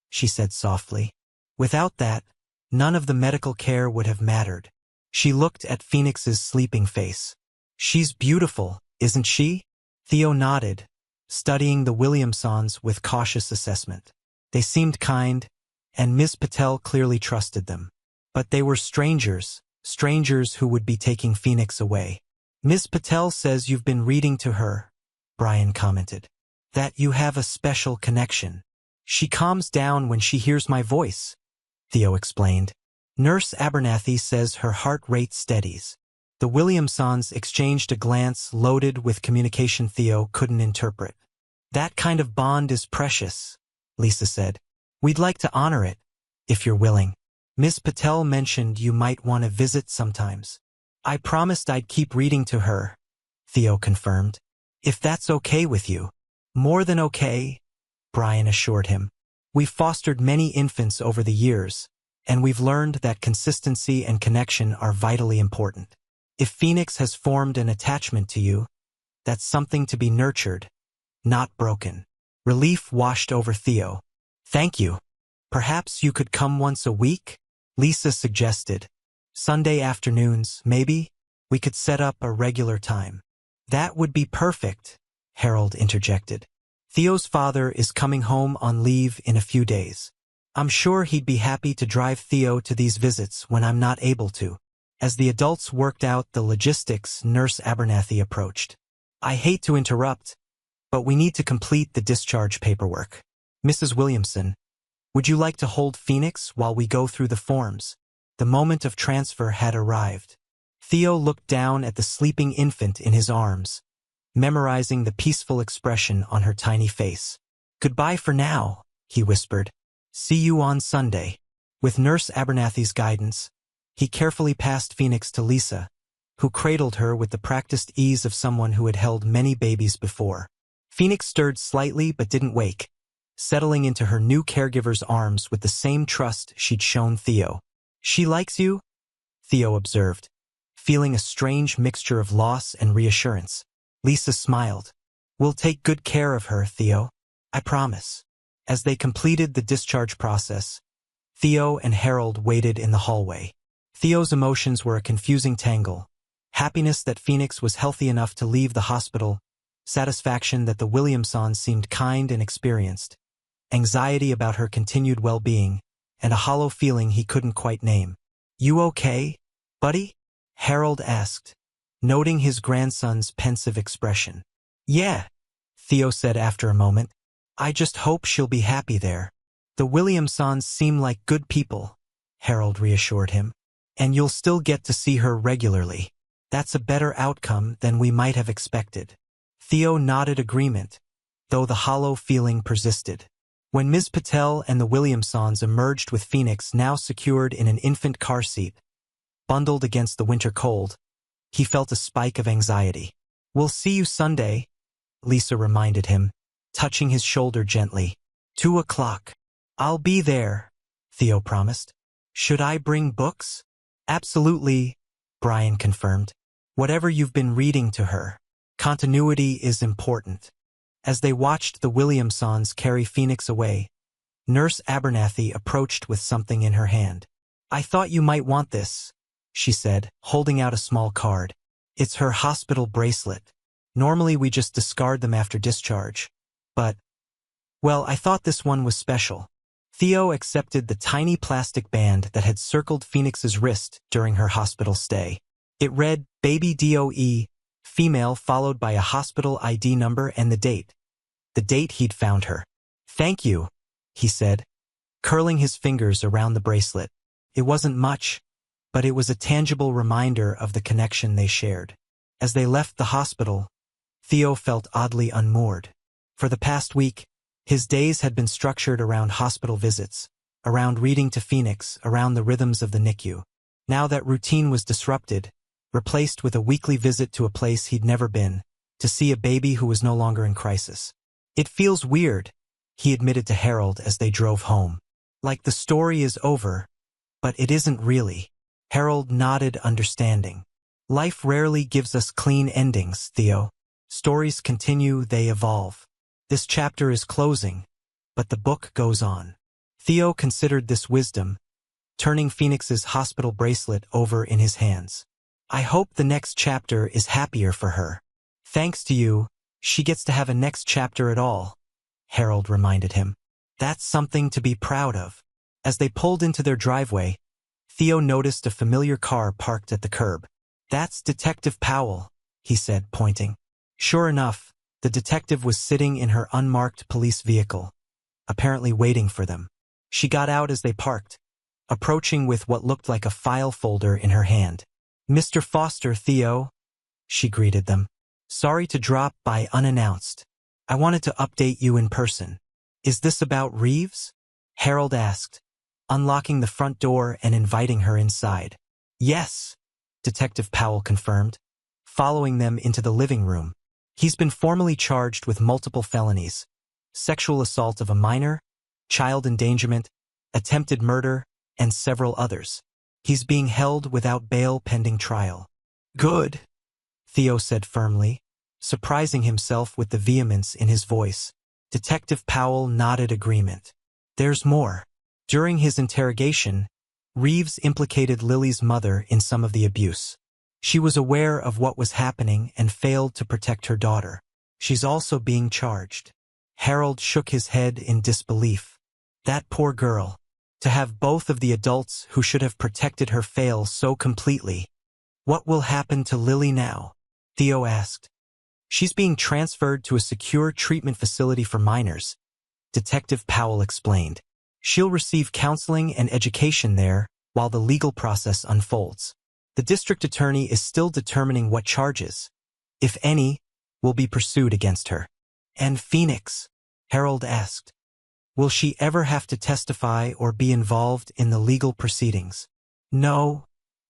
Speaker 1: she said softly. "Without that, none of the medical care would have mattered." She looked at Phoenix's sleeping face. "She's beautiful, isn't she?" Theo nodded, studying the Williamsons with cautious assessment. They seemed kind, and Ms. Patel clearly trusted them. But they were strangers who would be taking Phoenix away. "Ms. Patel says you've been reading to her," Brian commented. "That you have a special connection. She calms down when she hears my voice," Theo explained. "Nurse Abernathy says her heart rate steadies." The Williamsons exchanged a glance loaded with communication Theo couldn't interpret. "That kind of bond is precious," Lisa said. We'd like to honor it, if you're willing. Ms. Patel mentioned you might want to visit sometimes. I promised I'd keep reading to her, Theo confirmed. If that's okay with you. More than okay, Brian assured him. We've fostered many infants over the years, and we've learned that consistency and connection are vitally important. If Phoenix has formed an attachment to you, that's something to be nurtured, not broken. Relief washed over Theo. Thank you. Perhaps you could come once a week? Lisa suggested. Sunday afternoons, maybe? We could set up a regular time. That would be perfect, Harold interjected. Theo's father is coming home on leave in a few days. I'm sure he'd be happy to drive Theo to these visits when I'm not able to. As the adults worked out the logistics, Nurse Abernathy approached. I hate to interrupt, but we need to complete the discharge paperwork. Mrs. Williamson, would you like to hold Phoenix while we go through the forms? The moment of transfer had arrived. Theo looked down at the sleeping infant in his arms, memorizing the peaceful expression on her tiny face. Goodbye for now, he whispered. See you on Sunday. With Nurse Abernathy's guidance, he carefully passed Phoenix to Lisa, who cradled her with the practiced ease of someone who had held many babies before. Phoenix stirred slightly but didn't wake, settling into her new caregiver's arms with the same trust she'd shown Theo. She likes you? Theo observed, feeling a strange mixture of loss and reassurance. Lisa smiled. We'll take good care of her, Theo. I promise. As they completed the discharge process, Theo and Harold waited in the hallway. Theo's emotions were a confusing tangle. Happiness that Phoenix was healthy enough to leave the hospital, satisfaction that the Williamsons seemed kind and experienced, anxiety about her continued well-being, and a hollow feeling he couldn't quite name. You okay, buddy? Harold asked, noting his grandson's pensive expression. Yeah, Theo said after a moment. I just hope she'll be happy there. The Williamsons seem like good people, Harold reassured him. And you'll still get to see her regularly. That's a better outcome than we might have expected. Theo nodded agreement, though the hollow feeling persisted. When Ms. Patel and the Williamsons emerged with Phoenix now secured in an infant car seat, bundled against the winter cold, he felt a spike of anxiety. We'll see you Sunday, Lisa reminded him, touching his shoulder gently. 2:00. I'll be there, Theo promised. Should I bring books? Absolutely, Brian confirmed. Whatever you've been reading to her. Continuity is important. As they watched the Williamsons carry Phoenix away, Nurse Abernathy approached with something in her hand. I thought you might want this, she said, holding out a small card. It's her hospital bracelet. Normally we just discard them after discharge. But, well, I thought this one was special. Theo accepted the tiny plastic band that had circled Phoenix's wrist during her hospital stay. It read, Baby DOE, female, followed by a hospital ID number and the date. The date he'd found her. Thank you, he said, curling his fingers around the bracelet. It wasn't much, but it was a tangible reminder of the connection they shared. As they left the hospital, Theo felt oddly unmoored. For the past week, his days had been structured around hospital visits, around reading to Phoenix, around the rhythms of the NICU. Now that routine was disrupted, replaced with a weekly visit to a place he'd never been, to see a baby who was no longer in crisis. It feels weird, he admitted to Harold as they drove home. Like the story is over, but it isn't really. Harold nodded, understanding. Life rarely gives us clean endings, Theo. Stories continue, they evolve. This chapter is closing, but the book goes on. Theo considered this wisdom, turning Phoenix's hospital bracelet over in his hands. I hope the next chapter is happier for her. Thanks to you, she gets to have a next chapter at all, Harold reminded him. That's something to be proud of. As they pulled into their driveway, Theo noticed a familiar car parked at the curb. That's Detective Powell, he said, pointing. Sure enough, the detective was sitting in her unmarked police vehicle, apparently waiting for them. She got out as they parked, approaching with what looked like a file folder in her hand. Mr. Foster, Theo, she greeted them. Sorry to drop by unannounced. I wanted to update you in person. Is this about Reeves? Harold asked, unlocking the front door and inviting her inside. Yes, Detective Powell confirmed, following them into the living room. He's been formally charged with multiple felonies: sexual assault of a minor, child endangerment, attempted murder, and several others. He's being held without bail pending trial. Good, Theo said firmly, surprising himself with the vehemence in his voice. Detective Powell nodded agreement. There's more. During his interrogation, Reeves implicated Lily's mother in some of the abuse. She was aware of what was happening and failed to protect her daughter. She's also being charged. Harold shook his head in disbelief. That poor girl. To have both of the adults who should have protected her fail so completely. What will happen to Lily now? Theo asked. She's being transferred to a secure treatment facility for minors, Detective Powell explained. She'll receive counseling and education there while the legal process unfolds. The district attorney is still determining what charges, if any, will be pursued against her. And Phoenix? Harold asked. Will she ever have to testify or be involved in the legal proceedings? No,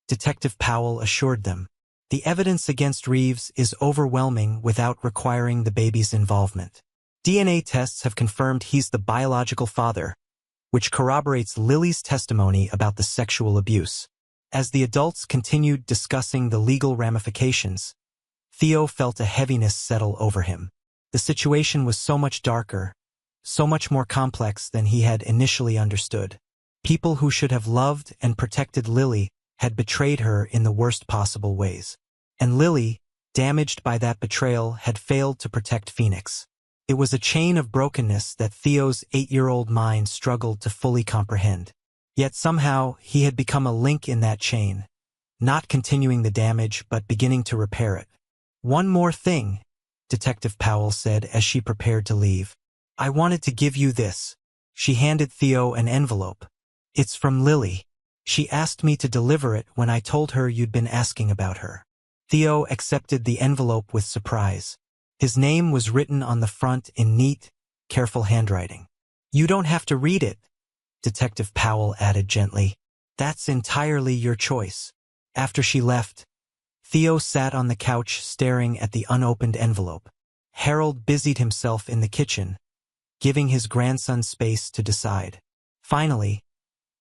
Speaker 1: Detective Powell assured them. The evidence against Reeves is overwhelming without requiring the baby's involvement. DNA tests have confirmed he's the biological father, which corroborates Lily's testimony about the sexual abuse. As the adults continued discussing the legal ramifications, Theo felt a heaviness settle over him. The situation was so much darker, so much more complex than he had initially understood. People who should have loved and protected Lily had betrayed her in the worst possible ways. And Lily, damaged by that betrayal, had failed to protect Phoenix. It was a chain of brokenness that Theo's 8-year-old mind struggled to fully comprehend. Yet somehow he had become a link in that chain, not continuing the damage but beginning to repair it. One more thing, Detective Powell said as she prepared to leave. I wanted to give you this. She handed Theo an envelope. It's from Lily. She asked me to deliver it when I told her you'd been asking about her. Theo accepted the envelope with surprise. His name was written on the front in neat, careful handwriting. You don't have to read it, Detective Powell added gently. That's entirely your choice. After she left, Theo sat on the couch staring at the unopened envelope. Harold busied himself in the kitchen, giving his grandson space to decide. Finally,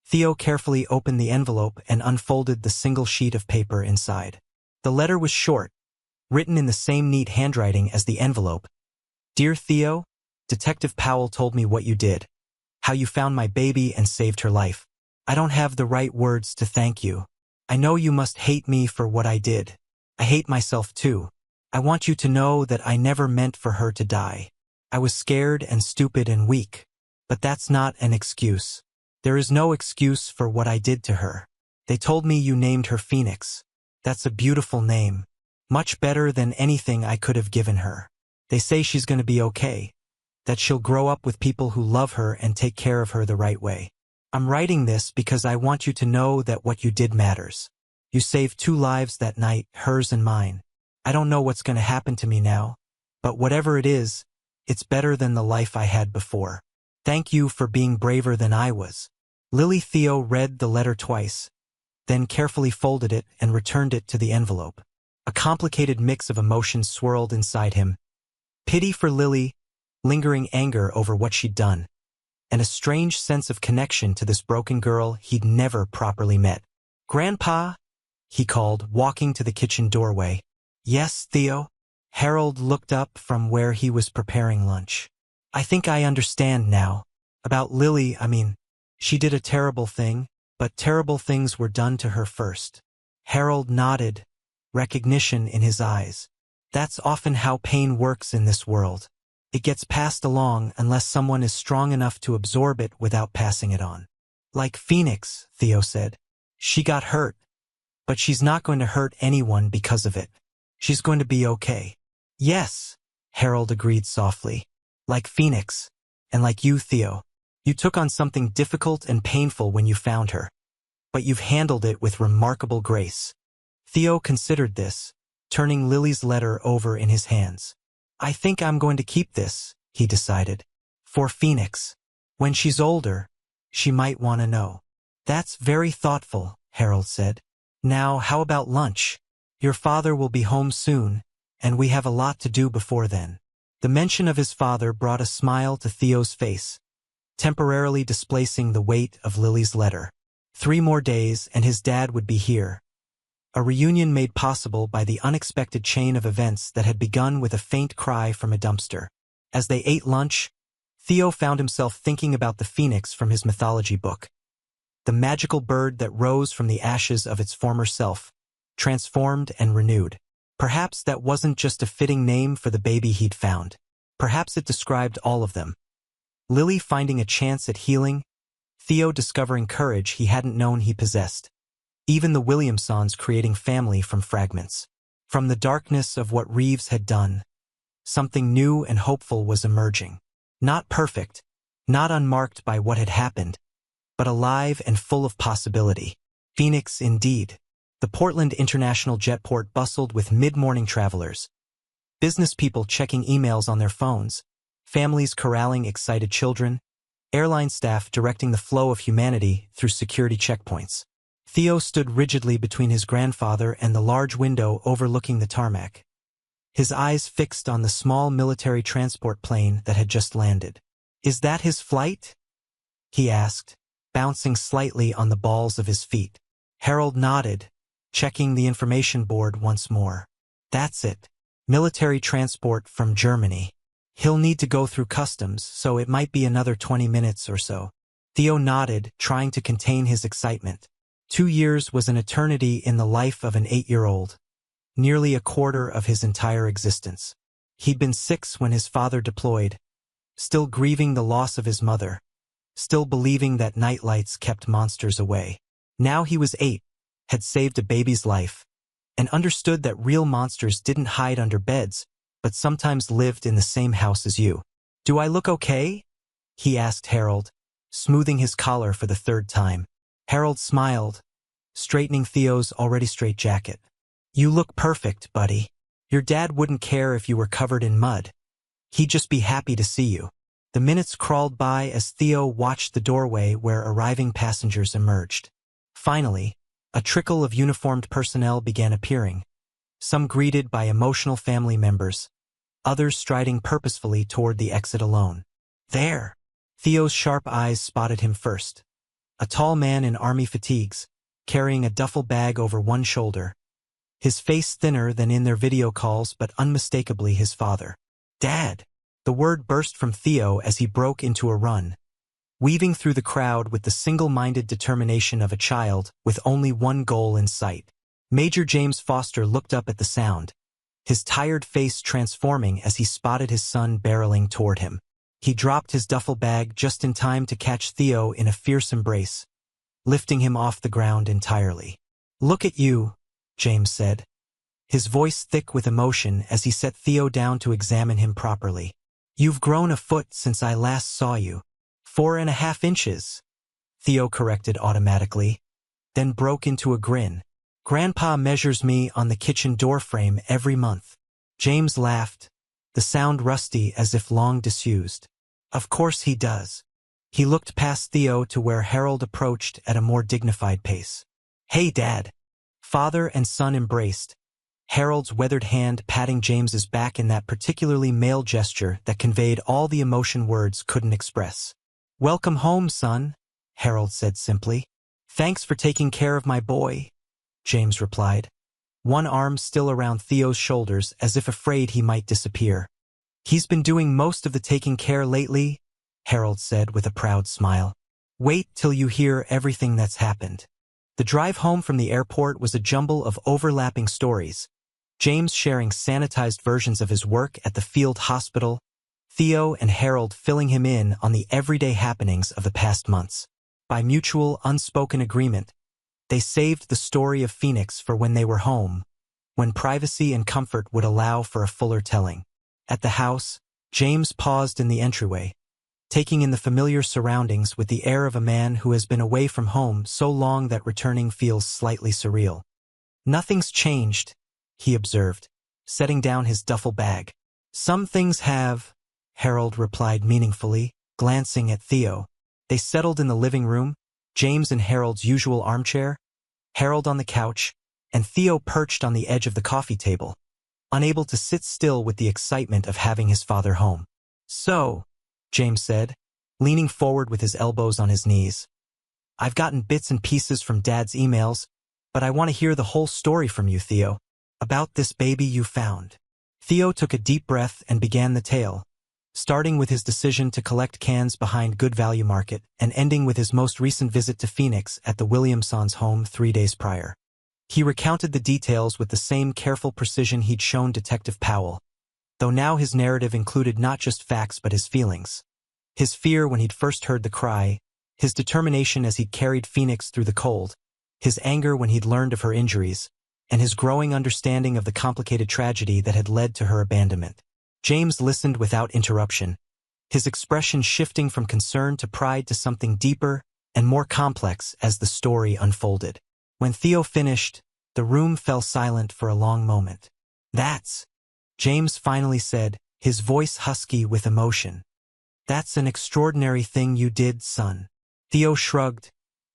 Speaker 1: Theo carefully opened the envelope and unfolded the single sheet of paper inside. The letter was short, written in the same neat handwriting as the envelope. Dear Theo, Detective Powell told me what you did, how you found my baby and saved her life. I don't have the right words to thank you. I know you must hate me for what I did. I hate myself too. I want you to know that I never meant for her to die. I was scared and stupid and weak. But that's not an excuse. There is no excuse for what I did to her. They told me you named her Phoenix. That's a beautiful name. Much better than anything I could have given her. They say she's going to be okay, that she'll grow up with people who love her and take care of her the right way. I'm writing this because I want you to know that what you did matters. You saved 2 lives that night, hers and mine. I don't know what's going to happen to me now, but whatever it is, it's better than the life I had before. Thank you for being braver than I was. Lily. Theo read the letter twice, then carefully folded it and returned it to the envelope. A complicated mix of emotions swirled inside him. Pity for Lily, lingering anger over what she'd done, and a strange sense of connection to this broken girl he'd never properly met. Grandpa, he called, walking to the kitchen doorway. Yes, Theo? Harold looked up from where he was preparing lunch. I think I understand now. About Lily, she did a terrible thing, but terrible things were done to her first. Harold nodded, recognition in his eyes. That's often how pain works in this world. It gets passed along unless someone is strong enough to absorb it without passing it on. Like Phoenix, Theo said. She got hurt, but she's not going to hurt anyone because of it. She's going to be okay. Yes, Harold agreed softly. Like Phoenix, and like you, Theo. You took on something difficult and painful when you found her, but you've handled it with remarkable grace. Theo considered this, turning Lily's letter over in his hands. I think I'm going to keep this, he decided. For Phoenix. When she's older, she might want to know. That's very thoughtful, Harold said. Now, how about lunch? Your father will be home soon, and we have a lot to do before then. The mention of his father brought a smile to Theo's face, temporarily displacing the weight of Lily's letter. 3 more days and his dad would be here. A reunion made possible by the unexpected chain of events that had begun with a faint cry from a dumpster. As they ate lunch, Theo found himself thinking about the phoenix from his mythology book. The magical bird that rose from the ashes of its former self, transformed and renewed. Perhaps that wasn't just a fitting name for the baby he'd found. Perhaps it described all of them. Lily finding a chance at healing, Theo discovering courage he hadn't known he possessed. Even the Williamsons creating family from fragments. From the darkness of what Reeves had done, something new and hopeful was emerging. Not perfect, not unmarked by what had happened, but alive and full of possibility. Phoenix indeed. The Portland International Jetport bustled with mid-morning travelers. Business people checking emails on their phones, families corralling excited children, airline staff directing the flow of humanity through security checkpoints. Theo stood rigidly between his grandfather and the large window overlooking the tarmac, his eyes fixed on the small military transport plane that had just landed. "Is that his flight?" he asked, bouncing slightly on the balls of his feet. Harold nodded, checking the information board once more. "That's it. Military transport from Germany. He'll need to go through customs, so it might be another 20 minutes or so." Theo nodded, trying to contain his excitement. 2 years was an eternity in the life of an 8-year-old, nearly a quarter of his entire existence. He'd been 6 when his father deployed, still grieving the loss of his mother, still believing that nightlights kept monsters away. Now he was 8, had saved a baby's life, and understood that real monsters didn't hide under beds, but sometimes lived in the same house as you. "Do I look okay?" he asked Harold, smoothing his collar for the 3rd time. Harold smiled, straightening Theo's already straight jacket. "You look perfect, buddy. Your dad wouldn't care if you were covered in mud. He'd just be happy to see you." The minutes crawled by as Theo watched the doorway where arriving passengers emerged. Finally, a trickle of uniformed personnel began appearing, some greeted by emotional family members, others striding purposefully toward the exit alone. "There!" Theo's sharp eyes spotted him first. A tall man in army fatigues, carrying a duffel bag over one shoulder, his face thinner than in their video calls but unmistakably his father. "Dad!" The word burst from Theo as he broke into a run, weaving through the crowd with the single-minded determination of a child with only one goal in sight. Major James Foster looked up at the sound, his tired face transforming as he spotted his son barreling toward him. He dropped his duffel bag just in time to catch Theo in a fierce embrace, lifting him off the ground entirely. "Look at you," James said, his voice thick with emotion as he set Theo down to examine him properly. "You've grown a foot since I last saw you." 4.5 inches, Theo corrected automatically, then broke into a grin. "Grandpa measures me on the kitchen door frame every month." James laughed, the sound rusty as if long disused. "Of course he does." He looked past Theo to where Harold approached at a more dignified pace. "Hey, Dad." Father and son embraced, Harold's weathered hand patting James's back in that particularly male gesture that conveyed all the emotion words couldn't express. "Welcome home, son," Harold said simply. "Thanks for taking care of my boy," James replied, one arm still around Theo's shoulders as if afraid he might disappear. "He's been doing most of the taking care lately," Harold said with a proud smile. "Wait till you hear everything that's happened." The drive home from the airport was a jumble of overlapping stories, James sharing sanitized versions of his work at the field hospital, Theo and Harold filling him in on the everyday happenings of the past months. By mutual, unspoken agreement, they saved the story of Phoenix for when they were home, when privacy and comfort would allow for a fuller telling. At the house, James paused in the entryway, taking in the familiar surroundings with the air of a man who has been away from home so long that returning feels slightly surreal. "Nothing's changed," he observed, setting down his duffel bag. "Some things have," Harold replied meaningfully. glancing at Theo. They settled in the living room, James in Harold's usual armchair, Harold on the couch, and Theo perched on the edge of the coffee table, unable to sit still with the excitement of having his father home. "So," James said, leaning forward with his elbows on his knees, "I've gotten bits and pieces from Dad's emails, but I want to hear the whole story from you, Theo, about this baby you found." Theo took a deep breath and began the tale, starting with his decision to collect cans behind Good Value Market and ending with his most recent visit to Phoenix at the Williamsons' home 3 days prior. He recounted the details with the same careful precision he'd shown Detective Powell, though now his narrative included not just facts but his feelings. His fear when he'd first heard the cry, his determination as he'd carried Phoenix through the cold, his anger when he'd learned of her injuries, and his growing understanding of the complicated tragedy that had led to her abandonment. James listened without interruption, his expression shifting from concern to pride to something deeper and more complex as the story unfolded. When Theo finished, the room fell silent for a long moment. "That's," James finally said, his voice husky with emotion. "That's an extraordinary thing you did, son." Theo shrugged,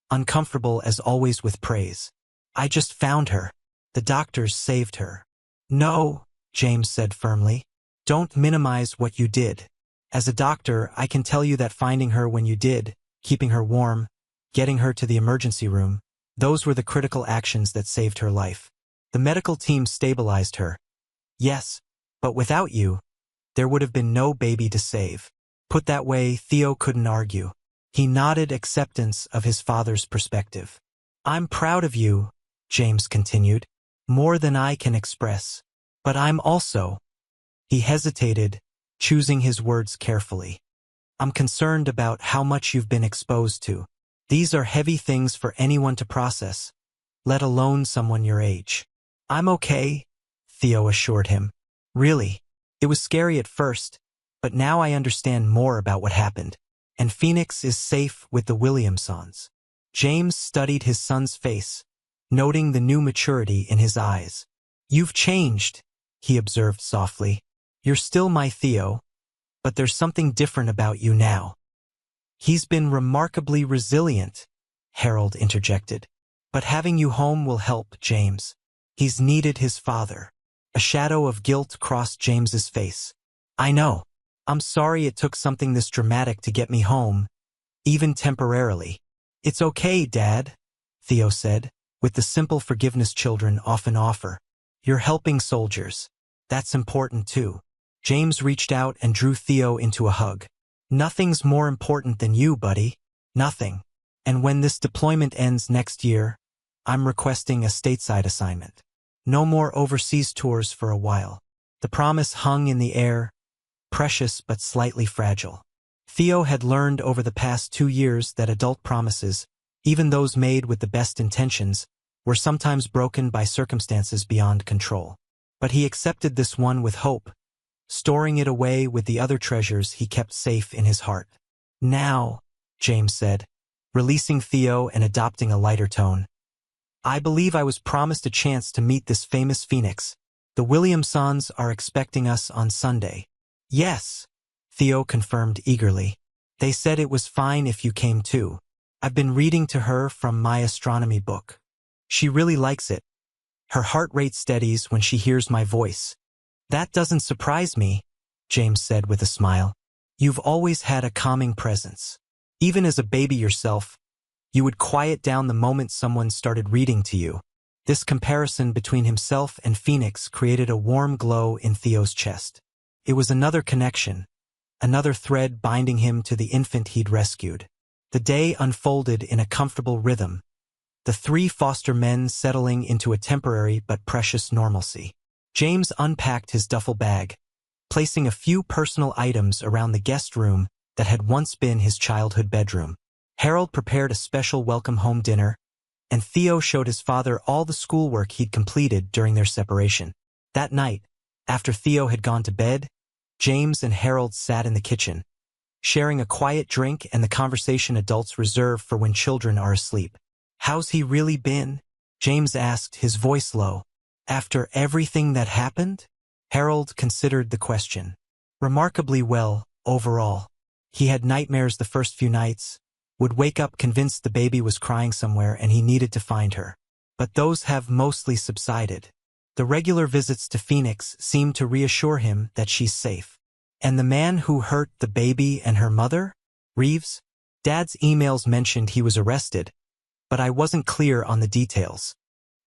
Speaker 1: uncomfortable as always with praise. "I just found her. The doctors saved her." "No," James said firmly. "Don't minimize what you did. As a doctor, I can tell you that finding her when you did, keeping her warm, getting her to the emergency room, those were the critical actions that saved her life. The medical team stabilized her. Yes, but without you, there would have been no baby to save." Put that way, Theo couldn't argue. He nodded acceptance of his father's perspective. "I'm proud of you," James continued, "more than I can express. But I'm also—" He hesitated, choosing his words carefully. "I'm concerned about how much you've been exposed to. These are heavy things for anyone to process, let alone someone your age." "I'm okay," Theo assured him. "Really. It was scary at first, but now I understand more about what happened. And Phoenix is safe with the Williamsons." James studied his son's face, noting the new maturity in his eyes. "You've changed," he observed softly. "You're still my Theo, but there's something different about you now." "He's been remarkably resilient," Harold interjected. "But having you home will help, James. He's needed his father." A shadow of guilt crossed James's face. "I know. I'm sorry it took something this dramatic to get me home, even temporarily." "It's okay, Dad," Theo said, with the simple forgiveness children often offer. "You're helping soldiers. That's important too." James reached out and drew Theo into a hug. "Nothing's more important than you, buddy. Nothing. And when this deployment ends next year, I'm requesting a stateside assignment. No more overseas tours for a while." The promise hung in the air, precious but slightly fragile. Theo had learned over the past 2 years that adult promises, even those made with the best intentions, were sometimes broken by circumstances beyond control. But he accepted this one with hope, storing it away with the other treasures he kept safe in his heart. "Now," James said, releasing Theo and adopting a lighter tone, "I believe I was promised a chance to meet this famous Phoenix. The Williamsons are expecting us on Sunday." "Yes," Theo confirmed eagerly. "They said it was fine if you came too. I've been reading to her from my astronomy book. She really likes it. Her heart rate steadies when she hears my voice." "That doesn't surprise me," James said with a smile. "You've always had a calming presence. Even as a baby yourself, you would quiet down the moment someone started reading to you." This comparison between himself and Phoenix created a warm glow in Theo's chest. It was another connection, another thread binding him to the infant he'd rescued. The day unfolded in a comfortable rhythm, the 3 foster men settling into a temporary but precious normalcy. James unpacked his duffel bag, placing a few personal items around the guest room that had once been his childhood bedroom. Harold prepared a special welcome home dinner, and Theo showed his father all the schoolwork he'd completed during their separation. That night, after Theo had gone to bed, James and Harold sat in the kitchen, sharing a quiet drink and the conversation adults reserve for when children are asleep. "How's he really been?" James asked, his voice low. "After everything that happened?" Harold considered the question. "Remarkably well, overall. He had nightmares the first few nights, would wake up convinced the baby was crying somewhere and he needed to find her. But those have mostly subsided. The regular visits to Phoenix seem to reassure him that she's safe. And the man who hurt the baby and her mother? Reeves? Dad's emails mentioned he was arrested, but I wasn't clear on the details.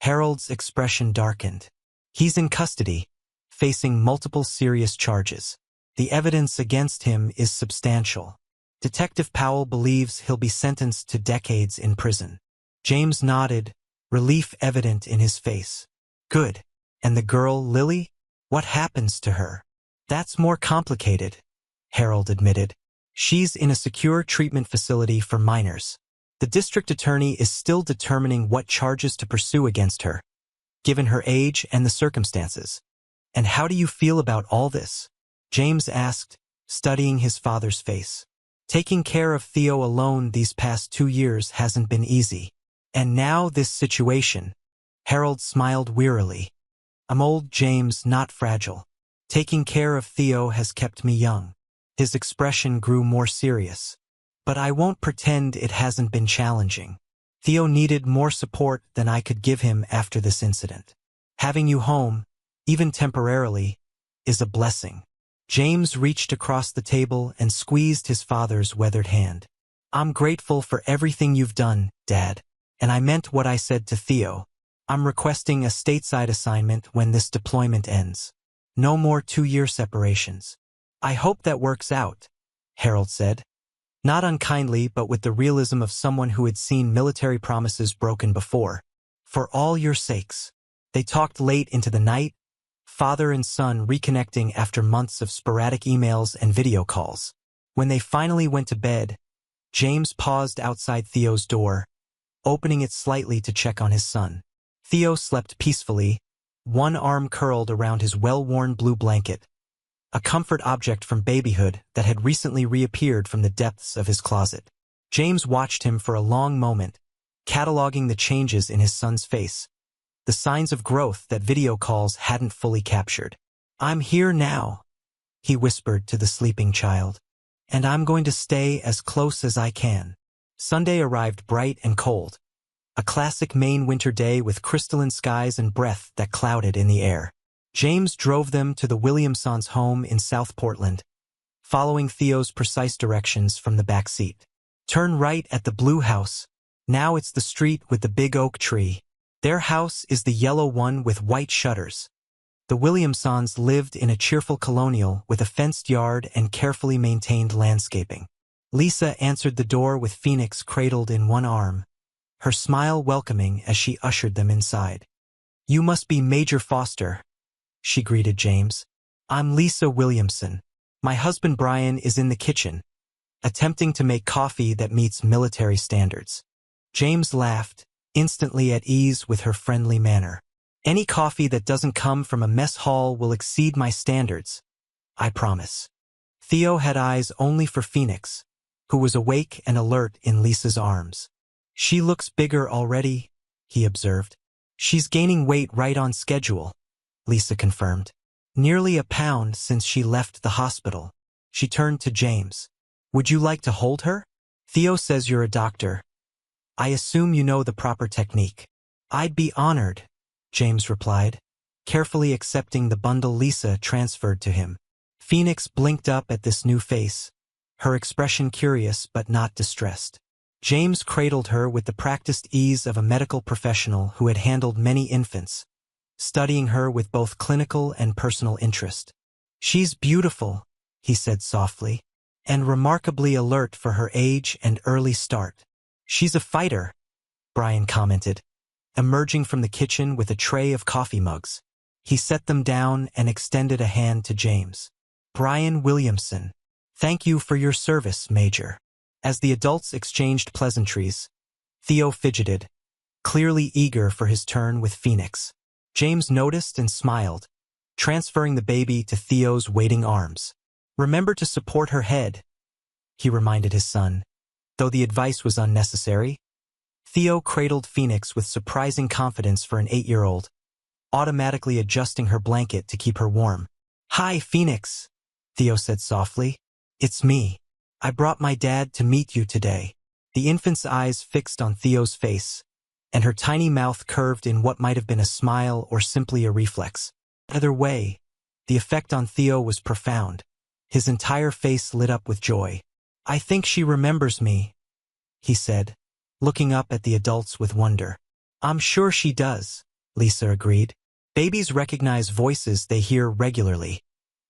Speaker 1: Harold's expression darkened. He's in custody, facing multiple serious charges. The evidence against him is substantial. Detective Powell believes he'll be sentenced to decades in prison. James nodded, relief evident in his face. Good. And the girl, Lily? What happens to her? That's more complicated, Harold admitted. She's in a secure treatment facility for minors. The district attorney is still determining what charges to pursue against her, given her age and the circumstances. And how do you feel about all this? James asked, studying his father's face. Taking care of Theo alone these past 2 years hasn't been easy. And now this situation. Harold smiled wearily. I'm old, James, not fragile. Taking care of Theo has kept me young. His expression grew more serious. But I won't pretend it hasn't been challenging. Theo needed more support than I could give him after this incident. Having you home, even temporarily, is a blessing. James reached across the table and squeezed his father's weathered hand. I'm grateful for everything you've done, Dad. And I meant what I said to Theo. I'm requesting a stateside assignment when this deployment ends. No more 2-year separations. I hope that works out, Harold said. Not unkindly, but with the realism of someone who had seen military promises broken before. For all your sakes. They talked late into the night, father and son reconnecting after months of sporadic emails and video calls. When they finally went to bed, James paused outside Theo's door, opening it slightly to check on his son. Theo slept peacefully, one arm curled around his well-worn blue blanket, a comfort object from babyhood that had recently reappeared from the depths of his closet. James watched him for a long moment, cataloging the changes in his son's face, the signs of growth that video calls hadn't fully captured. I'm here now, he whispered to the sleeping child, and I'm going to stay as close as I can. Sunday arrived bright and cold, a classic Maine winter day with crystalline skies and breath that clouded in the air. James drove them to the Williamsons' home in South Portland, following Theo's precise directions from the back seat. Turn right at the blue house. Now it's the street with the big oak tree. Their house is the yellow one with white shutters. The Williamsons lived in a cheerful colonial with a fenced yard and carefully maintained landscaping. Lisa answered the door with Phoenix cradled in one arm, her smile welcoming as she ushered them inside. You must be Major Foster, she greeted James. I'm Lisa Williamson. My husband Brian is in the kitchen, attempting to make coffee that meets military standards. James laughed, instantly at ease with her friendly manner. Any coffee that doesn't come from a mess hall will exceed my standards, I promise. Theo had eyes only for Phoenix, who was awake and alert in Lisa's arms. She looks bigger already, he observed. She's gaining weight right on schedule, Lisa confirmed. Nearly a pound since she left the hospital. She turned to James. Would you like to hold her? Theo says you're a doctor. I assume you know the proper technique. I'd be honored, James replied, carefully accepting the bundle Lisa transferred to him. Phoenix blinked up at this new face, her expression curious but not distressed. James cradled her with the practiced ease of a medical professional who had handled many infants, studying her with both clinical and personal interest. She's beautiful, he said softly, and remarkably alert for her age and early start. She's a fighter, Brian commented, emerging from the kitchen with a tray of coffee mugs. He set them down and extended a hand to James. Brian Williamson. Thank you for your service, Major. As the adults exchanged pleasantries, Theo fidgeted, clearly eager for his turn with Phoenix. James noticed and smiled, transferring the baby to Theo's waiting arms. Remember to support her head, he reminded his son, though the advice was unnecessary. Theo cradled Phoenix with surprising confidence for an 8-year-old, automatically adjusting her blanket to keep her warm. Hi, Phoenix, Theo said softly. It's me. I brought my dad to meet you today. The infant's eyes fixed on Theo's face, and her tiny mouth curved in what might have been a smile or simply a reflex. Either way, the effect on Theo was profound. His entire face lit up with joy. I think she remembers me, he said, looking up at the adults with wonder. I'm sure she does, Lisa agreed. Babies recognize voices they hear regularly,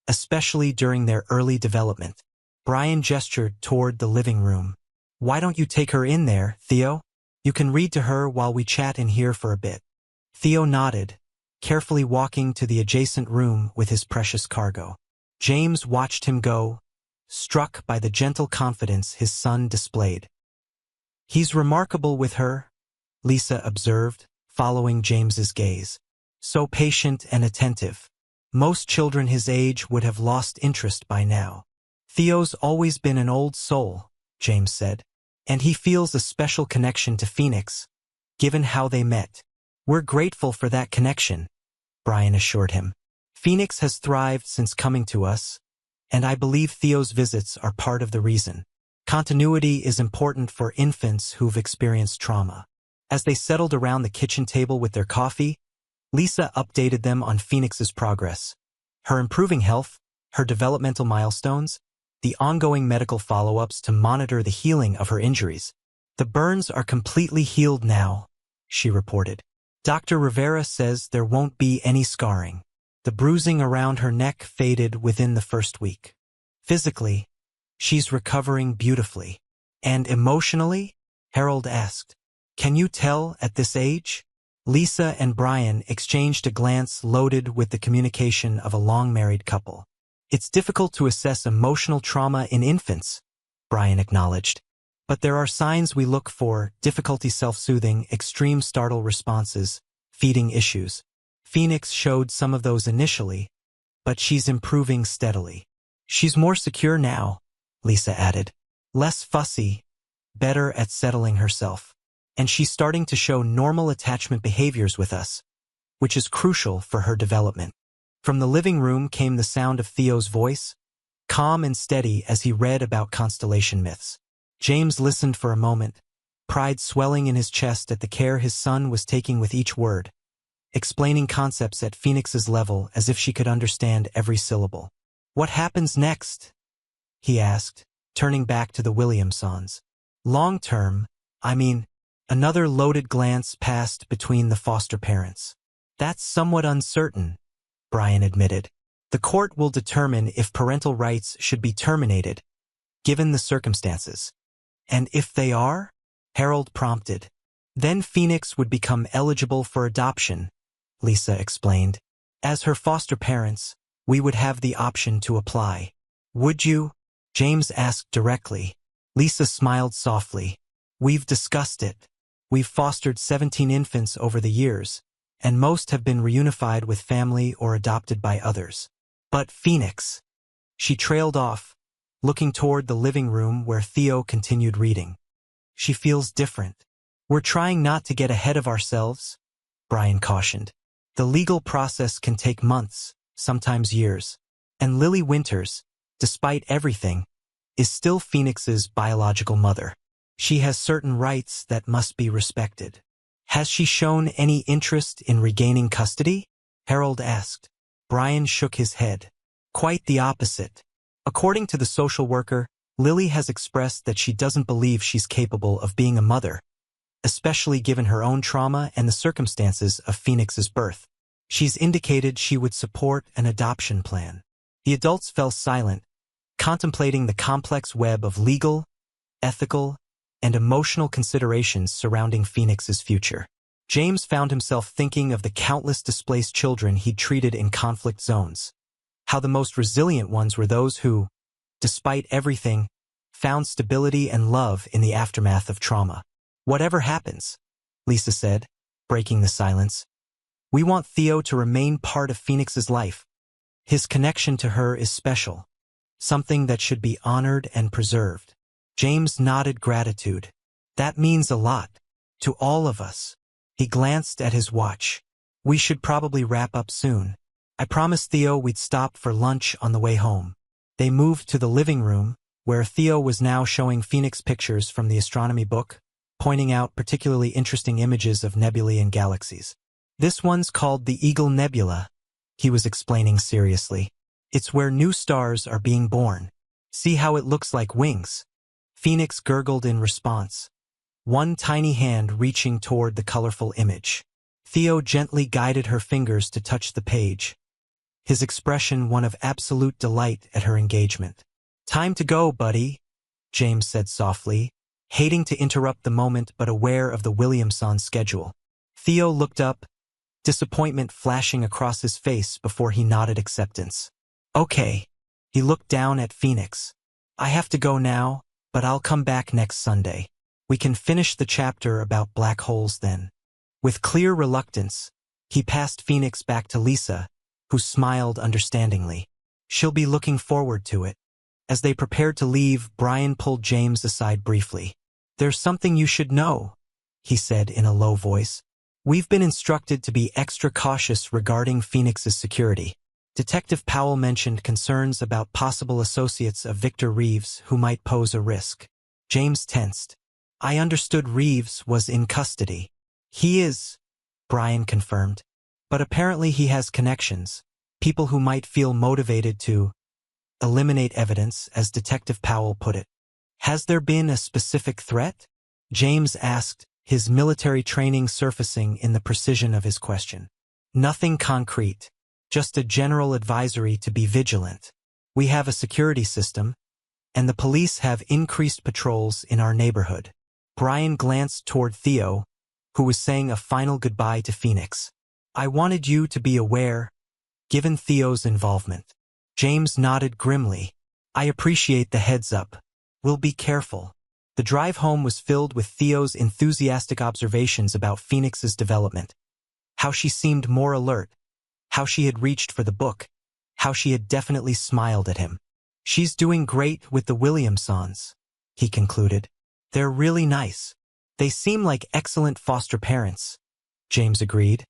Speaker 1: especially during their early development. Brian gestured toward the living room. Why don't you take her in there, Theo? You can read to her while we chat in here for a bit. Theo nodded, carefully walking to the adjacent room with his precious cargo. James watched him go, struck by the gentle confidence his son displayed. He's remarkable with her, Lisa observed, following James's gaze. So patient and attentive. Most children his age would have lost interest by now. Theo's always been an old soul, James said, and he feels a special connection to Phoenix, given how they met. We're grateful for that connection, Brian assured him. Phoenix has thrived since coming to us, and I believe Theo's visits are part of the reason. Continuity is important for infants who've experienced trauma. As they settled around the kitchen table with their coffee, Lisa updated them on Phoenix's progress. Her improving health, her developmental milestones, the ongoing medical follow-ups to monitor the healing of her injuries. The burns are completely healed now, she reported. Dr. Rivera says there won't be any scarring. The bruising around her neck faded within the first week. Physically, she's recovering beautifully. And emotionally? Harold asked. Can you tell at this age? Lisa and Brian exchanged a glance loaded with the communication of a long-married couple. It's difficult to assess emotional trauma in infants, Brian acknowledged. But there are signs we look for: difficulty self-soothing, extreme startle responses, feeding issues. Phoenix showed some of those initially, but she's improving steadily. She's more secure now, Lisa added. Less fussy, better at settling herself. And she's starting to show normal attachment behaviors with us, which is crucial for her development. From the living room came the sound of Theo's voice, calm and steady as he read about constellation myths. James listened for a moment, pride swelling in his chest at the care his son was taking with each word, explaining concepts at Phoenix's level as if she could understand every syllable. What happens next? He asked, turning back to the Williamsons. Long term, Another loaded glance passed between the foster parents. That's somewhat uncertain, Brian admitted. The court will determine if parental rights should be terminated, given the circumstances. And if they are? Harold prompted. Then Phoenix would become eligible for adoption, Lisa explained. As her foster parents, we would have the option to apply. Would you? James asked directly. Lisa smiled softly. We've discussed it. We've fostered 17 infants over the years, and most have been reunified with family or adopted by others. But Phoenix. She trailed off, looking toward the living room where Theo continued reading. She feels different. We're trying not to get ahead of ourselves, Brian cautioned. The legal process can take months, sometimes years. And Lily Winters, despite everything, is still Phoenix's biological mother. She has certain rights that must be respected. Has she shown any interest in regaining custody? Harold asked. Brian shook his head. Quite the opposite. According to the social worker, Lily has expressed that she doesn't believe she's capable of being a mother, especially given her own trauma and the circumstances of Phoenix's birth. She's indicated she would support an adoption plan. The adults fell silent, contemplating the complex web of legal, ethical, and emotional considerations surrounding Phoenix's future. James found himself thinking of the countless displaced children he'd treated in conflict zones. How the most resilient ones were those who, despite everything, found stability and love in the aftermath of trauma. Whatever happens, Lisa said, breaking the silence, we want Theo to remain part of Phoenix's life. His connection to her is special, something that should be honored and preserved. James nodded gratitude. That means a lot. To all of us. He glanced at his watch. We should probably wrap up soon. I promised Theo we'd stop for lunch on the way home. They moved to the living room, where Theo was now showing Phoenix pictures from the astronomy book, pointing out particularly interesting images of nebulae and galaxies. This one's called the Eagle Nebula, he was explaining seriously. It's where new stars are being born. See how it looks like wings? Phoenix gurgled in response, one tiny hand reaching toward the colorful image. Theo gently guided her fingers to touch the page, his expression one of absolute delight at her engagement. Time to go, buddy, James said softly, hating to interrupt the moment but aware of the Williamson schedule. Theo looked up, disappointment flashing across his face before he nodded acceptance. Okay. He looked down at Phoenix. I have to go now, but I'll come back next Sunday. We can finish the chapter about black holes then. With clear reluctance, he passed Phoenix back to Lisa, who smiled understandingly. She'll be looking forward to it. As they prepared to leave, Brian pulled James aside briefly. There's something you should know, he said in a low voice. We've been instructed to be extra cautious regarding Phoenix's security. Detective Powell mentioned concerns about possible associates of Victor Reeves who might pose a risk. James tensed. I understood Reeves was in custody. He is, Brian confirmed. But apparently he has connections, people who might feel motivated to eliminate evidence, as Detective Powell put it. Has there been a specific threat? James asked, his military training surfacing in the precision of his question. Nothing concrete, just a general advisory to be vigilant. We have a security system, and the police have increased patrols in our neighborhood. Brian glanced toward Theo, who was saying a final goodbye to Phoenix. I wanted you to be aware, given Theo's involvement. James nodded grimly. I appreciate the heads up. We'll be careful. The drive home was filled with Theo's enthusiastic observations about Phoenix's development. How she seemed more alert, how she had reached for the book, how she had definitely smiled at him. She's doing great with the Williamsons, he concluded. They're really nice. They seem like excellent foster parents, James agreed,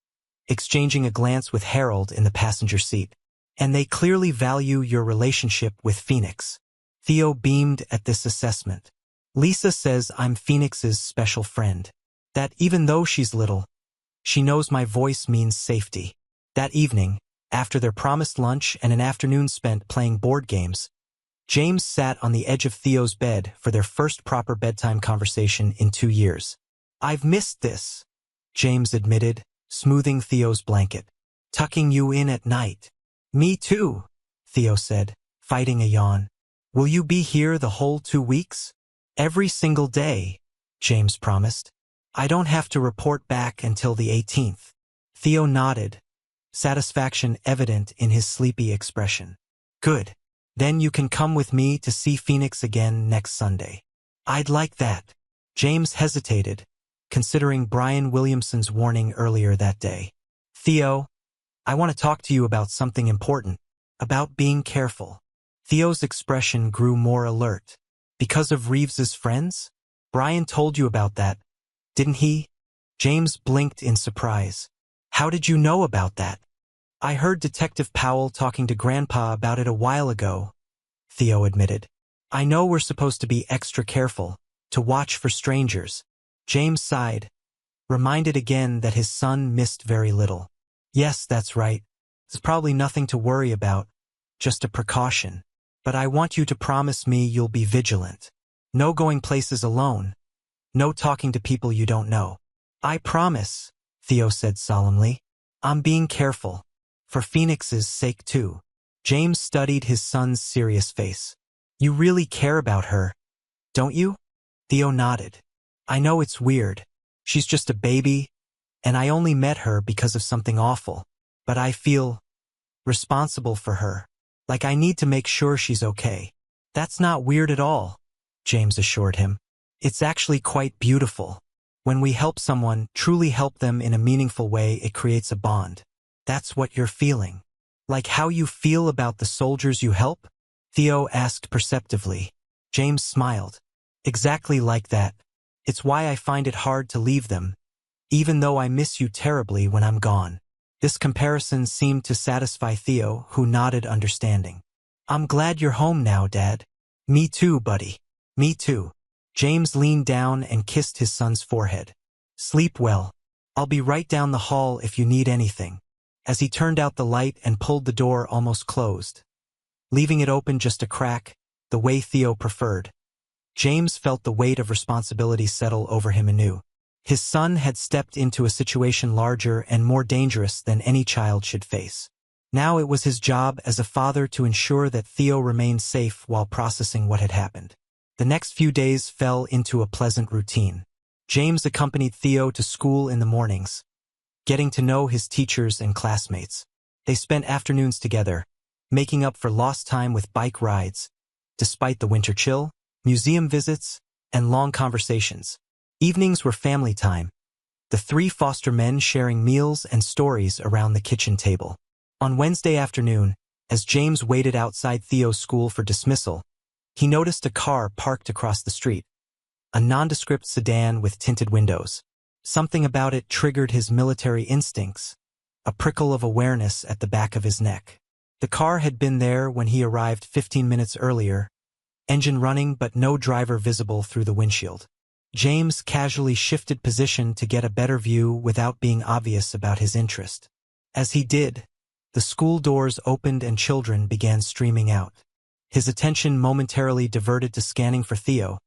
Speaker 1: exchanging a glance with Harold in the passenger seat. And they clearly value your relationship with Phoenix. Theo beamed at this assessment. Lisa says I'm Phoenix's special friend. That even though she's little, she knows my voice means safety. That evening, after their promised lunch and an afternoon spent playing board games, James sat on the edge of Theo's bed for their first proper bedtime conversation in 2 years. I've missed this, James admitted, smoothing Theo's blanket. Tucking you in at night. Me too, Theo said, fighting a yawn. Will you be here the whole 2 weeks? Every single day, James promised. I don't have to report back until the 18th. Theo nodded, satisfaction evident in his sleepy expression. Good. Then you can come with me to see Phoenix again next Sunday. I'd like that. James hesitated, considering Brian Williamson's warning earlier that day. Theo, I want to talk to you about something important, about being careful. Theo's expression grew more alert. Because of Reeves's friends? Brian told you about that, didn't he? James blinked in surprise. How did you know about that? I heard Detective Powell talking to Grandpa about it a while ago, Theo admitted. I know we're supposed to be extra careful, to watch for strangers. James sighed, reminded again that his son missed very little. Yes, that's right. It's probably nothing to worry about, just a precaution. But I want you to promise me you'll be vigilant. No going places alone. No talking to people you don't know. I promise, Theo said solemnly. I'm being careful. For Phoenix's sake too. James studied his son's serious face. You really care about her, don't you? Theo nodded. I know it's weird. She's just a baby, and I only met her because of something awful. But I feel responsible for her. Like I need to make sure she's okay. That's not weird at all, James assured him. It's actually quite beautiful. When we help someone, truly help them in a meaningful way, it creates a bond. That's what you're feeling. Like how you feel about the soldiers you help? Theo asked perceptively. James smiled. Exactly like that. It's why I find it hard to leave them, even though I miss you terribly when I'm gone. This comparison seemed to satisfy Theo, who nodded understanding. I'm glad you're home now, Dad. Me too, buddy. Me too. James leaned down and kissed his son's forehead. Sleep well. I'll be right down the hall if you need anything. As he turned out the light and pulled the door almost closed, leaving it open just a crack, the way Theo preferred, James felt the weight of responsibility settle over him anew. His son had stepped into a situation larger and more dangerous than any child should face. Now it was his job as a father to ensure that Theo remained safe while processing what had happened. The next few days fell into a pleasant routine. James accompanied Theo to school in the mornings, getting to know his teachers and classmates. They spent afternoons together, making up for lost time with bike rides, despite the winter chill, museum visits, and long conversations. Evenings were family time, the three foster men sharing meals and stories around the kitchen table. On Wednesday afternoon, as James waited outside Theo's school for dismissal, he noticed a car parked across the street, a nondescript sedan with tinted windows. Something about it triggered his military instincts, a prickle of awareness at the back of his neck. The car had been there when he arrived 15 minutes earlier, engine running but no driver visible through the windshield. James casually shifted position to get a better view without being obvious about his interest. As he did, the school doors opened and children began streaming out. His attention momentarily diverted to scanning for Theo.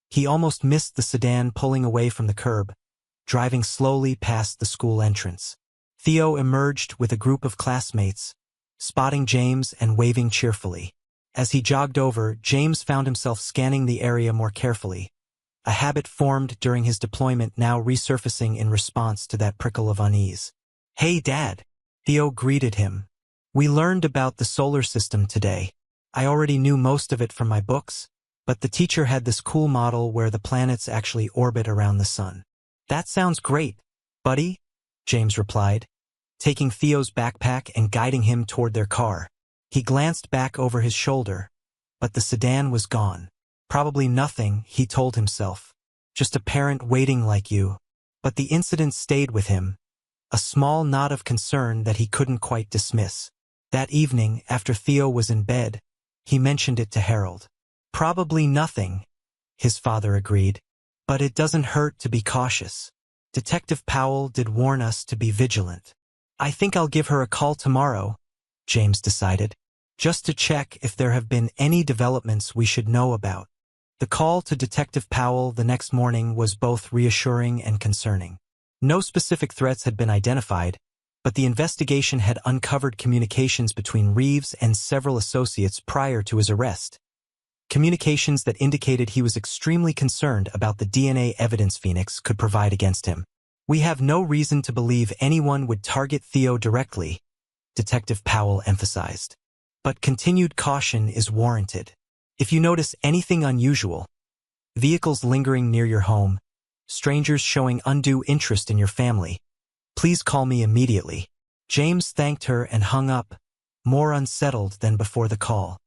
Speaker 1: He almost missed the sedan pulling away from the curb, driving slowly past the school entrance. Theo emerged with a group of classmates, spotting James and waving cheerfully. As he jogged over, James found himself scanning the area more carefully, a habit formed during his deployment now resurfacing in response to that prickle of unease. "Hey, Dad," Theo greeted him. "We learned about the solar system today. I already knew most of it from my books, but the teacher had this cool model where the planets actually orbit around the sun." "That sounds great, buddy," James replied, taking Theo's backpack and guiding him toward their car. He glanced back over his shoulder, but the sedan was gone. "Probably nothing," he told himself. "Just a parent waiting like you." But the incident stayed with him, a small knot of concern that he couldn't quite dismiss. That evening, after Theo was in bed, he mentioned it to Harold. "Probably nothing," his father agreed. "But it doesn't hurt to be cautious. Detective Powell did warn us to be vigilant." "I think I'll give her a call tomorrow," James decided, "just to check if there have been any developments we should know about." The call to Detective Powell the next morning was both reassuring and concerning. No specific threats had been identified, but the investigation had uncovered communications between Reeves and several associates prior to his arrest. Communications that indicated he was extremely concerned about the DNA evidence Phoenix could provide against him. "We have no reason to believe anyone would target Theo directly," Detective Powell emphasized. "But continued caution is warranted. If you notice anything unusual, vehicles lingering near your home, strangers showing undue interest in your family, please call me immediately." James thanked her and hung up, more unsettled than before the call.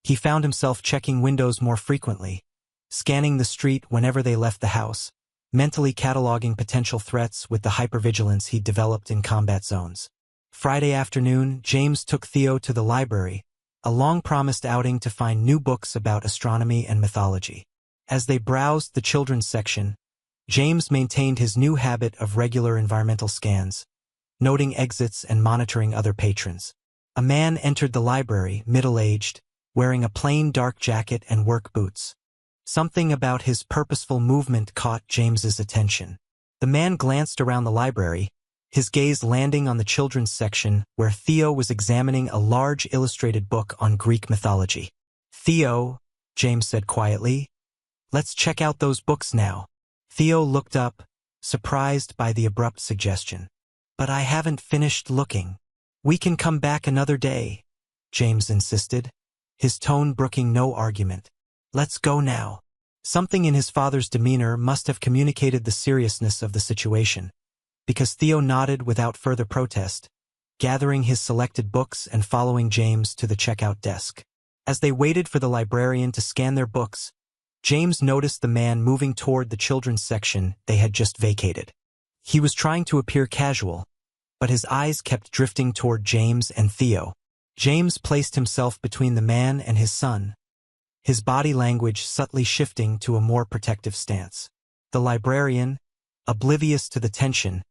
Speaker 1: He found himself checking windows more frequently, scanning the street whenever they left the house, mentally cataloging potential threats with the hypervigilance he'd developed in combat zones. Friday afternoon, James took Theo to the library, a long-promised outing to find new books about astronomy and mythology. As they browsed the children's section, James maintained his new habit of regular environmental scans, noting exits and monitoring other patrons. A man entered the library, middle-aged, wearing a plain dark jacket and work boots. Something about his purposeful movement caught James's attention. The man glanced around the library, his gaze landing on the children's section where Theo was examining a large illustrated book on Greek mythology. "Theo," James said quietly, "let's check out those books now." Theo looked up, surprised by the abrupt suggestion. "But I haven't finished looking." "We can come back another day," James insisted, his tone brooking no argument. "Let's go now." Something in his father's demeanor must have communicated the seriousness of the situation, because Theo nodded without further protest, gathering his selected books and following James to the checkout desk. As they waited for the librarian to scan their books, James noticed the man moving toward the children's section they had just vacated. He was trying to appear casual, but his eyes kept drifting toward James and Theo. James placed himself between the man and his son, his body language subtly shifting to a more protective stance. The librarian, oblivious to the tension,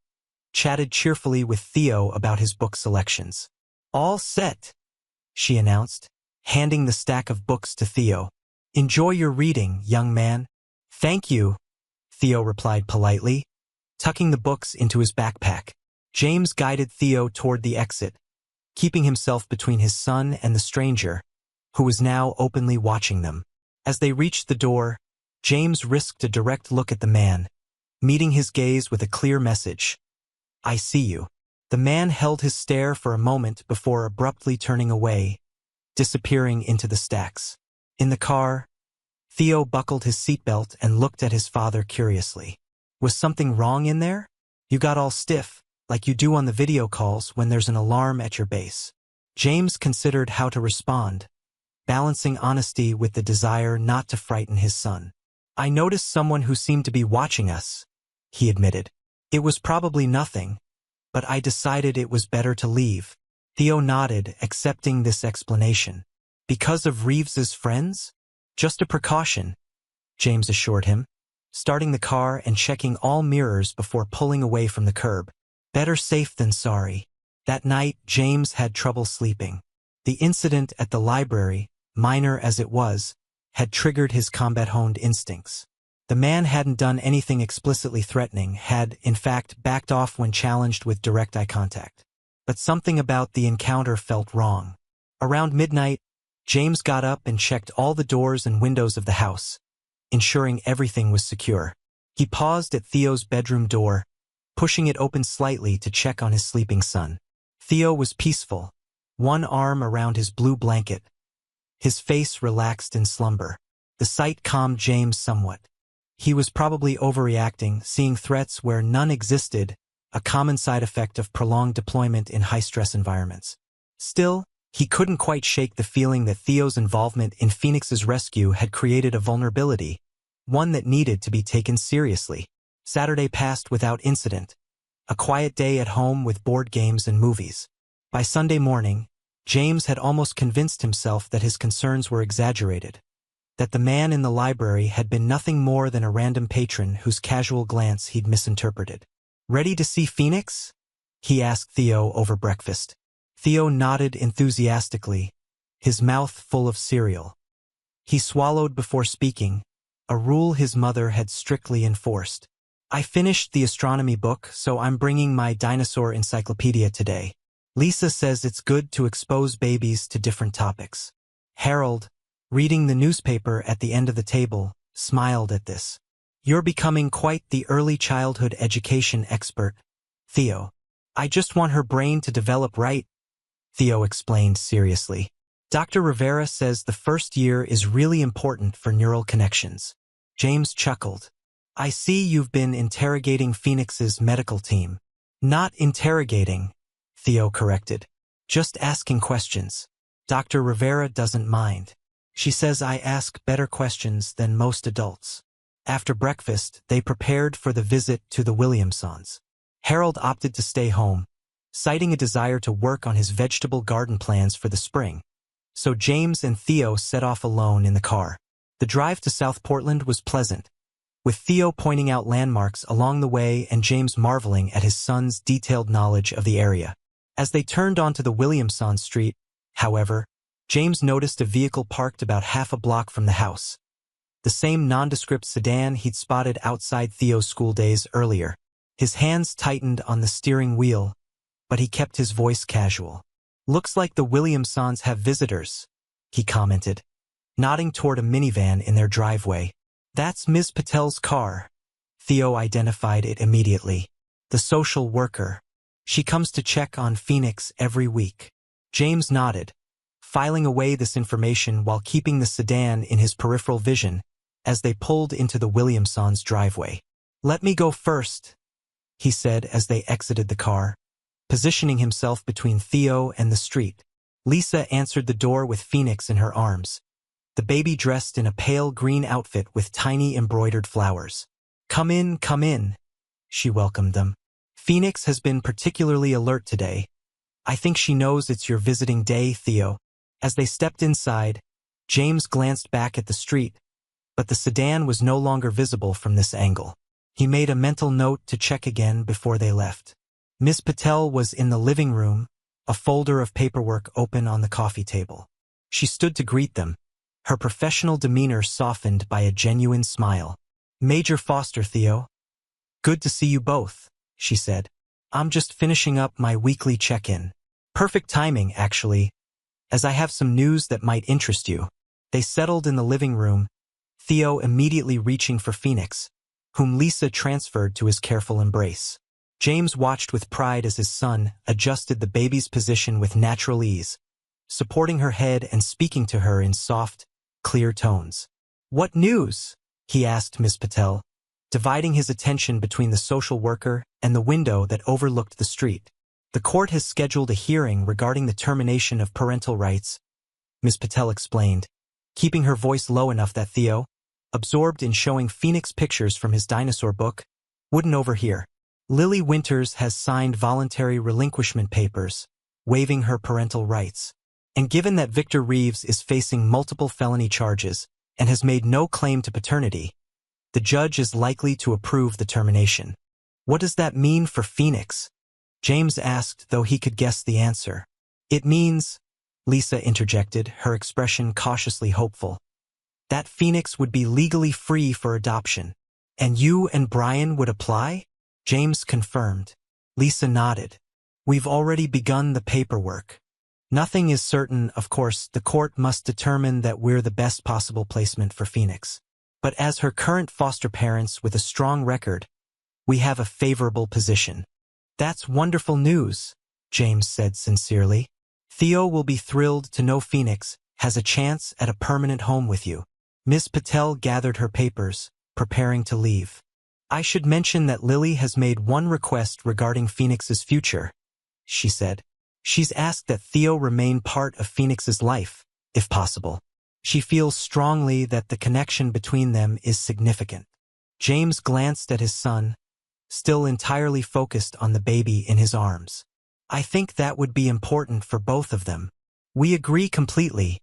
Speaker 1: chatted cheerfully with Theo about his book selections. "All set," she announced, handing the stack of books to Theo. "Enjoy your reading, young man." "Thank you," Theo replied politely, tucking the books into his backpack. James guided Theo toward the exit, keeping himself between his son and the stranger, who was now openly watching them. As they reached the door, James risked a direct look at the man, meeting his gaze with a clear message. "I see you." The man held his stare for a moment before abruptly turning away, disappearing into the stacks. In the car, Theo buckled his seatbelt and looked at his father curiously. "Was something wrong in there? You got all stiff, like you do on the video calls when there's an alarm at your base." James considered how to respond, balancing honesty with the desire not to frighten his son. "I noticed someone who seemed to be watching us," he admitted. "It was probably nothing, but I decided it was better to leave." Theo nodded, accepting this explanation. "Because of Reeves's friends?" "Just a precaution," James assured him, starting the car and checking all mirrors before pulling away from the curb. Better safe than sorry. That night, James had trouble sleeping. The incident at the library, minor as it was, had triggered his combat-honed instincts. The man hadn't done anything explicitly threatening, had, in fact, backed off when challenged with direct eye contact. But something about the encounter felt wrong. Around midnight, James got up and checked all the doors and windows of the house, ensuring everything was secure. He paused at Theo's bedroom door, pushing it open slightly to check on his sleeping son. Theo was peaceful, one arm around his blue blanket, his face relaxed in slumber. The sight calmed James somewhat. He was probably overreacting, seeing threats where none existed, a common side effect of prolonged deployment in high-stress environments. Still, he couldn't quite shake the feeling that Theo's involvement in Phoenix's rescue had created a vulnerability, one that needed to be taken seriously. Saturday passed without incident, a quiet day at home with board games and movies. By Sunday morning, James had almost convinced himself that his concerns were exaggerated, that the man in the library had been nothing more than a random patron whose casual glance he'd misinterpreted. "Ready to see Phoenix?" he asked Theo over breakfast. Theo nodded enthusiastically, his mouth full of cereal. He swallowed before speaking, a rule his mother had strictly enforced. "I finished the astronomy book, so I'm bringing my dinosaur encyclopedia today. Lisa says it's good to expose babies to different topics." Harold, reading the newspaper at the end of the table, smiled at this. "You're becoming quite the early childhood education expert, Theo." "I just want her brain to develop right," Theo explained seriously. "Dr. Rivera says the first year is really important for neural connections." James chuckled. "I see you've been interrogating Phoenix's medical team." "Not interrogating," Theo corrected. "Just asking questions. Dr. Rivera doesn't mind. She says I ask better questions than most adults." After breakfast, they prepared for the visit to the Williamsons. Harold opted to stay home, citing a desire to work on his vegetable garden plans for the spring. So James and Theo set off alone in the car. The drive to South Portland was pleasant, with Theo pointing out landmarks along the way and James marveling at his son's detailed knowledge of the area. As they turned onto the Williamson Street, however, James noticed a vehicle parked about half a block from the house. The same nondescript sedan he'd spotted outside Theo's school days earlier. His hands tightened on the steering wheel, but he kept his voice casual. "Looks like the Williamsons have visitors," he commented, nodding toward a minivan in their driveway. "That's Ms. Patel's car." Theo identified it immediately. "The social worker. She comes to check on Phoenix every week." James nodded, filing away this information while keeping the sedan in his peripheral vision as they pulled into the Williamsons' driveway. "Let me go first," he said as they exited the car, positioning himself between Theo and the street. Lisa answered the door with Phoenix in her arms, the baby dressed in a pale green outfit with tiny embroidered flowers. Come in," she welcomed them. "Phoenix has been particularly alert today. I think she knows it's your visiting day, Theo." As they stepped inside, James glanced back at the street, but the sedan was no longer visible from this angle. He made a mental note to check again before they left. Miss Patel was in the living room, a folder of paperwork open on the coffee table. She stood to greet them, her professional demeanor softened by a genuine smile. "Major Foster, Theo. Good to see you both," she said. "I'm just finishing up my weekly check-in. Perfect timing, actually, as I have some news that might interest you." They settled in the living room, Theo immediately reaching for Phoenix, whom Lisa transferred to his careful embrace. James watched with pride as his son adjusted the baby's position with natural ease, supporting her head and speaking to her in soft, clear tones. "What news?" he asked Miss Patel, dividing his attention between the social worker and the window that overlooked the street. "The court has scheduled a hearing regarding the termination of parental rights," Miss Patel explained, keeping her voice low enough that Theo, absorbed in showing Phoenix pictures from his dinosaur book, wouldn't overhear. "Lily Winters has signed voluntary relinquishment papers, waiving her parental rights. And given that Victor Reeves is facing multiple felony charges and has made no claim to paternity, the judge is likely to approve the termination." "What does that mean for Phoenix?" James asked, though he could guess the answer. "It means," Lisa interjected, her expression cautiously hopeful, "that Phoenix would be legally free for adoption." "And you and Brian would apply?" James confirmed. Lisa nodded. "We've already begun the paperwork. Nothing is certain, of course. The court must determine that we're the best possible placement for Phoenix. But as her current foster parents with a strong record, we have a favorable position." "That's wonderful news," James said sincerely. "Theo will be thrilled to know Phoenix has a chance at a permanent home with you." Miss Patel gathered her papers, preparing to leave. "I should mention that Lily has made one request regarding Phoenix's future," she said. "She's asked that Theo remain part of Phoenix's life, if possible. She feels strongly that the connection between them is significant." James glanced at his son, still entirely focused on the baby in his arms. "I think that would be important for both of them." "We agree completely,"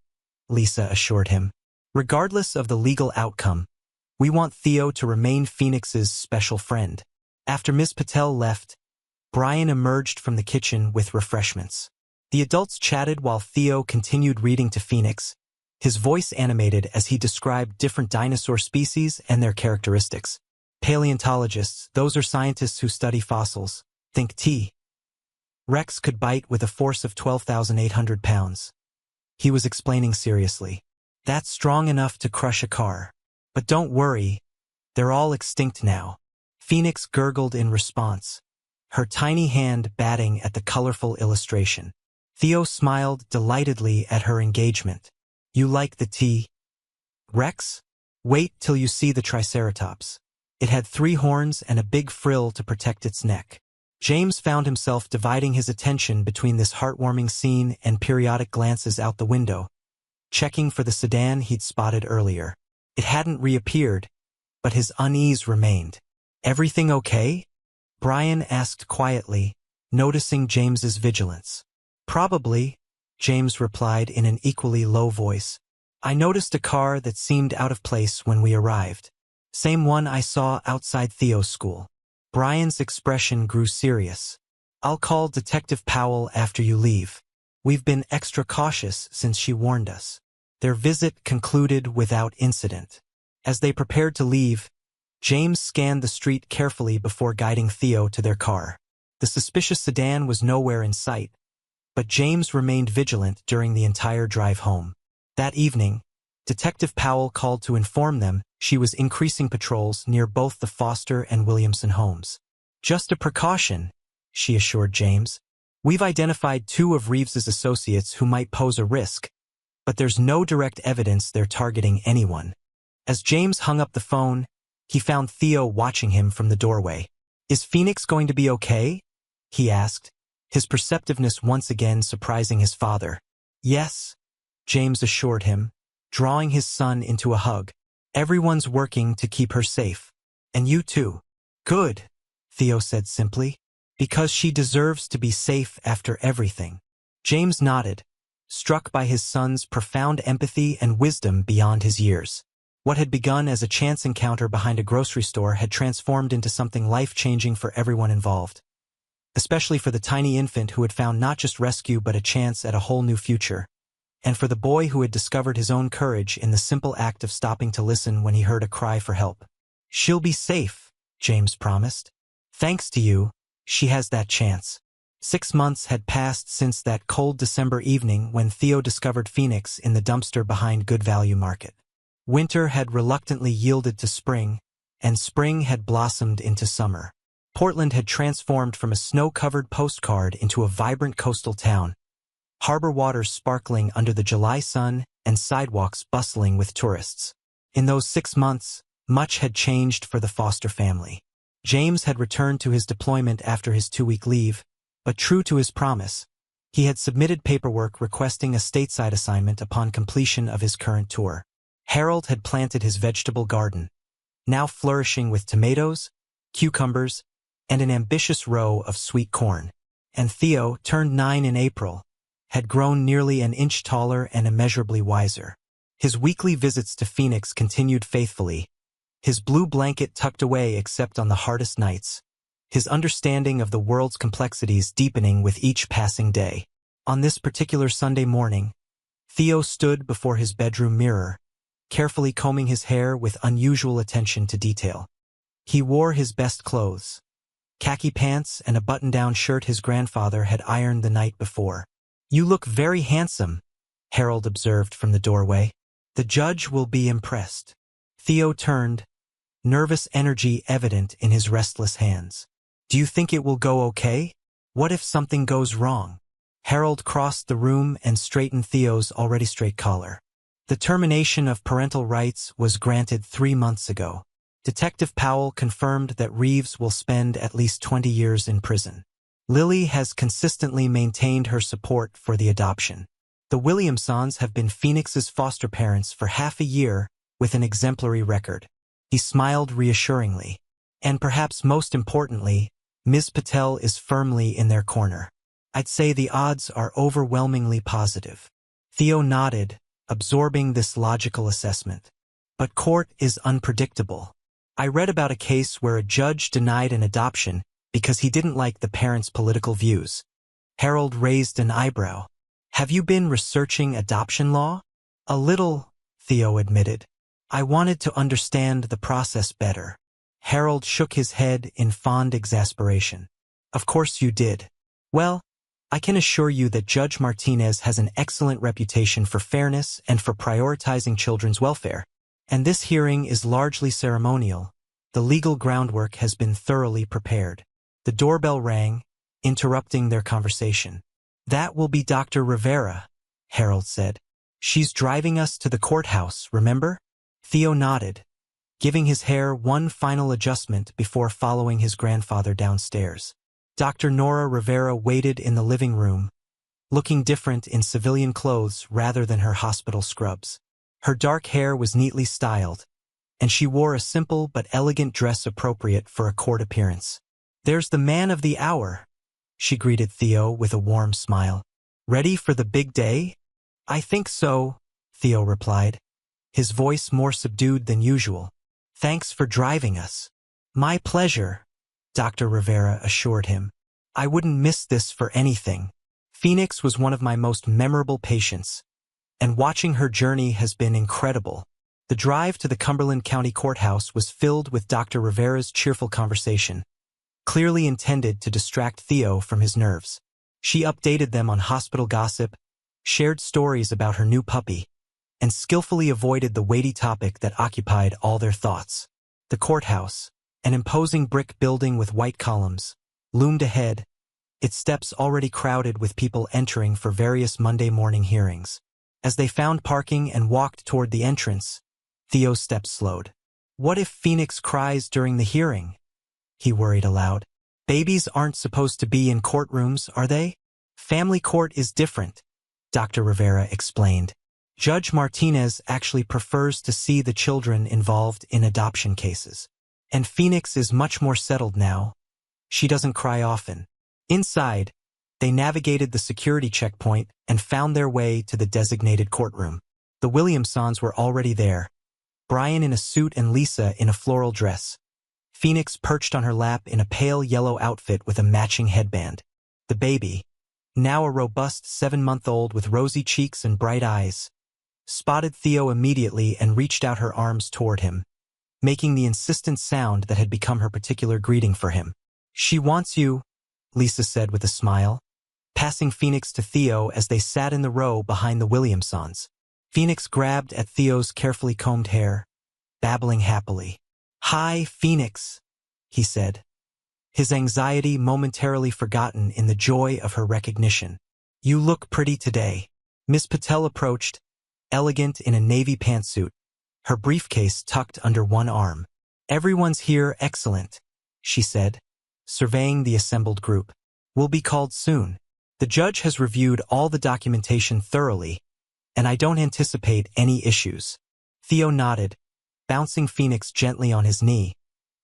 Speaker 1: Lisa assured him. "Regardless of the legal outcome, we want Theo to remain Phoenix's special friend." After Miss Patel left, Brian emerged from the kitchen with refreshments. The adults chatted while Theo continued reading to Phoenix, his voice animated as he described different dinosaur species and their characteristics. "Paleontologists, those are scientists who study fossils. Think T. Rex could bite with a force of 12,800 pounds. He was explaining seriously. "That's strong enough to crush a car. But don't worry, they're all extinct now." Phoenix gurgled in response, her tiny hand batting at the colorful illustration. Theo smiled delightedly at her engagement. "You like the T. Rex? Wait till you see the Triceratops. It had 3 horns and a big frill to protect its neck." James found himself dividing his attention between this heartwarming scene and periodic glances out the window, checking for the sedan he'd spotted earlier. It hadn't reappeared, but his unease remained. "Everything okay?" Brian asked quietly, noticing James's vigilance. "Probably," James replied in an equally low voice. "I noticed a car that seemed out of place when we arrived. Same one I saw outside Theo's school." Brian's expression grew serious. "I'll call Detective Powell after you leave. We've been extra cautious since she warned us." Their visit concluded without incident. As they prepared to leave, James scanned the street carefully before guiding Theo to their car. The suspicious sedan was nowhere in sight, but James remained vigilant during the entire drive home. That evening, Detective Powell called to inform them she was increasing patrols near both the Foster and Williamson homes. "Just a precaution," she assured James. "We've identified 2 of Reeves's associates who might pose a risk, but there's no direct evidence they're targeting anyone." As James hung up the phone, he found Theo watching him from the doorway. "Is Phoenix going to be okay?" he asked, his perceptiveness once again surprising his father. "Yes," James assured him, drawing his son into a hug. "Everyone's working to keep her safe. And you too." "Good," Theo said simply, "because she deserves to be safe after everything." James nodded, struck by his son's profound empathy and wisdom beyond his years. What had begun as a chance encounter behind a grocery store had transformed into something life-changing for everyone involved, especially for the tiny infant who had found not just rescue but a chance at a whole new future, and for the boy who had discovered his own courage in the simple act of stopping to listen when he heard a cry for help. "She'll be safe," James promised. "Thanks to you, she has that chance." 6 months had passed since that cold December evening when Theo discovered Phoenix in the dumpster behind Good Value Market. Winter had reluctantly yielded to spring, and spring had blossomed into summer. Portland had transformed from a snow-covered postcard into a vibrant coastal town, harbor waters sparkling under the July sun and sidewalks bustling with tourists. In those 6 months, much had changed for the Foster family. James had returned to his deployment after his 2-week leave, but true to his promise, he had submitted paperwork requesting a stateside assignment upon completion of his current tour. Harold had planted his vegetable garden, now flourishing with tomatoes, cucumbers, and an ambitious row of sweet corn. And Theo, turned 9 in April, had grown nearly an inch taller and immeasurably wiser. His weekly visits to Phoenix continued faithfully, his blue blanket tucked away except on the hardest nights, his understanding of the world's complexities deepening with each passing day. On this particular Sunday morning, Theo stood before his bedroom mirror, carefully combing his hair with unusual attention to detail. He wore his best clothes, khaki pants and a button-down shirt his grandfather had ironed the night before. "You look very handsome," Harold observed from the doorway. "The judge will be impressed." Theo turned, nervous energy evident in his restless hands. "Do you think it will go okay? What if something goes wrong?" Harold crossed the room and straightened Theo's already straight collar. "The termination of parental rights was granted 3 months ago. Detective Powell confirmed that Reeves will spend at least 20 years in prison. Lily has consistently maintained her support for the adoption. The Williamsons have been Phoenix's foster parents for half a year with an exemplary record." He smiled reassuringly. "And perhaps most importantly, Ms. Patel is firmly in their corner. I'd say the odds are overwhelmingly positive." Theo nodded, absorbing this logical assessment. "But court is unpredictable. I read about a case where a judge denied an adoption because he didn't like the parents' political views." Harold raised an eyebrow. "Have you been researching adoption law?" "A little," Theo admitted. "I wanted to understand the process better." Harold shook his head in fond exasperation. "Of course you did. Well, I can assure you that Judge Martinez has an excellent reputation for fairness and for prioritizing children's welfare. And this hearing is largely ceremonial. The legal groundwork has been thoroughly prepared." The doorbell rang, interrupting their conversation. "That will be Dr. Rivera," Harold said. "She's driving us to the courthouse, remember?" Theo nodded, giving his hair one final adjustment before following his grandfather downstairs. Dr. Nora Rivera waited in the living room, looking different in civilian clothes rather than her hospital scrubs. Her dark hair was neatly styled, and she wore a simple but elegant dress appropriate for a court appearance. "There's the man of the hour," she greeted Theo with a warm smile. "Ready for the big day?" "I think so," Theo replied, his voice more subdued than usual. "Thanks for driving us." "My pleasure," Dr. Rivera assured him. "I wouldn't miss this for anything. Phoenix was one of my most memorable patients, and watching her journey has been incredible." The drive to the Cumberland County Courthouse was filled with Dr. Rivera's cheerful conversation, clearly intended to distract Theo from his nerves. She updated them on hospital gossip, shared stories about her new puppy, and skillfully avoided the weighty topic that occupied all their thoughts. The courthouse, an imposing brick building with white columns, loomed ahead, its steps already crowded with people entering for various Monday morning hearings. As they found parking and walked toward the entrance, Theo's steps slowed. "What if Phoenix cries during the hearing?" he worried aloud. "Babies aren't supposed to be in courtrooms, are they? Family court is different," Dr. Rivera explained. "Judge Martinez actually prefers to see the children involved in adoption cases. And Phoenix is much more settled now. She doesn't cry often." Inside, They navigated the security checkpoint and found their way to the designated courtroom. The Williamsons were already there, Brian in a suit and Lisa in a floral dress. Phoenix perched on her lap in a pale yellow outfit with a matching headband. The baby, now a robust 7-month-old with rosy cheeks and bright eyes, spotted Theo immediately and reached out her arms toward him, making the insistent sound that had become her particular greeting for him. "She wants you," Lisa said with a smile, passing Phoenix to Theo as they sat in the row behind the Williamsons. Phoenix grabbed at Theo's carefully combed hair, babbling happily. "Hi, Phoenix," he said, his anxiety momentarily forgotten in the joy of her recognition. "You look pretty today." Miss Patel approached, elegant in a navy pantsuit, her briefcase tucked under one arm. "Everyone's here, excellent," she said, surveying the assembled group. "We'll be called soon. The judge has reviewed all the documentation thoroughly, and I don't anticipate any issues." Theo nodded, bouncing Phoenix gently on his knee,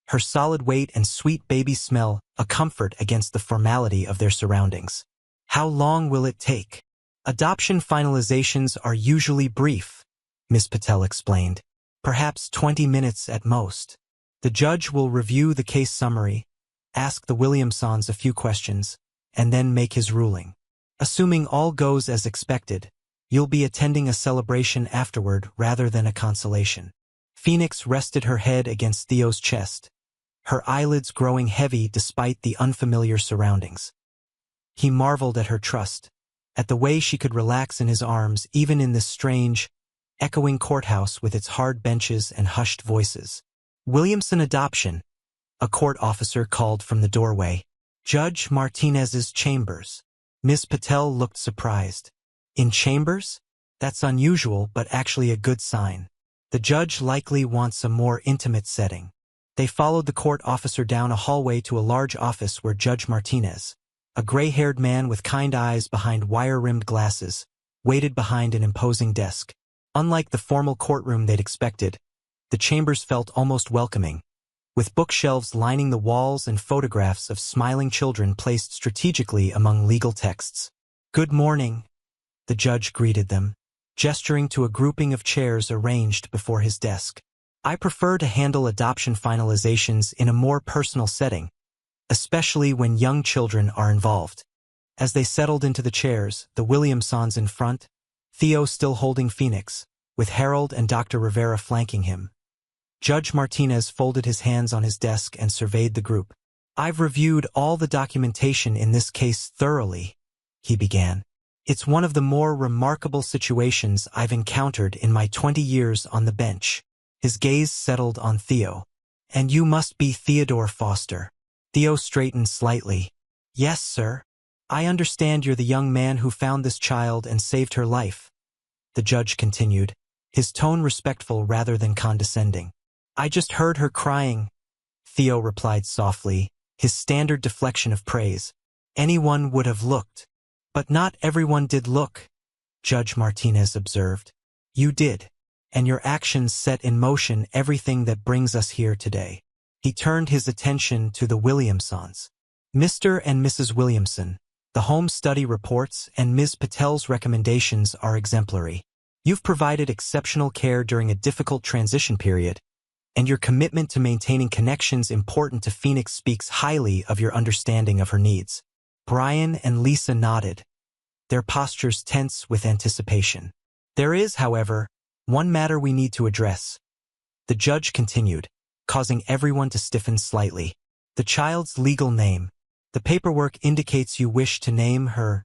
Speaker 1: her solid weight and sweet baby smell a comfort against the formality of their surroundings. "How long will it take?" "Adoption finalizations are usually brief," Miss Patel explained. "Perhaps 20 minutes at most. The judge will review the case summary, ask the Williamsons a few questions, and then make his ruling. Assuming all goes as expected, you'll be attending a celebration afterward rather than a consolation." Phoenix rested her head against Theo's chest, her eyelids growing heavy despite the unfamiliar surroundings. He marveled at her trust, at the way she could relax in his arms even in this strange, echoing courthouse with its hard benches and hushed voices. "Williamson adoption," a court officer called from the doorway. "Judge Martinez's chambers." Miss Patel looked surprised. "In chambers? That's unusual, but actually a good sign. The judge likely wants a more intimate setting." They followed the court officer down a hallway to a large office where Judge Martinez, a gray-haired man with kind eyes behind wire-rimmed glasses, waited behind an imposing desk. Unlike the formal courtroom they'd expected, the chambers felt almost welcoming, with bookshelves lining the walls and photographs of smiling children placed strategically among legal texts. "Good morning," the judge greeted them, gesturing to a grouping of chairs arranged before his desk. "I prefer to handle adoption finalizations in a more personal setting, especially when young children are involved." As they settled into the chairs, the Williamsons in front, Theo still holding Phoenix, with Harold and Dr. Rivera flanking him. Judge Martinez folded his hands on his desk and surveyed the group. "I've reviewed all the documentation in this case thoroughly," he began. "It's one of the more remarkable situations I've encountered in my 20 years on the bench." His gaze settled on Theo. "And you must be Theodore Foster." Theo straightened slightly. "Yes, sir. I understand you're the young man who found this child and saved her life," the judge continued, his tone respectful rather than condescending. "I just heard her crying," Theo replied softly, his standard deflection of praise. "Anyone would have looked." "But not everyone did look," Judge Martinez observed. "You did, and your actions set in motion everything that brings us here today." He turned his attention to the Williamsons. "Mr. and Mrs. Williamson, the home study reports and Ms. Patel's recommendations are exemplary. You've provided exceptional care during a difficult transition period, and your commitment to maintaining connections important to Phoenix speaks highly of your understanding of her needs." Brian and Lisa nodded, their postures tense with anticipation. "There is, however, one matter we need to address," the judge continued, causing everyone to stiffen slightly. "The child's legal name. The paperwork indicates you wish to name her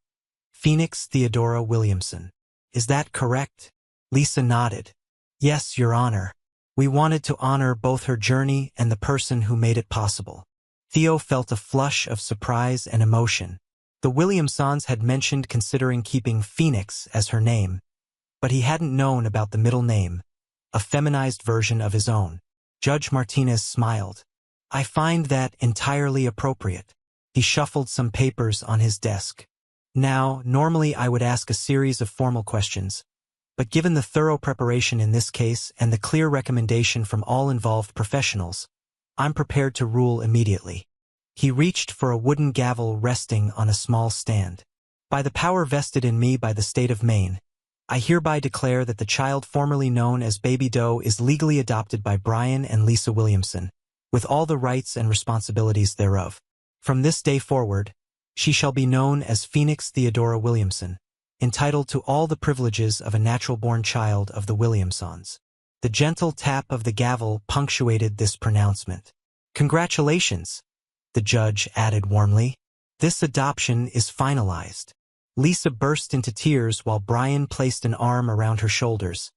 Speaker 1: Phoenix Theodora Williamson. Is that correct?" Lisa nodded. "Yes, Your Honor. We wanted to honor both her journey and the person who made it possible." Theo felt a flush of surprise and emotion. The Williamsons had mentioned considering keeping Phoenix as her name, but he hadn't known about the middle name, a feminized version of his own. Judge Martinez smiled. "I find that entirely appropriate." He shuffled some papers on his desk. "Now, normally I would ask a series of formal questions, but given the thorough preparation in this case and the clear recommendation from all involved professionals, I'm prepared to rule immediately." He reached for a wooden gavel resting on a small stand. By the power vested in me by the state of Maine, I hereby declare that the child formerly known as Baby Doe is legally adopted by Brian and Lisa Williamson, with all the rights and responsibilities thereof. From this day forward, she shall be known as Phoenix Theodora Williamson, entitled to all the privileges of a natural-born child of the Williamsons. The gentle tap of the gavel punctuated this pronouncement. Congratulations, the judge added warmly. This adoption is finalized. Lisa burst into tears while Brian placed an arm around her shoulders,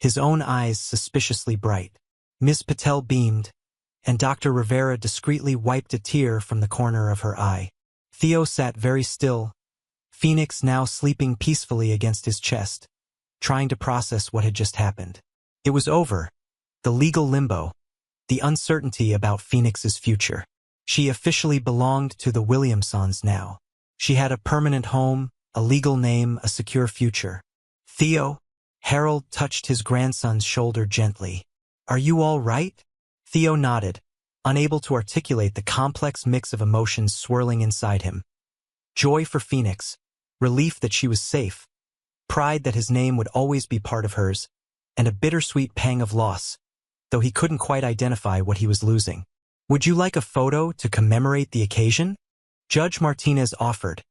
Speaker 1: his own eyes suspiciously bright. Ms. Patel beamed, and Dr. Rivera discreetly wiped a tear from the corner of her eye. Theo sat very still, Phoenix now sleeping peacefully against his chest, trying to process what had just happened. It was over. The legal limbo. The uncertainty about Phoenix's future. She officially belonged to the Williamsons now. She had a permanent home, a legal name, a secure future. Theo? Harold touched his grandson's shoulder gently. Are you all right? Theo nodded, unable to articulate the complex mix of emotions swirling inside him. Joy for Phoenix, relief that she was safe, pride that his name would always be part of hers, and a bittersweet pang of loss, though he couldn't quite identify what he was losing. Would you like a photo to commemorate the occasion? Judge Martinez offered,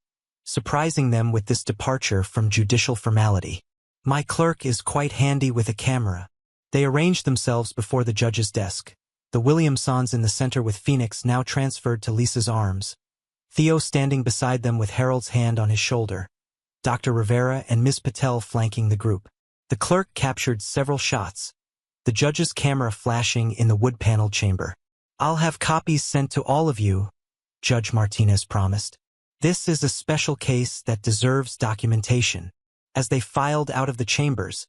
Speaker 1: surprising them with this departure from judicial formality. My clerk is quite handy with a camera. They arranged themselves before the judge's desk, the Williamsons in the center with Phoenix now transferred to Lisa's arms, Theo standing beside them with Harold's hand on his shoulder, Dr. Rivera and Ms. Patel flanking the group. The clerk captured several shots, the judge's camera flashing in the wood-paneled chamber. I'll have copies sent to all of you, Judge Martinez promised. This is a special case that deserves documentation. As they filed out of the chambers,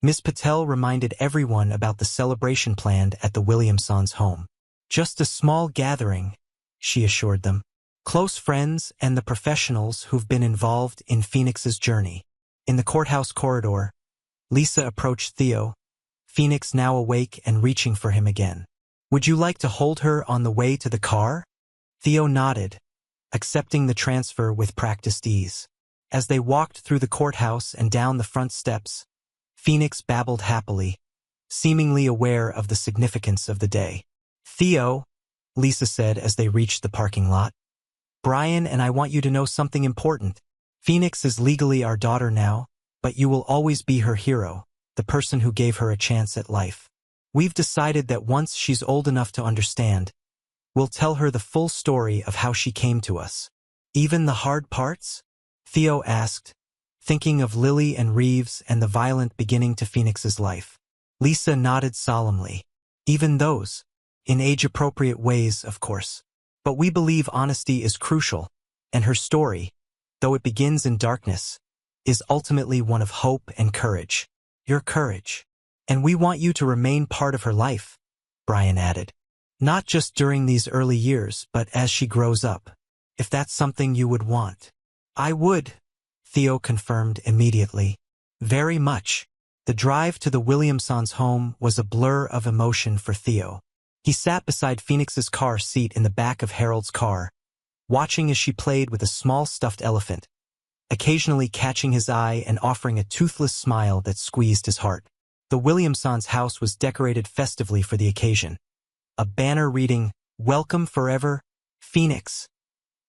Speaker 1: Ms. Patel reminded everyone about the celebration planned at the Williamsons' home. Just a small gathering, she assured them. Close friends and the professionals who've been involved in Phoenix's journey. In the courthouse corridor, Lisa approached Theo, Phoenix now awake and reaching for him again. Would you like to hold her on the way to the car? Theo nodded, accepting the transfer with practiced ease. As they walked through the courthouse and down the front steps, Phoenix babbled happily, seemingly aware of the significance of the day. Theo, Lisa said as they reached the parking lot, Brian and I want you to know something important. Phoenix is legally our daughter now, but you will always be her hero, the person who gave her a chance at life. We've decided that once she's old enough to understand, we'll tell her the full story of how she came to us. Even the hard parts? Theo asked, thinking of Lily and Reeves and the violent beginning to Phoenix's life. Lisa nodded solemnly. Even those, in age-appropriate ways, of course. But we believe honesty is crucial, and her story, though it begins in darkness, is ultimately one of hope and courage. Your courage. And we want you to remain part of her life, Brian added. Not just during these early years, but as she grows up. If that's something you would want. I would, Theo confirmed immediately. Very much. The drive to the Williamsons' home was a blur of emotion for Theo. He sat beside Phoenix's car seat in the back of Harold's car, watching as she played with a small stuffed elephant, occasionally catching his eye and offering a toothless smile that squeezed his heart. The Williamsons' house was decorated festively for the occasion. A banner reading, "Welcome Forever, Phoenix,"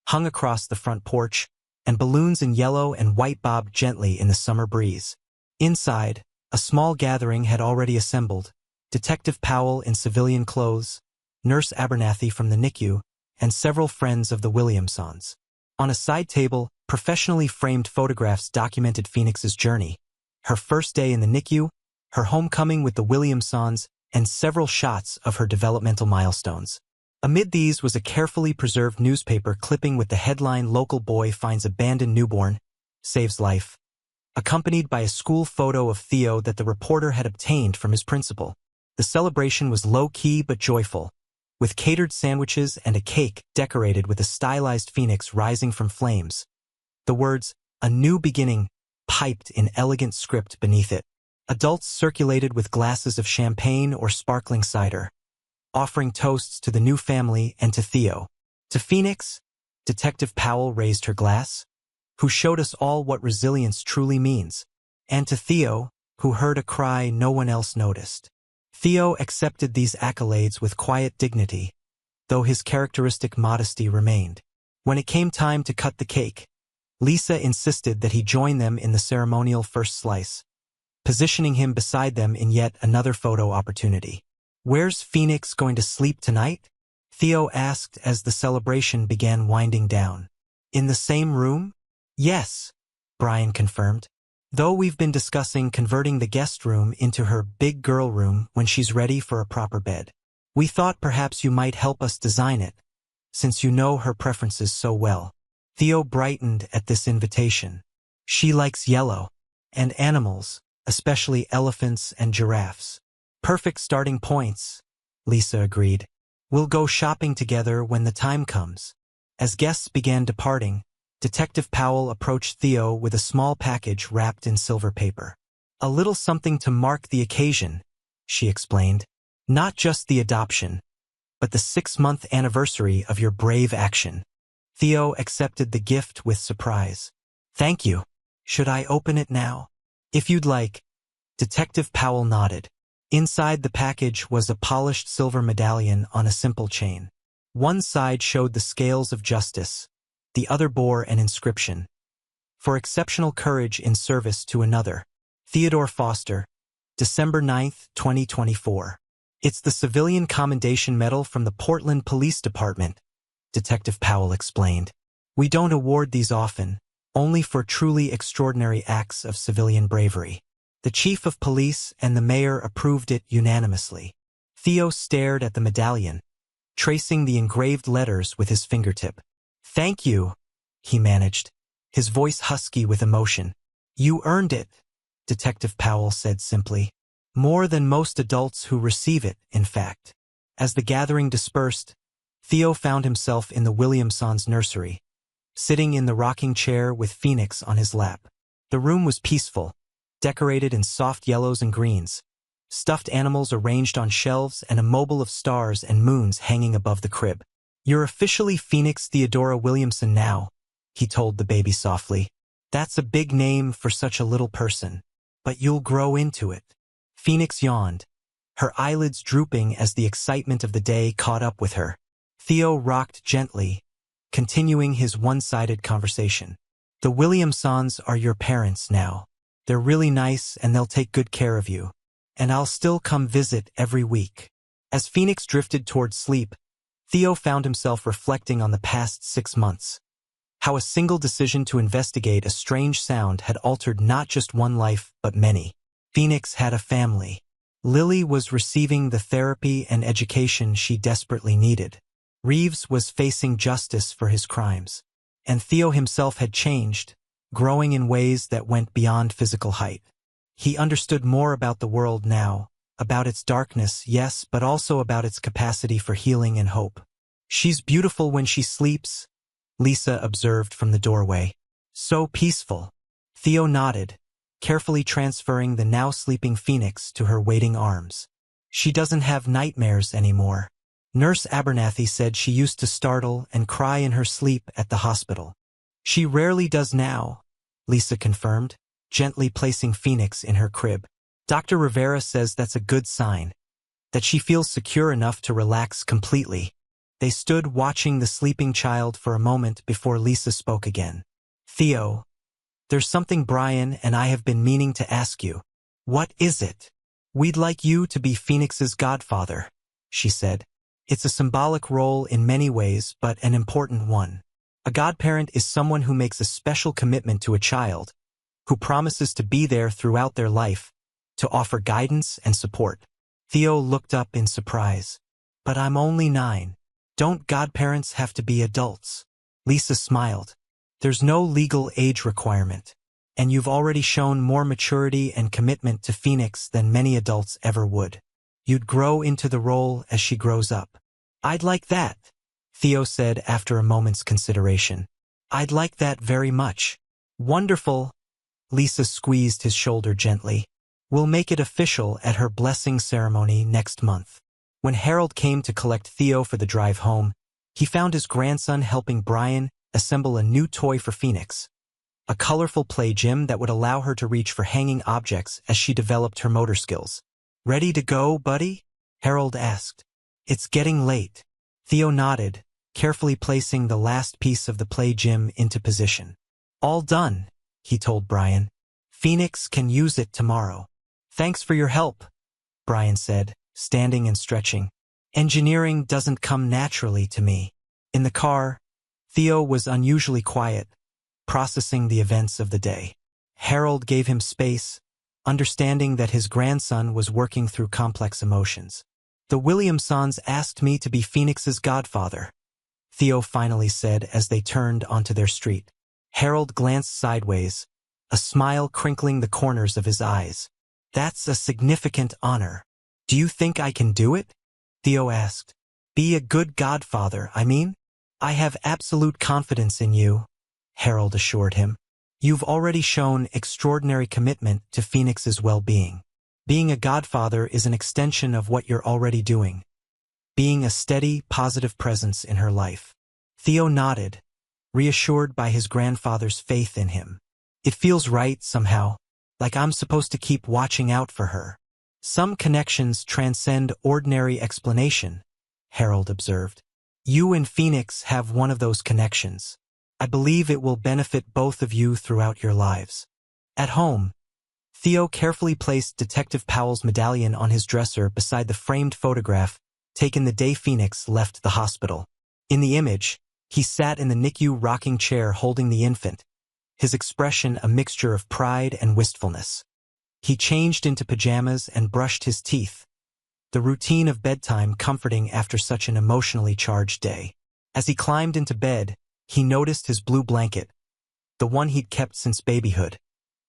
Speaker 1: hung across the front porch, and balloons in yellow and white bobbed gently in the summer breeze. Inside, a small gathering had already assembled. Detective Powell in civilian clothes, Nurse Abernathy from the NICU, and several friends of the Williamsons. On a side table, professionally framed photographs documented Phoenix's journey, her first day in the NICU, her homecoming with the Williamsons, and several shots of her developmental milestones. Amid these was a carefully preserved newspaper clipping with the headline "Local Boy Finds Abandoned Newborn, Saves Life," accompanied by a school photo of Theo that the reporter had obtained from his principal. The celebration was low-key but joyful, with catered sandwiches and a cake decorated with a stylized phoenix rising from flames. The words, "A New Beginning," piped in elegant script beneath it. Adults circulated with glasses of champagne or sparkling cider, offering toasts to the new family and to Theo. To Phoenix, Detective Powell raised her glass, who showed us all what resilience truly means, and to Theo, who heard a cry no one else noticed. Theo accepted these accolades with quiet dignity, though his characteristic modesty remained. When it came time to cut the cake, Lisa insisted that he join them in the ceremonial first slice, positioning him beside them in yet another photo opportunity. "Where's Phoenix going to sleep tonight?" Theo asked as the celebration began winding down. "In the same room?" "Yes," Brian confirmed. "Though we've been discussing converting the guest room into her big girl room when she's ready for a proper bed. We thought perhaps you might help us design it, since you know her preferences so well." Theo brightened at this invitation. "She likes yellow. And animals, especially elephants and giraffes." "Perfect starting points," Lisa agreed. "We'll go shopping together when the time comes." As guests began departing, Detective Powell approached Theo with a small package wrapped in silver paper. "A little something to mark the occasion," she explained. "Not just the adoption, but the 6-month anniversary of your brave action." Theo accepted the gift with surprise. "Thank you. Should I open it now?" "If you'd like." Detective Powell nodded. Inside the package was a polished silver medallion on a simple chain. One side showed the scales of justice, the other bore an inscription: "For exceptional courage in service to another. Theodore Foster, December 9th, 2024. "It's the Civilian Commendation Medal from the Portland Police Department," Detective Powell explained. "We don't award these often, only for truly extraordinary acts of civilian bravery." The chief of police and the mayor approved it unanimously. Theo stared at the medallion, tracing the engraved letters with his fingertip. "Thank you," he managed, his voice husky with emotion. "You earned it," Detective Powell said simply. "More than most adults who receive it, in fact." As the gathering dispersed, Theo found himself in the Williamsons' nursery, sitting in the rocking chair with Phoenix on his lap. The room was peaceful, decorated in soft yellows and greens, stuffed animals arranged on shelves and a mobile of stars and moons hanging above the crib. "You're officially Phoenix Theodora Williamson now," he told the baby softly. "That's a big name for such a little person, but you'll grow into it." Phoenix yawned, her eyelids drooping as the excitement of the day caught up with her. Theo rocked gently, continuing his one-sided conversation. "The Williamsons are your parents now. They're really nice and they'll take good care of you. And I'll still come visit every week." As Phoenix drifted toward sleep, Theo found himself reflecting on the past 6 months. How a single decision to investigate a strange sound had altered not just one life, but many. Phoenix had a family. Lily was receiving the therapy and education she desperately needed. Reeves was facing justice for his crimes. And Theo himself had changed, growing in ways that went beyond physical height. He understood more about the world now, about its darkness, yes, but also about its capacity for healing and hope. "She's beautiful when she sleeps," Lisa observed from the doorway. "So peaceful." Theo nodded, carefully transferring the now sleeping Phoenix to her waiting arms. "She doesn't have nightmares anymore. Nurse Abernathy said she used to startle and cry in her sleep at the hospital." "She rarely does now," Lisa confirmed, gently placing Phoenix in her crib. "Dr. Rivera says that's a good sign, that she feels secure enough to relax completely." They stood watching the sleeping child for a moment before Lisa spoke again. "Theo, there's something Brian and I have been meaning to ask you." "What is it?" "We'd like you to be Phoenix's godfather," she said. "It's a symbolic role in many ways, but an important one. A godparent is someone who makes a special commitment to a child, who promises to be there throughout their life, to offer guidance and support." Theo looked up in surprise. "But I'm only 9. Don't godparents have to be adults?" Lisa smiled. "There's no legal age requirement, and you've already shown more maturity and commitment to Phoenix than many adults ever would. You'd grow into the role as she grows up." "I'd like that," Theo said after a moment's consideration. "I'd like that very much." "Wonderful." Lisa squeezed his shoulder gently. "We'll make it official at her blessing ceremony next month." When Harold came to collect Theo for the drive home, He found his grandson helping Brian assemble a new toy for Phoenix, a colorful play gym that would allow her to reach for hanging objects as she developed her motor skills. "Ready to go, buddy?" Harold asked. "It's getting late." Theo nodded, carefully placing the last piece of the play gym into position. "All done," he told Brian. "Phoenix can use it tomorrow." "Thanks for your help," Brian said, standing and stretching. "Engineering doesn't come naturally to me." In the car, Theo was unusually quiet, processing the events of the day. Harold gave him space, understanding that his grandson was working through complex emotions. "The Williamsons asked me to be Phoenix's godfather," Theo finally said as they turned onto their street. Harold glanced sideways, a smile crinkling the corners of his eyes. "That's a significant honor. Do you think I can do it?" Theo asked. "Be a good godfather, I mean?" "I have absolute confidence in you," Harold assured him. "You've already shown extraordinary commitment to Phoenix's well-being. Being a godfather is an extension of what you're already doing, being a steady, positive presence in her life." Theo nodded, reassured by his grandfather's faith in him. "It feels right somehow, like I'm supposed to keep watching out for her." "Some connections transcend ordinary explanation," Harold observed. "You and Phoenix have one of those connections. I believe it will benefit both of you throughout your lives." At home, Theo carefully placed Detective Powell's medallion on his dresser beside the framed photograph taken the day Phoenix left the hospital. In the image, he sat in the NICU rocking chair holding the infant, his expression a mixture of pride and wistfulness. He changed into pajamas and brushed his teeth, the routine of bedtime comforting after such an emotionally charged day. As he climbed into bed, he noticed his blue blanket, the one he'd kept since babyhood,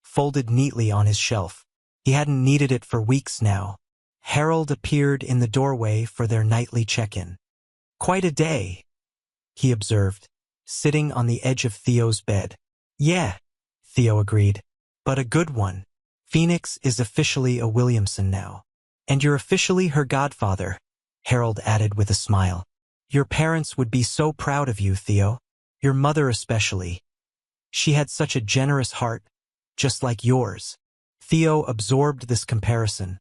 Speaker 1: folded neatly on his shelf. He hadn't needed it for weeks now. Harold appeared in the doorway for their nightly check-in. "Quite a day," he observed, sitting on the edge of Theo's bed. "Yeah," Theo agreed, "but a good one. Phoenix is officially a Williamson now. And you're officially her godfather," Harold added with a smile. "Your parents would be so proud of you, Theo. Your mother especially. She had such a generous heart, just like yours." Theo absorbed this comparison,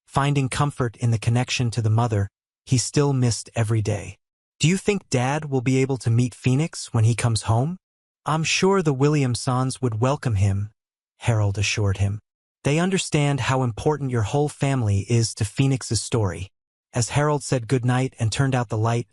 Speaker 1: finding comfort in the connection to the mother he still missed every day. "Do you think Dad will be able to meet Phoenix when he comes home?" "I'm sure the Williamsons would welcome him," Harold assured him. "They understand how important your whole family is to Phoenix's story." As Harold said goodnight and turned out the light,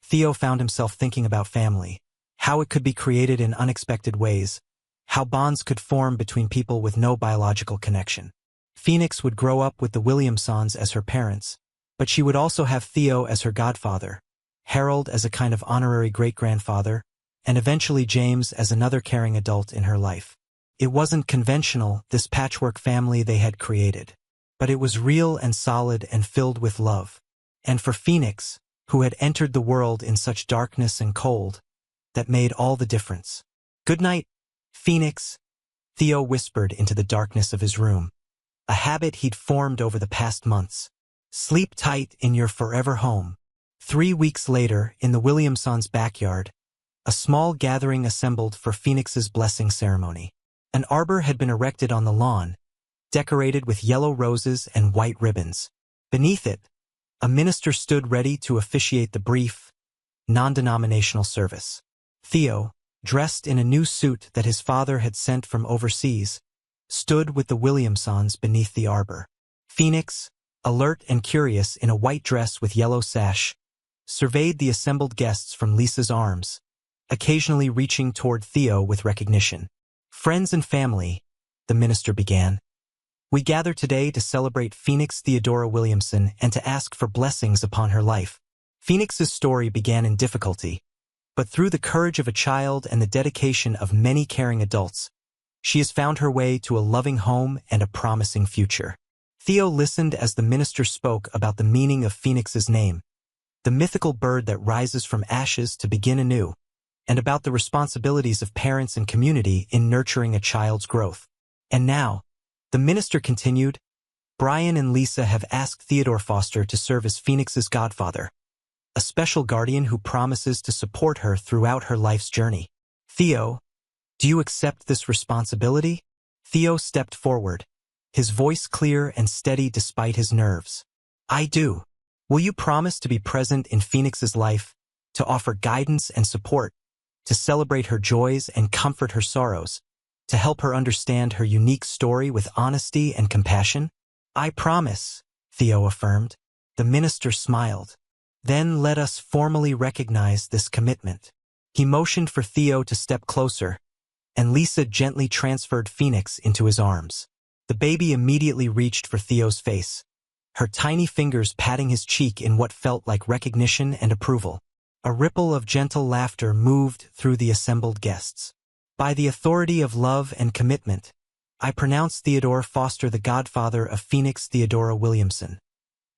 Speaker 1: Theo found himself thinking about family, how it could be created in unexpected ways, how bonds could form between people with no biological connection. Phoenix would grow up with the Williamsons as her parents, but she would also have Theo as her godfather, Harold as a kind of honorary great-grandfather, and eventually James as another caring adult in her life. It wasn't conventional, this patchwork family they had created, but it was real and solid and filled with love. And for Phoenix, who had entered the world in such darkness and cold, that made all the difference. "Good night, Phoenix," Theo whispered into the darkness of his room, a habit he'd formed over the past months. "Sleep tight in your forever home." 3 weeks later, in the Williamsons' backyard, a small gathering assembled for Phoenix's blessing ceremony. An arbor had been erected on the lawn, decorated with yellow roses and white ribbons. Beneath it, a minister stood ready to officiate the brief, non-denominational service. Theo, dressed in a new suit that his father had sent from overseas, stood with the Williamsons beneath the arbor. Phoenix, alert and curious in a white dress with yellow sash, surveyed the assembled guests from Lisa's arms, occasionally reaching toward Theo with recognition. "Friends and family," the minister began, "we gather today to celebrate Phoenix Theodora Williamson and to ask for blessings upon her life. Phoenix's story began in difficulty, but through the courage of a child and the dedication of many caring adults, she has found her way to a loving home and a promising future." Theo listened as the minister spoke about the meaning of Phoenix's name, the mythical bird that rises from ashes to begin anew, and about the responsibilities of parents and community in nurturing a child's growth. "And now," the minister continued, "Brian and Lisa have asked Theodore Foster to serve as Phoenix's godfather. a special guardian who promises to support her throughout her life's journey. Theo, do you accept this responsibility? Theo stepped forward, his voice clear and steady despite his nerves. I do. Will you promise to be present in Phoenix's life, to offer guidance and support, to celebrate her joys and comfort her sorrows, to help her understand her unique story with honesty and compassion? I promise, Theo affirmed. The minister smiled. Then let us formally recognize this commitment. He motioned for Theo to step closer, and Lisa gently transferred Phoenix into his arms. The baby immediately reached for Theo's face, her tiny fingers patting his cheek in what felt like recognition and approval. A ripple of gentle laughter moved through the assembled guests. By the authority of love and commitment, I pronounce Theodore Foster the godfather of Phoenix Theodora Williamson,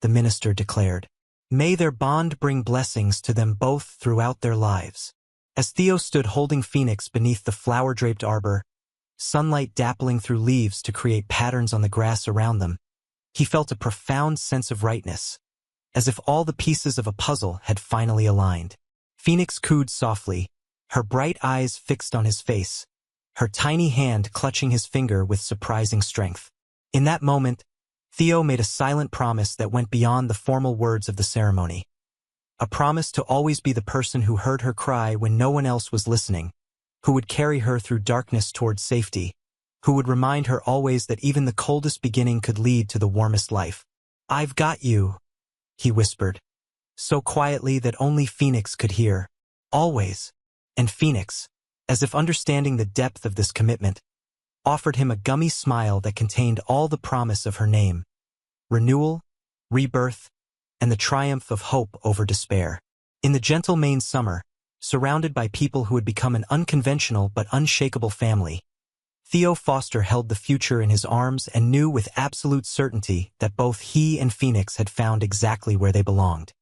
Speaker 1: the minister declared. May their bond bring blessings to them both throughout their lives. As Theo stood holding Phoenix beneath the flower-draped arbor, sunlight dappling through leaves to create patterns on the grass around them, he felt a profound sense of rightness, as if all the pieces of a puzzle had finally aligned. Phoenix cooed softly, her bright eyes fixed on his face, her tiny hand clutching his finger with surprising strength. In that moment, Theo made a silent promise that went beyond the formal words of the ceremony. A promise to always be the person who heard her cry when no one else was listening, who would carry her through darkness toward safety, who would remind her always that even the coldest beginning could lead to the warmest life. I've got you, he whispered, so quietly that only Phoenix could hear. Always. And Phoenix, as if understanding the depth of this commitment, offered him a gummy smile that contained all the promise of her name: renewal, rebirth, and the triumph of hope over despair. In the gentle Maine summer, surrounded by people who had become an unconventional but unshakable family, Theo Foster held the future in his arms and knew with absolute certainty that both he and Phoenix had found exactly where they belonged.